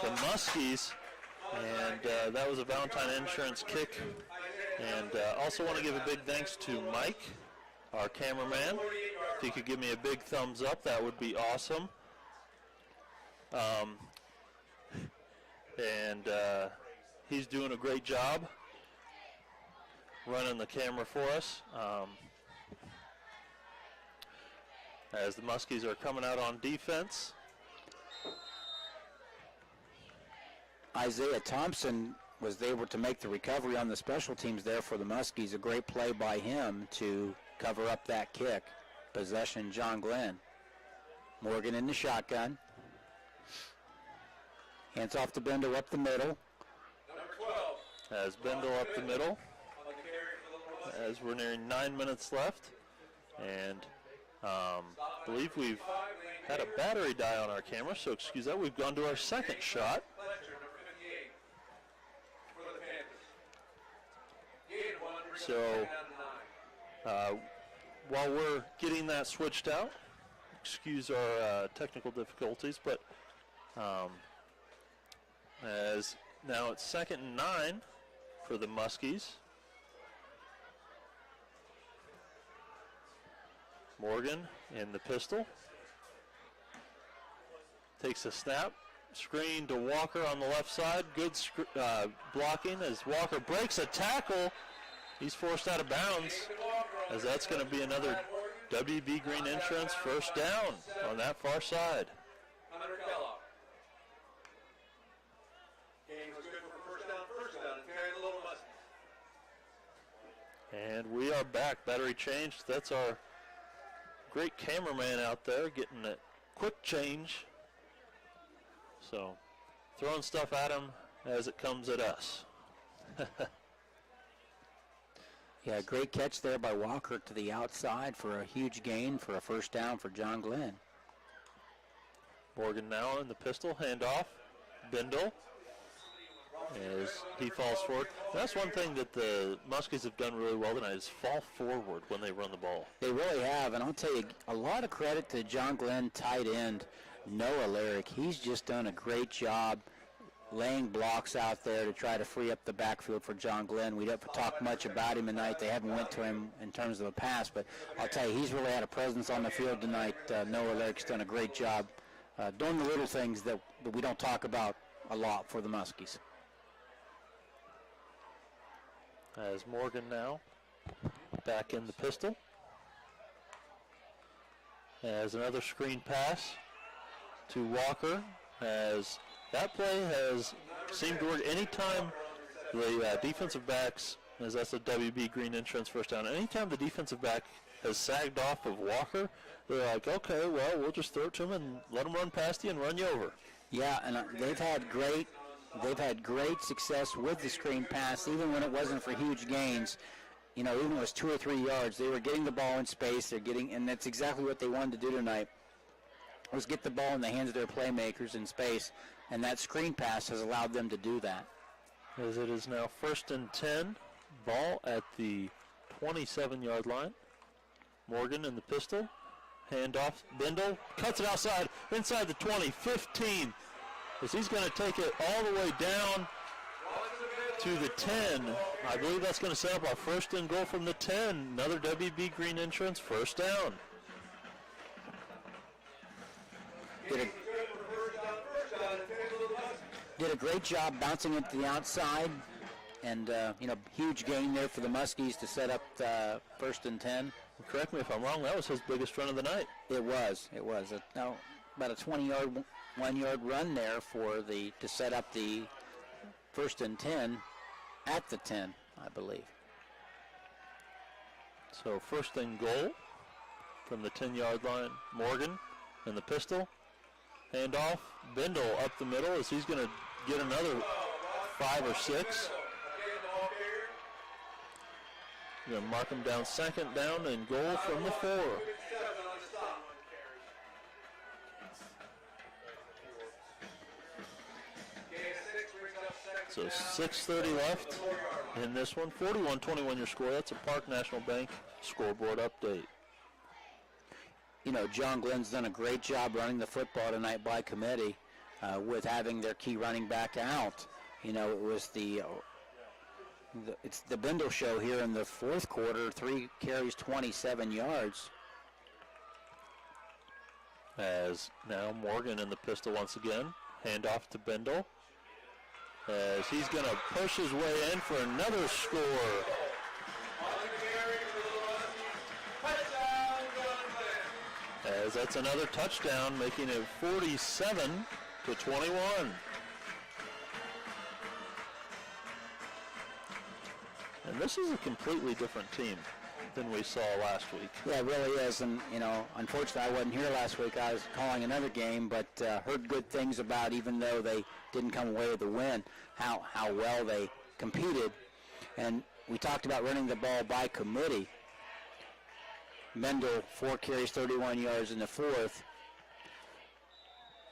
the Muskies, and that was a Valentine Insurance kick. And also want to give a big thanks to Mike, our cameraman. If he could give me a big thumbs up, that would be awesome. And he's doing a great job running the camera for us. As the Muskies are coming out on defense. Isaiah Thompson was able to make the recovery on the special teams there for the Muskies. A great play by him to cover up that kick. Possession, John Glenn. Morgan in the shotgun. Hands off to Bendel up the middle. As Bendel up the middle. As we're nearing 9 minutes left. And I believe we've had a battery die on our camera, so excuse that. We've gone to our second shot. So while we're getting that switched out, excuse our technical difficulties, but As now it's 2nd and 9 for the Muskies. Morgan in the pistol. Takes a snap. Screen to Walker on the left side. Good blocking as Walker breaks a tackle. He's forced out of bounds, as that's going to be another WB Green Insurance first down on that far side. And we are back. Battery changed. That's our great cameraman out there getting a quick change. So throwing stuff at him as it comes at us. Yeah, great catch there by Walker to the outside for a huge gain for a first down for John Glenn. Morgan now in the pistol, handoff. Bindle as he falls forward. That's one thing that the Muskies have done really well tonight is fall forward when they run the ball. They really have, and I'll tell you, a lot of credit to John Glenn tight end Noah Lyric. He's just done a great job laying blocks out there to try to free up the backfield for John Glenn. We don't talk much about him tonight. They haven't went to him in terms of a pass, but I'll tell you, he's really had a presence on the field tonight. Noah Lyric's done a great job doing the little things that we don't talk about a lot for the Muskies. As Morgan now back in the pistol. As another screen pass to Walker, as that play has seemed to work anytime the defensive backs, as that's a WB Green Insurance first down, anytime the defensive back has sagged off of Walker, they're like, okay, well, we'll just throw it to him and let him run past you and run you over. Yeah, and they've had great success with the screen pass, even when it wasn't for huge gains. You know, even when it was 2 or 3 yards, they were getting the ball in space. And that's exactly what they wanted to do tonight, was get the ball in the hands of their playmakers in space, and that screen pass has allowed them to do that. As it is now 1st and 10, ball at the 27-yard line. Morgan in the pistol, handoff, Bindle, cuts it outside, inside the 20, 15, as he's going to take it all the way down to the 10. I believe that's going to set up our 1st and goal from the 10. Another WB Green Insurance first down. Did a great job bouncing it to the outside, and huge gain there for the Muskies to set up 1st and 10. Correct me if I'm wrong, that was his biggest run of the night. It was. Now, about a 20-yard, 1-yard run there to set up the 1st and 10 at the 10, I believe. So 1st and goal from the 10-yard line. Morgan in the pistol. Handoff. Bindle up the middle as he's going to get another 5 or 6. Going to mark him down 2nd down and goal from the 4. So 6:30 left in this one. 41-21 your score. That's a Park National Bank scoreboard update. You know, John Glenn's done a great job running the football tonight by committee with having their key running back out. You know, it was it's the Bindle show here in the 4th quarter. 3 carries, 27 yards. As now Morgan in the pistol once again. Handoff to Bindle. As he's going to push his way in for another score. As that's another touchdown, making it 47-21. And this is a completely different team than we saw last week. Yeah, it really is. And, unfortunately, I wasn't here last week. I was calling another game, but heard good things about, even though they didn't come away with the win, how well they competed. And we talked about running the ball by committee. Mendel, 4 carries, 31 yards in the 4th.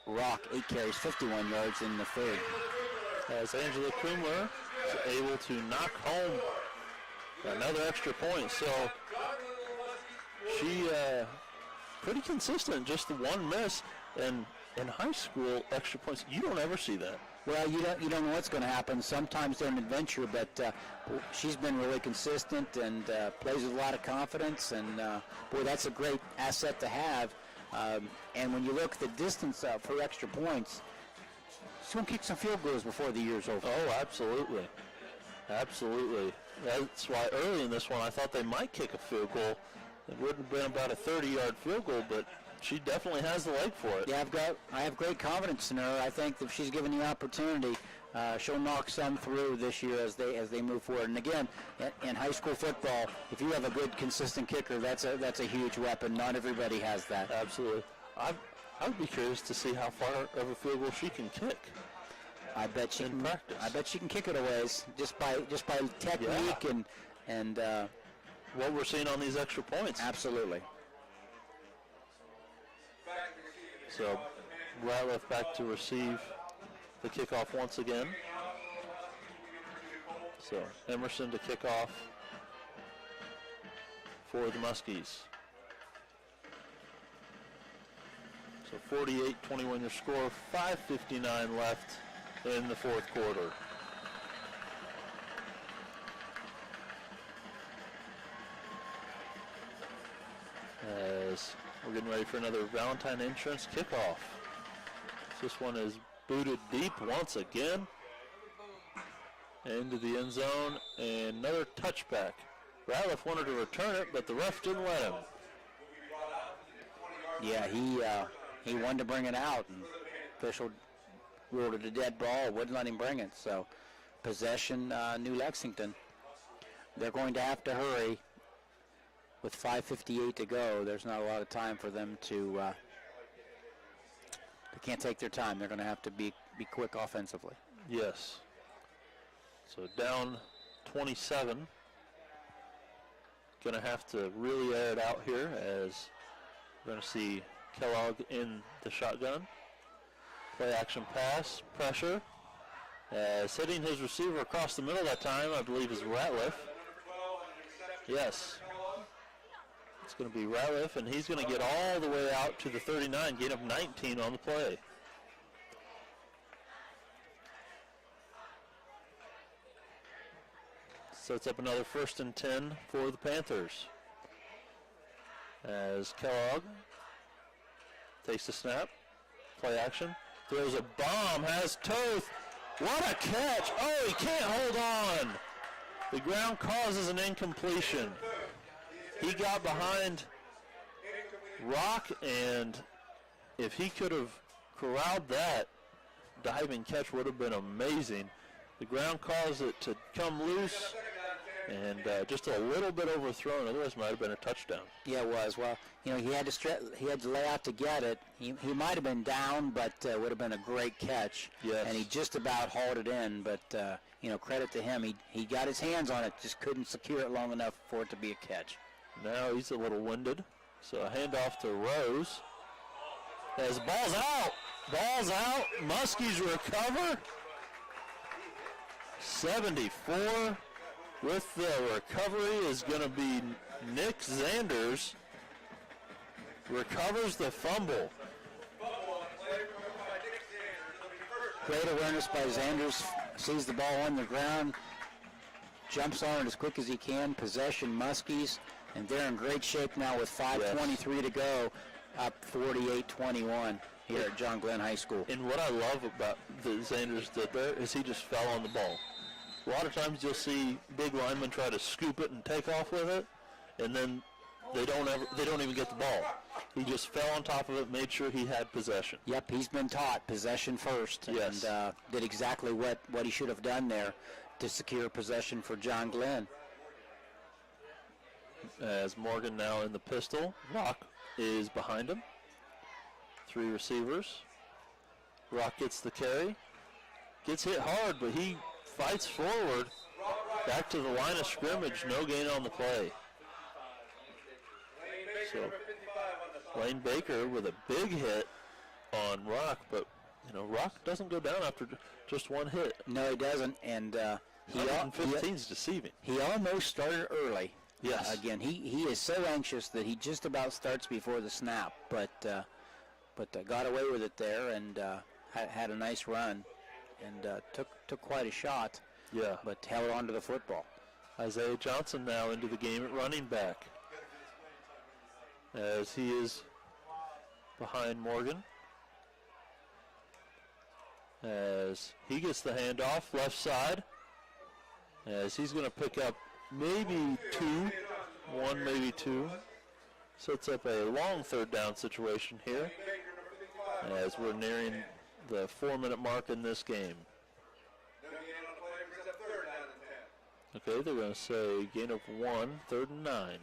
Rock, 8 carries, 51 yards in the 3rd. As Angela Kumler is able to knock home another extra point. So she pretty consistent, just the one miss. And in high school, extra points, you don't ever see that. Well, you don't know what's going to happen. Sometimes they're an adventure, but she's been really consistent and plays with a lot of confidence. And boy, that's a great asset to have. And when you look at the distance for extra points, she's going to kick some field goals before the year's over. Oh, absolutely. Absolutely. That's why early in this one I thought they might kick a field goal. It would have been about a 30-yard field goal, but she definitely has the leg for it. Yeah, I have great confidence in her. I think if she's given the opportunity, she'll knock some through this year as they move forward. And again, in high school football, if you have a good, consistent kicker, that's a huge weapon. Not everybody has that. Absolutely. I would be curious to see how far of a field goal she can kick. I bet she can practice. I bet she can kick it a ways just by technique and what we're seeing on these extra points. Absolutely. So Ratliff back to receive the kickoff once again. So Emerson to kick off for the Muskies. So 48-21 your score, 5:59 left in the fourth quarter. As we're getting ready for another Valentine Insurance kickoff. This one is booted deep once again into the end zone, and another touchback. Ratliff wanted to return it, but the ref didn't let him. Yeah, he wanted to bring it out, and official ruled it a dead ball, wouldn't let him bring it. So possession, New Lexington. They're going to have to hurry. With 5:58 to go, there's not a lot of time for them to. They can't take their time. They're going to have to be quick offensively. Yes. So down 27. Going to have to really air it out here as we're going to see Kellogg in the shotgun. Play action pass, pressure. Hitting his receiver across the middle that time, I believe, is Ratliff. Yes. It's going to be Ratliff, and he's going to get all the way out to the 39, gain up 19 on the play. Sets up another 1st and 10 for the Panthers. As Kellogg takes the snap, play action, throws a bomb, has Toth. What a catch! Oh, he can't hold on. The ground causes an incompletion. He got behind Rock, and if he could have corralled that, diving catch would have been amazing. The ground caused it to come loose, and just a little bit overthrown. Otherwise, might have been a touchdown. Yeah, it was. Well, he had to lay out to get it. He might have been down, but would have been a great catch. Yes. And he just about hauled it in. But credit to him, he got his hands on it, just couldn't secure it long enough for it to be a catch. Now he's a little winded, so a handoff to Rose. As ball's out, Muskies recover. 74 with the recovery is going to be Nick Zanders. Recovers the fumble. Great awareness by Zanders. Sees the ball on the ground, jumps on it as quick as he can. Possession Muskies, and they're in great shape now with 5:23 to go, up 48-21 here at John Glenn High School. And what I love about the Zanders did there is he just fell on the ball. A lot of times you'll see big linemen try to scoop it and take off with it, and then they don't even get the ball. He just fell on top of it, made sure he had possession. Yep, he's been taught possession first, yes. And did exactly what he should have done there to secure possession for John Glenn. As Morgan now in the pistol, Rock is behind him. 3 receivers. Rock gets the carry, gets hit hard, but he fights forward, back to the line of scrimmage, no gain on the play. So Lane Baker with a big hit on Rock, but Rock doesn't go down after just one hit. No, he doesn't, and 115 is deceiving. He almost started early. Yes. Again, he is so anxious that he just about starts before the snap, but got away with it there and had a nice run. and took quite a shot. Yeah. But held on to the football. Isaiah Johnson now into the game at running back, as he is behind Morgan. As he gets the handoff left side, as he's going to pick up maybe one, maybe two. Sets up a long third down situation here as we're nearing the 4-minute mark in this game. Okay, they're going to say gain of 1, 3rd and 9.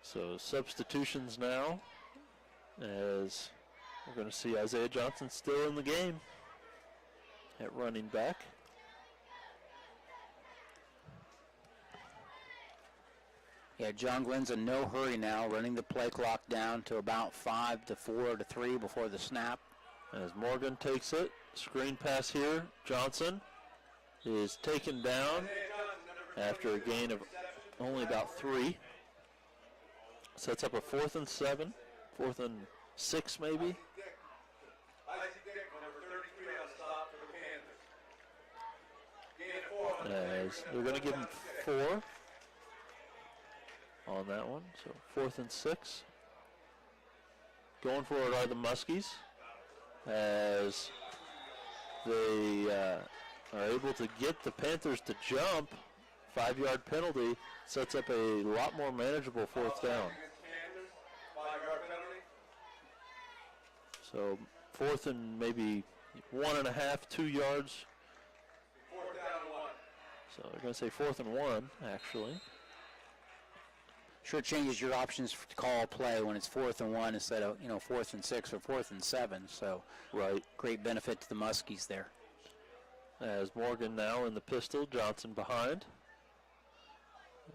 So substitutions now, as we're going to see Isaiah Johnson still in the game at running back. Yeah, John Glenn's in no hurry now, running the play clock down to about 5 to 4 to 3 before the snap. As Morgan takes it, screen pass here. Johnson is taken down after a gain of only about 3. Sets up a 4th and 7, 4th and 6 maybe. As they're going to give him 4 on that one, so 4th and 6. Going for it are the Muskies, as they are able to get the Panthers to jump. 5-yard penalty sets up a lot more manageable 4th down. So 4th and maybe 1.5, 2 yards. So they're going to say 4th and 1, actually. Sure changes your options to call a play when it's 4th and 1 instead of 4th and 6 or 4th and 7. So right, great benefit to the Muskies there. As Morgan now in the pistol, Johnson behind.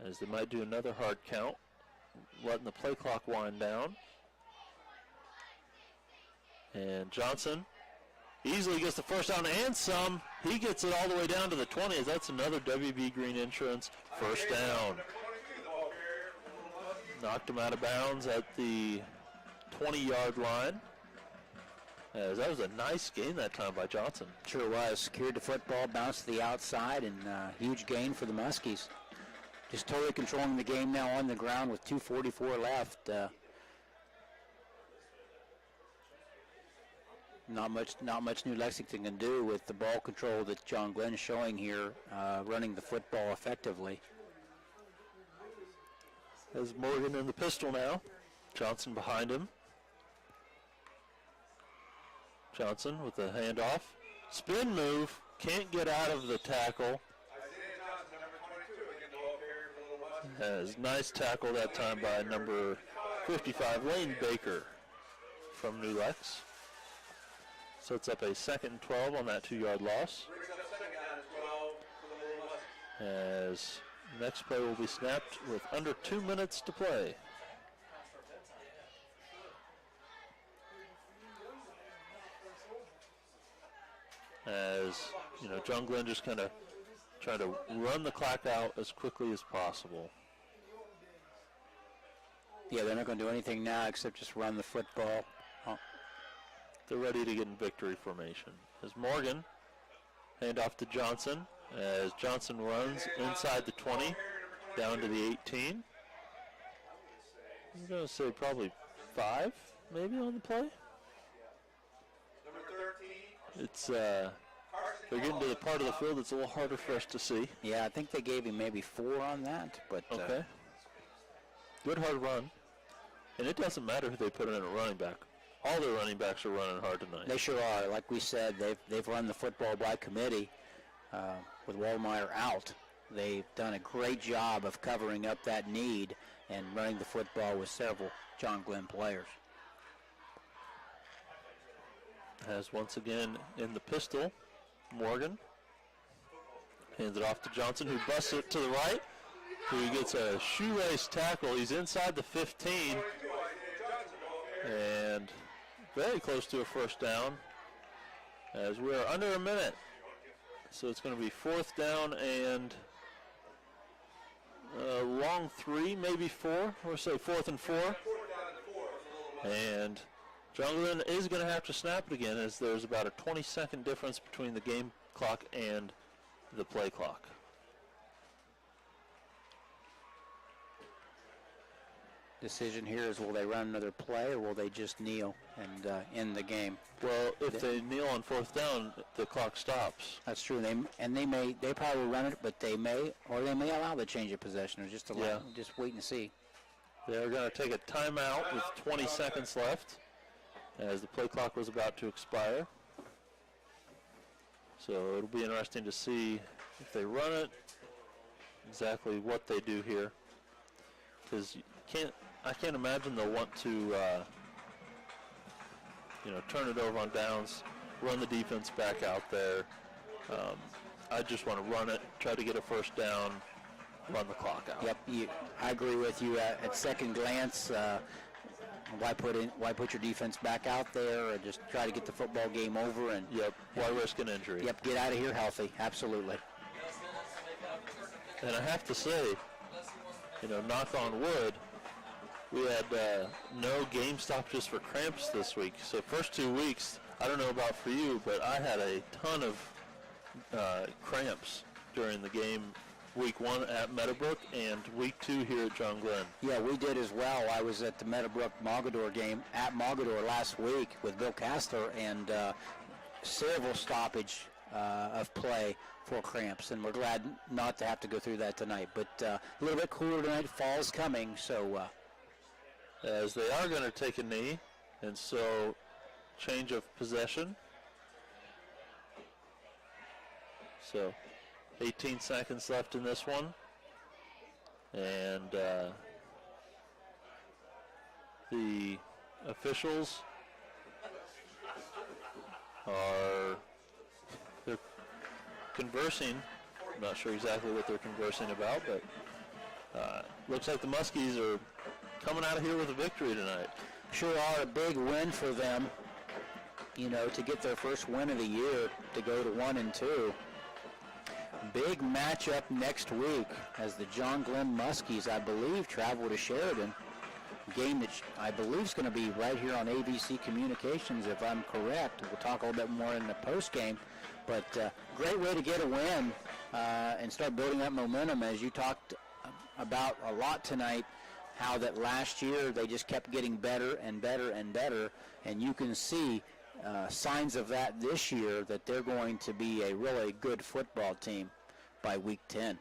As they might do another hard count, letting the play clock wind down. And Johnson easily gets the first down and some. He gets it all the way down to the 20. As that's another WB Green Insurance first down. Knocked him out of bounds at the 20-yard line. As that was a nice gain that time by Johnson. Sure was. Secured the football, bounced to the outside, and huge gain for the Muskies. Just totally controlling the game now on the ground with 2:44 left. Not much New Lexington can do with the ball control that John Glenn is showing here, running the football effectively. As Morgan in the pistol now. Johnson behind him. Johnson with the handoff. Spin move. Can't get out of the tackle. As nice tackle that time by number 55, Lane Baker from New Lex. Sets up a 2nd and 12 on that 2-yard loss. As next play will be snapped with under 2 minutes to play. As, John Glenn just kind of trying to run the clock out as quickly as possible. Yeah, they're not going to do anything now except just run the football. They're ready to get in victory formation. As Morgan, handoff to Johnson. As Johnson runs inside the 20, down to the 18. I'm going to say probably 5, maybe, on the play. It's, they're getting to the part of the field that's a little harder for us to see. Yeah, I think they gave him maybe 4 on that, but... Okay. Good hard run. And it doesn't matter who they put in at running back. All their running backs are running hard tonight. They sure are. Like we said, they've run the football by committee. With Wallmeyer out, they've done a great job of covering up that need and running the football with several John Glenn players. As once again in the pistol, Morgan hands it off to Johnson, who busts it to the right, who gets a shoelace tackle. He's inside the 15 and very close to a first down, as we are under a minute. So it's going to be 4th down and long 3, maybe 4, or say 4th and 4. And John Glenn is going to have to snap it again, as there's about a 20-second difference between the game clock and the play clock. Decision here is, will they run another play or will they just kneel and end the game? Well, if they kneel on 4th down, the clock stops. That's true. They probably run it, but they may allow the change of possession, or just wait and see. They're going to take a timeout with 20 seconds left, as the play clock was about to expire. So it'll be interesting to see if they run it, exactly what they do here, because I can't imagine they'll want to turn it over on downs, run the defense back out there. I just want to run it, try to get a first down, run the clock out. Yep, I agree with you. At second glance, why put your defense back out there, or just try to get the football game over? And why risk an injury? Yep, get out of here healthy. Absolutely. And I have to say, knock on wood, we had no game stoppages for cramps this week. So first 2 weeks, I don't know about for you, but I had a ton of cramps during the game. Week 1 at Meadowbrook and week 2 here at John Glenn. Yeah, we did as well. I was at the Meadowbrook-Mogador game at Mogador last week with Bill Castler, and several stoppage of play for cramps, and we're glad not to have to go through that tonight. But a little bit cooler tonight. Fall's coming, so... as they are going to take a knee, and so change of possession. So 18 seconds left in this one, and the officials they're conversing. I'm not sure exactly what they're conversing about, but looks like the Muskies are coming out of here with a victory tonight. Sure are. A big win for them, to get their first win of the year, to go to 1-2. Big matchup next week as the John Glenn Muskies, I believe, travel to Sheridan. Game that I believe is going to be right here on ABC Communications, if I'm correct. We'll talk a little bit more in the postgame. But great way to get a win and start building that momentum, as you talked about a lot tonight, how that last year they just kept getting better and better and better. And you can see signs of that this year, that they're going to be a really good football team by week 10.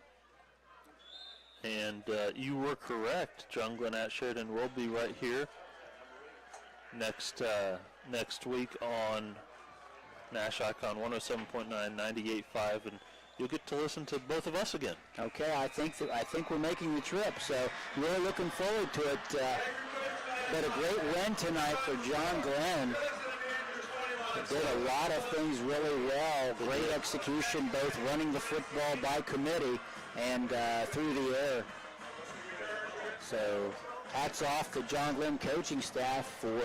And you were correct. John Glenn at Sheridan will be right here next week on Nash Icon 107.9, 98.5, and you'll get to listen to both of us again. Okay, I think we're making the trip, so really looking forward to it. But a great win tonight for John Glenn. Did a lot of things really well. Great execution, both running the football by committee and through the air. So hats off to John Glenn coaching staff for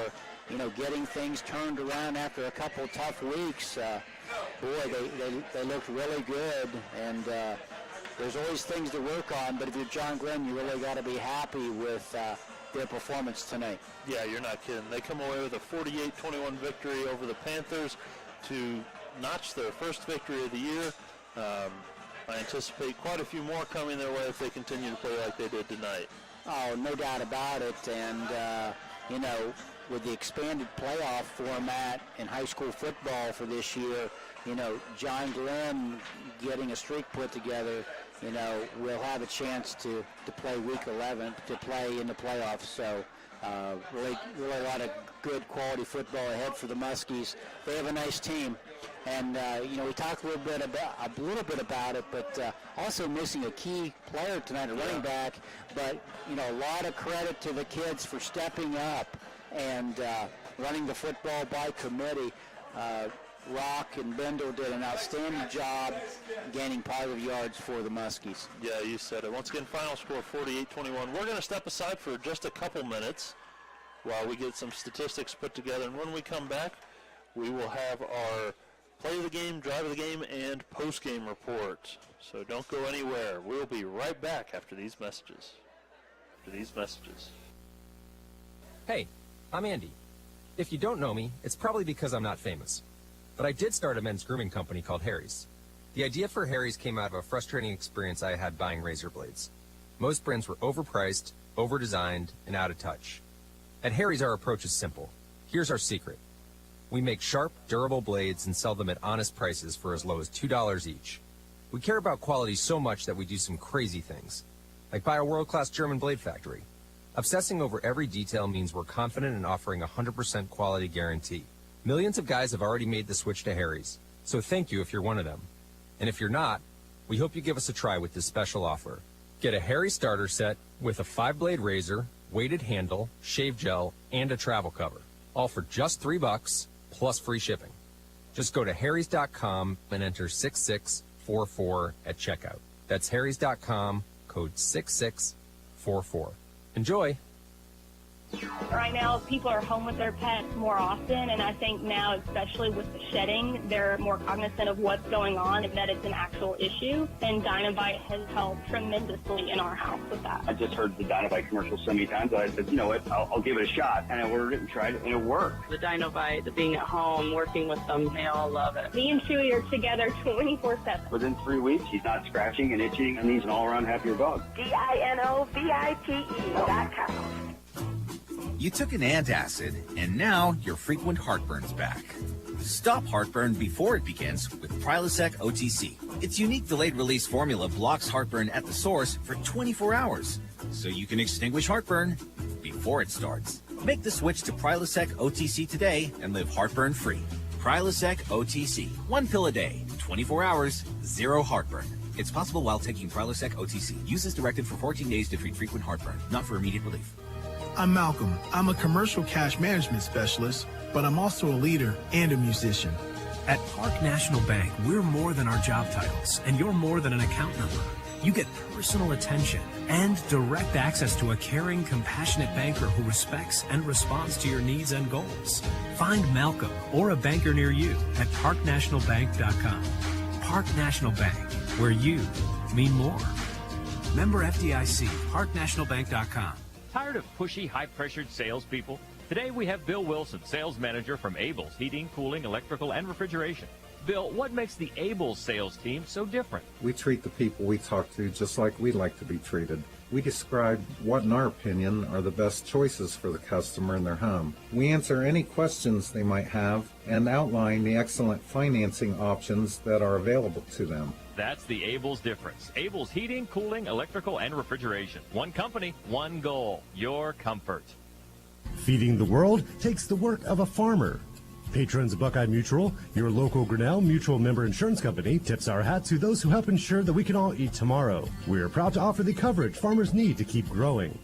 getting things turned around after a couple tough weeks. Boy, they looked really good, and there's always things to work on. But if you're John Glenn, you really got to be happy with their performance tonight. Yeah, you're not kidding. They come away with a 48-21 victory over the Panthers to notch their first victory of the year. I anticipate quite a few more coming their way if they continue to play like they did tonight. Oh, no doubt about it. And, with the expanded playoff format in high school football for this year, John Glenn getting a streak put together, we'll have a chance to play week 11, to play in the playoffs. So really a lot of good quality football ahead for the Muskies. They have a nice team. And, we talked a little bit about it, but also missing a key player tonight, a running back. But, a lot of credit to the kids for stepping up and running the football by committee. Rock and Bendel did an outstanding job gaining positive yards for the Muskies. Yeah, you said it. Once again, final score 48-21. We're going to step aside for just a couple minutes while we get some statistics put together. And when we come back, we will have our play of the game, drive of the game, and post-game report. So don't go anywhere. We'll be right back after these messages. Hey, I'm Andy. If you don't know me, it's probably because I'm not famous. But I did start a men's grooming company called Harry's. The idea for Harry's came out of a frustrating experience I had buying razor blades. Most brands were overpriced, over-designed, and out of touch. At Harry's, our approach is simple. Here's our secret. We make sharp, durable blades and sell them at honest prices for as low as $2 each. We care about quality so much that we do some crazy things, like buy a world-class German blade factory. Obsessing over every detail means we're confident in offering a 100% quality guarantee. Millions of guys have already made the switch to Harry's, so thank you if you're one of them. And if you're not, we hope you give us a try with this special offer. Get a Harry's starter set with a 5-blade razor, weighted handle, shave gel, and a travel cover, all for just $3 plus free shipping. Just go to harrys.com and enter 6644 at checkout. That's harrys.com, code 6644. Enjoy! Right now, people are home with their pets more often, and I think now, especially with the shedding, they're more cognizant of what's going on and that it's an actual issue, and Dynavite has helped tremendously in our house with that. I just heard the Dynavite commercial so many times, I said, you know what, I'll give it a shot, and I ordered it and tried it, and it worked. The Dynavite, the being at home, working with them, they all love it. Me and Chewy are together 24/7. Within 3 weeks, he's not scratching and itching, and he's an all-around happier dog. DINOVITE.com. You took an antacid, and now your frequent heartburn's back. Stop heartburn before it begins with Prilosec OTC. Its unique delayed-release formula blocks heartburn at the source for 24 hours, so you can extinguish heartburn before it starts. Make the switch to Prilosec OTC today and live heartburn-free. Prilosec OTC. 1 pill a day, 24 hours, 0 heartburn. It's possible while taking Prilosec OTC. Use as directed for 14 days to treat frequent heartburn, not for immediate relief. I'm Malcolm. I'm a commercial cash management specialist, but I'm also a leader and a musician. At Park National Bank, we're more than our job titles, and you're more than an account number. You get personal attention and direct access to a caring, compassionate banker who respects and responds to your needs and goals. Find Malcolm or a banker near you at parknationalbank.com. Park National Bank, where you mean more. Member FDIC, parknationalbank.com. Tired of pushy, high-pressured salespeople? Today we have Bill Wilson, sales manager from Abel's Heating, Cooling, Electrical, and Refrigeration. Bill, what makes the Abel's sales team so different? We treat the people we talk to just like we like to be treated. We describe what, in our opinion, are the best choices for the customer in their home. We answer any questions they might have and outline the excellent financing options that are available to them. That's the Abel's difference. Abel's Heating, Cooling, Electrical, and Refrigeration. One company, one goal, your comfort. Feeding the world takes the work of a farmer. Patrons of Buckeye Mutual, your local Grinnell Mutual member insurance company, tips our hat to those who help ensure that we can all eat tomorrow. We are proud to offer the coverage farmers need to keep growing.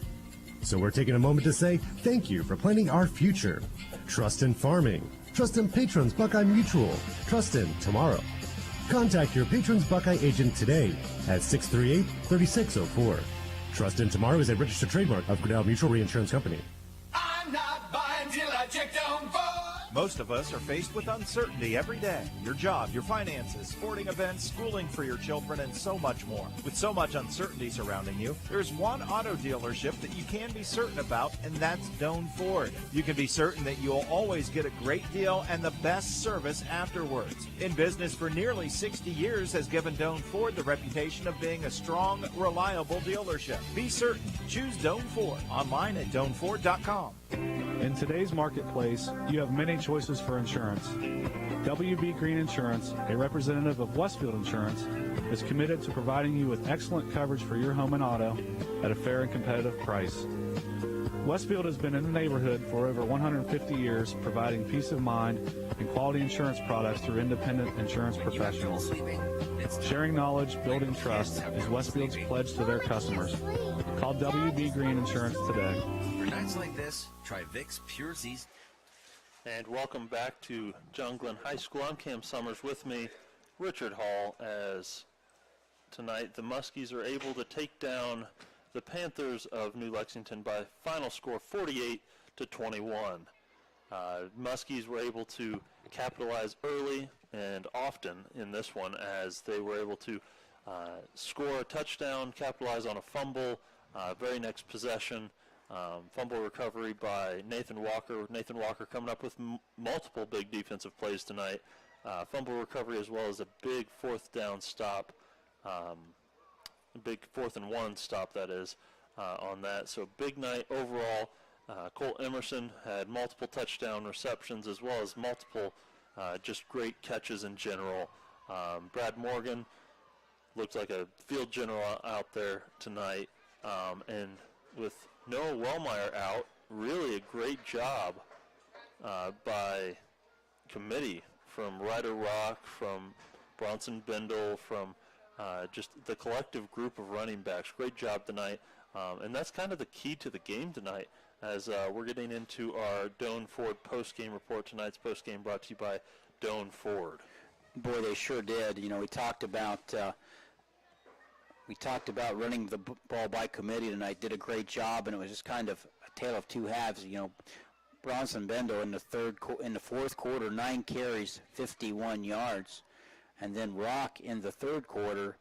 So we're taking a moment to say thank you for planning our future. Trust in farming. Trust in patrons Buckeye Mutual. Trust in tomorrow. Contact your Patrons Buckeye agent today at 638-3604. Trust in Tomorrow is a registered trademark of Grinnell Mutual Reinsurance Company. I'm not buying till I check on Ford. Most of us are faced with uncertainty every day. Your job, your finances, sporting events, schooling for your children, and so much more. With so much uncertainty surrounding you, there's one auto dealership that you can be certain about, and that's Doan Ford. You can be certain that you'll always get a great deal and the best service afterwards. In business for nearly 60 years has given Doan Ford the reputation of being a strong, reliable dealership. Be certain. Choose Doan Ford. Online at DoanFord.com. In today's marketplace, you have many choices for insurance. WB Green Insurance, a representative of Westfield Insurance, is committed to providing you with excellent coverage for your home and auto at a fair and competitive price. Westfield has been in the neighborhood for over 150 years, providing peace of mind and quality insurance products through independent insurance professionals. Sharing knowledge, building trust is Westfield's pledge to their customers. Call WB Green Insurance today. For nights like this, try Vicks Pure Z's. And welcome back to John Glenn High School. I'm Cam Summers, with me, Richard Hall, as tonight the Muskies are able to take down the Panthers of New Lexington by final score 48-21. Muskies were able to capitalize early and often in this one, as they were able to score a touchdown, capitalize on a fumble, very next possession, Fumble recovery by Nathan Walker. Nathan Walker coming up with multiple big defensive plays tonight. Fumble recovery as well as a big fourth down stop, a big 4th and 1 stop, that is, on that. So big night overall. Cole Emerson had multiple touchdown receptions as well as multiple just great catches in general. Brad Morgan looked like a field general out there tonight. And with Noah Wellmeyer out, really a great job by committee from Ryder Rock, from Bronson Bindle, from just the collective group of running backs. Great job tonight. And that's kind of the key to the game tonight as we're getting into our Doane Ford post-game report. Tonight's post-game brought to you by Doane Ford. Boy, they sure did. You know, we talked about running the ball by committee tonight. Did a great job, and it was just kind of a tale of two halves. You know, Bronson Bendel in the fourth quarter, 9 carries, 51 yards, and then Rock in the third quarter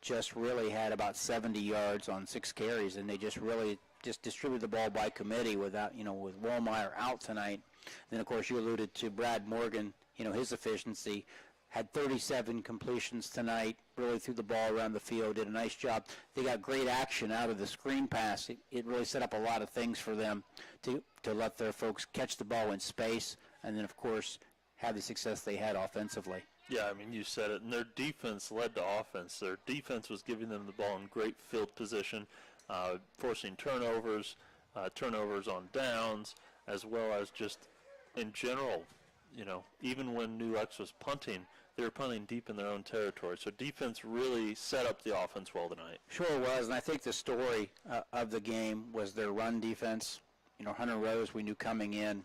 just really had about 70 yards on 6 carries, and they just really distributed the ball by committee without, with Wallmeyer out tonight. Then of course you alluded to Brad Morgan, his efficiency. Had 37 completions tonight, really threw the ball around the field, did a nice job. They got great action out of the screen pass. It really set up a lot of things for them to let their folks catch the ball in space, and then, of course, have the success they had offensively. Yeah, I mean, you said it, and their defense led to offense. Their defense was giving them the ball in great field position, forcing turnovers on downs, as well as just in general, even when New Lex was punting, they were punting deep in their own territory. So defense really set up the offense well tonight. Sure was, and I think the story of the game was their run defense. Hunter Rose, we knew coming in,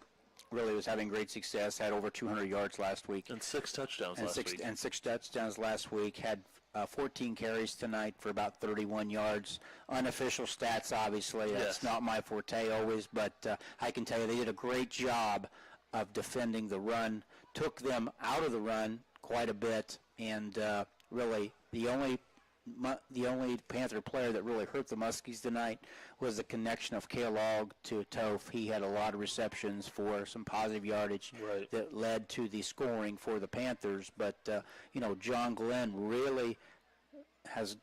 really was having great success, had over 200 yards last week. And 6 touchdowns last week. And 6 touchdowns last week. Had 14 carries tonight for about 31 yards. Unofficial stats, obviously. That's not my forte always, but I can tell you they did a great job of defending the run, took them out of the run quite a bit, and really the only Panther player that really hurt the Muskies tonight was the connection of Kellogg to Toph. He had a lot of receptions for some positive yardage that led to the scoring for the Panthers. But, John Glenn really has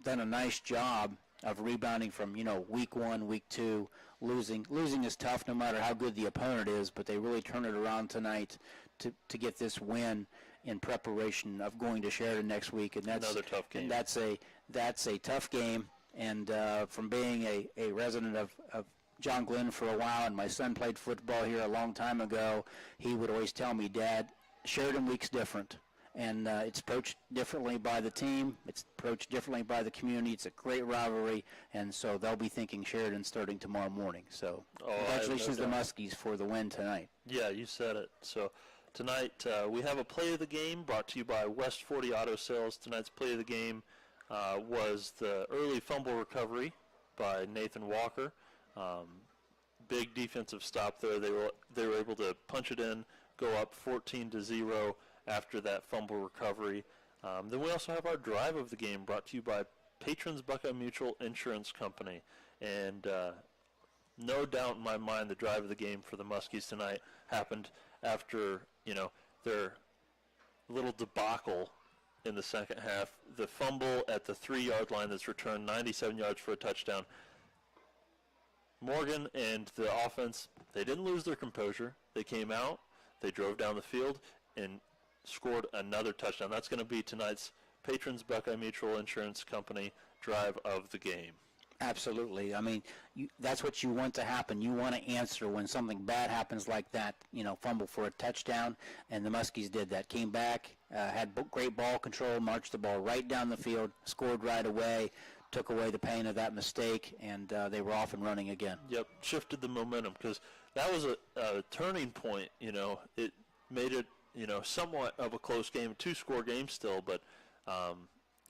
done a nice job of rebounding from, week 1, week 2. Losing is tough no matter how good the opponent is, but they really turned it around tonight to get this win in preparation of going to Sheridan next week. And that's another tough game. And that's a tough game. And from being a resident of John Glenn for a while, and my son played football here a long time ago, he would always tell me, Dad, Sheridan week's different. And it's approached differently by the team. It's approached differently by the community. It's a great rivalry, and so they'll be thinking Sheridan starting tomorrow morning. So congratulations to the Muskies for the win tonight. Yeah, you said it. So tonight we have a play of the game brought to you by West 40 Auto Sales. Tonight's play of the game was the early fumble recovery by Nathan Walker. Big defensive stop there. They were able to punch it in, go up 14-0. After that fumble recovery. Then we also have our drive of the game brought to you by Patrons Buckeye Mutual Insurance Company. And no doubt in my mind the drive of the game for the Muskies tonight happened after, their little debacle in the second half. The fumble at the 3-yard line that's returned 97 yards for a touchdown. Morgan and the offense, they didn't lose their composure. They came out, they drove down the field, and scored another touchdown. That's going to be tonight's Patrons Buckeye Mutual Insurance Company drive of the game. Absolutely. I mean, that's what you want to happen. You want to answer when something bad happens like that, fumble for a touchdown, and the Muskies did that. Came back, had great ball control, marched the ball right down the field, scored right away, took away the pain of that mistake, and they were off and running again. Yep, shifted the momentum because that was a turning point. It made it somewhat of a close game, 2-score game still, but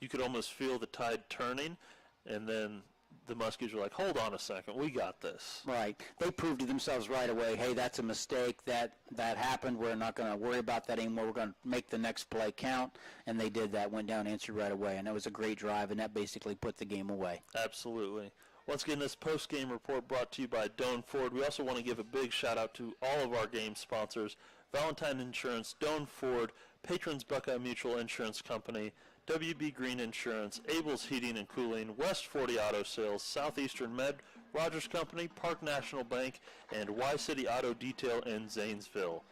you could almost feel the tide turning, and then the Muskies were like, hold on a second, we got this. Right. They proved to themselves right away, hey, that's a mistake, that happened, we're not going to worry about that anymore, we're going to make the next play count, and they did that, went down, answered right away, and that was a great drive, and that basically put the game away. Absolutely. Once again, this post-game report brought to you by Doan Ford. We also want to give a big shout-out to all of our game sponsors: Valentine Insurance, Doan Ford, Patrons Buckeye Mutual Insurance Company, WB Green Insurance, Abel's Heating and Cooling, West 40 Auto Sales, Southeastern Med, Rogers Company, Park National Bank, and Y-City Auto Detail in Zanesville.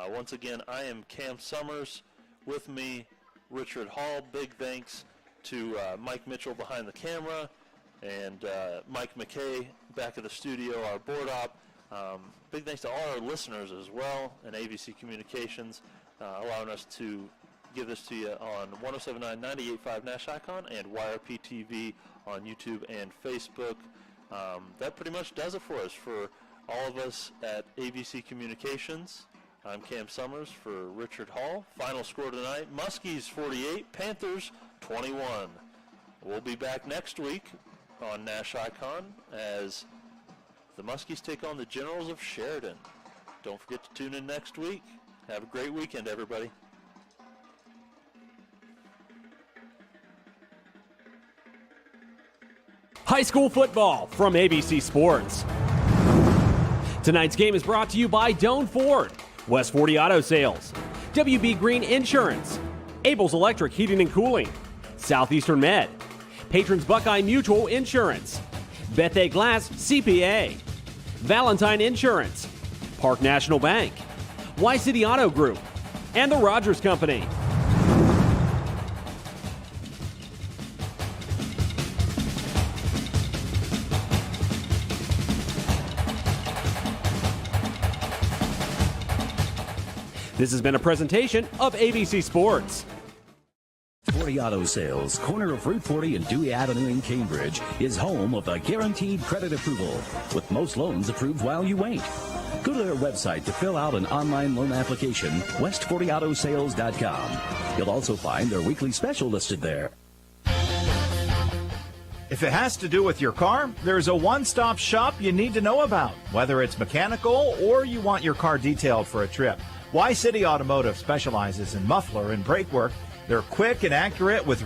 Once again, I am Cam Summers. With me, Richard Hall. Big thanks to Mike Mitchell behind the camera, and Mike McKay back at the studio, our board op. Big thanks to all our listeners as well, and AVC Communications, allowing us to give this to you on 107.9, 98.5 Nash Icon and YRP TV on YouTube and Facebook. That pretty much does it for us. For all of us at AVC Communications, I'm Cam Summers for Richard Hall. Final score tonight, Muskies 48, Panthers 21. We'll be back next week on Nash Icon as the Muskies take on the Generals of Sheridan. Don't forget to tune in next week. Have a great weekend, everybody. High school football from ABC Sports. Tonight's game is brought to you by Doan Ford, West 40 Auto Sales, WB Green Insurance, Abel's Electric Heating and Cooling, Southeastern Med, Patrons Buckeye Mutual Insurance, Bethea Glass CPA, Valentine Insurance, Park National Bank, Y-City Auto Group, and the Rogers Company. This has been a presentation of ABC Sports. 40 Auto Sales, corner of Route 40 and Dewey Avenue in Cambridge, is home of the guaranteed credit approval, with most loans approved while you wait. Go to their website to fill out an online loan application, west40autosales.com. You'll also find their weekly special listed there. If it has to do with your car, there's a one-stop shop you need to know about, whether it's mechanical or you want your car detailed for a trip. Y-City Automotive specializes in muffler and brake work. They're quick and accurate with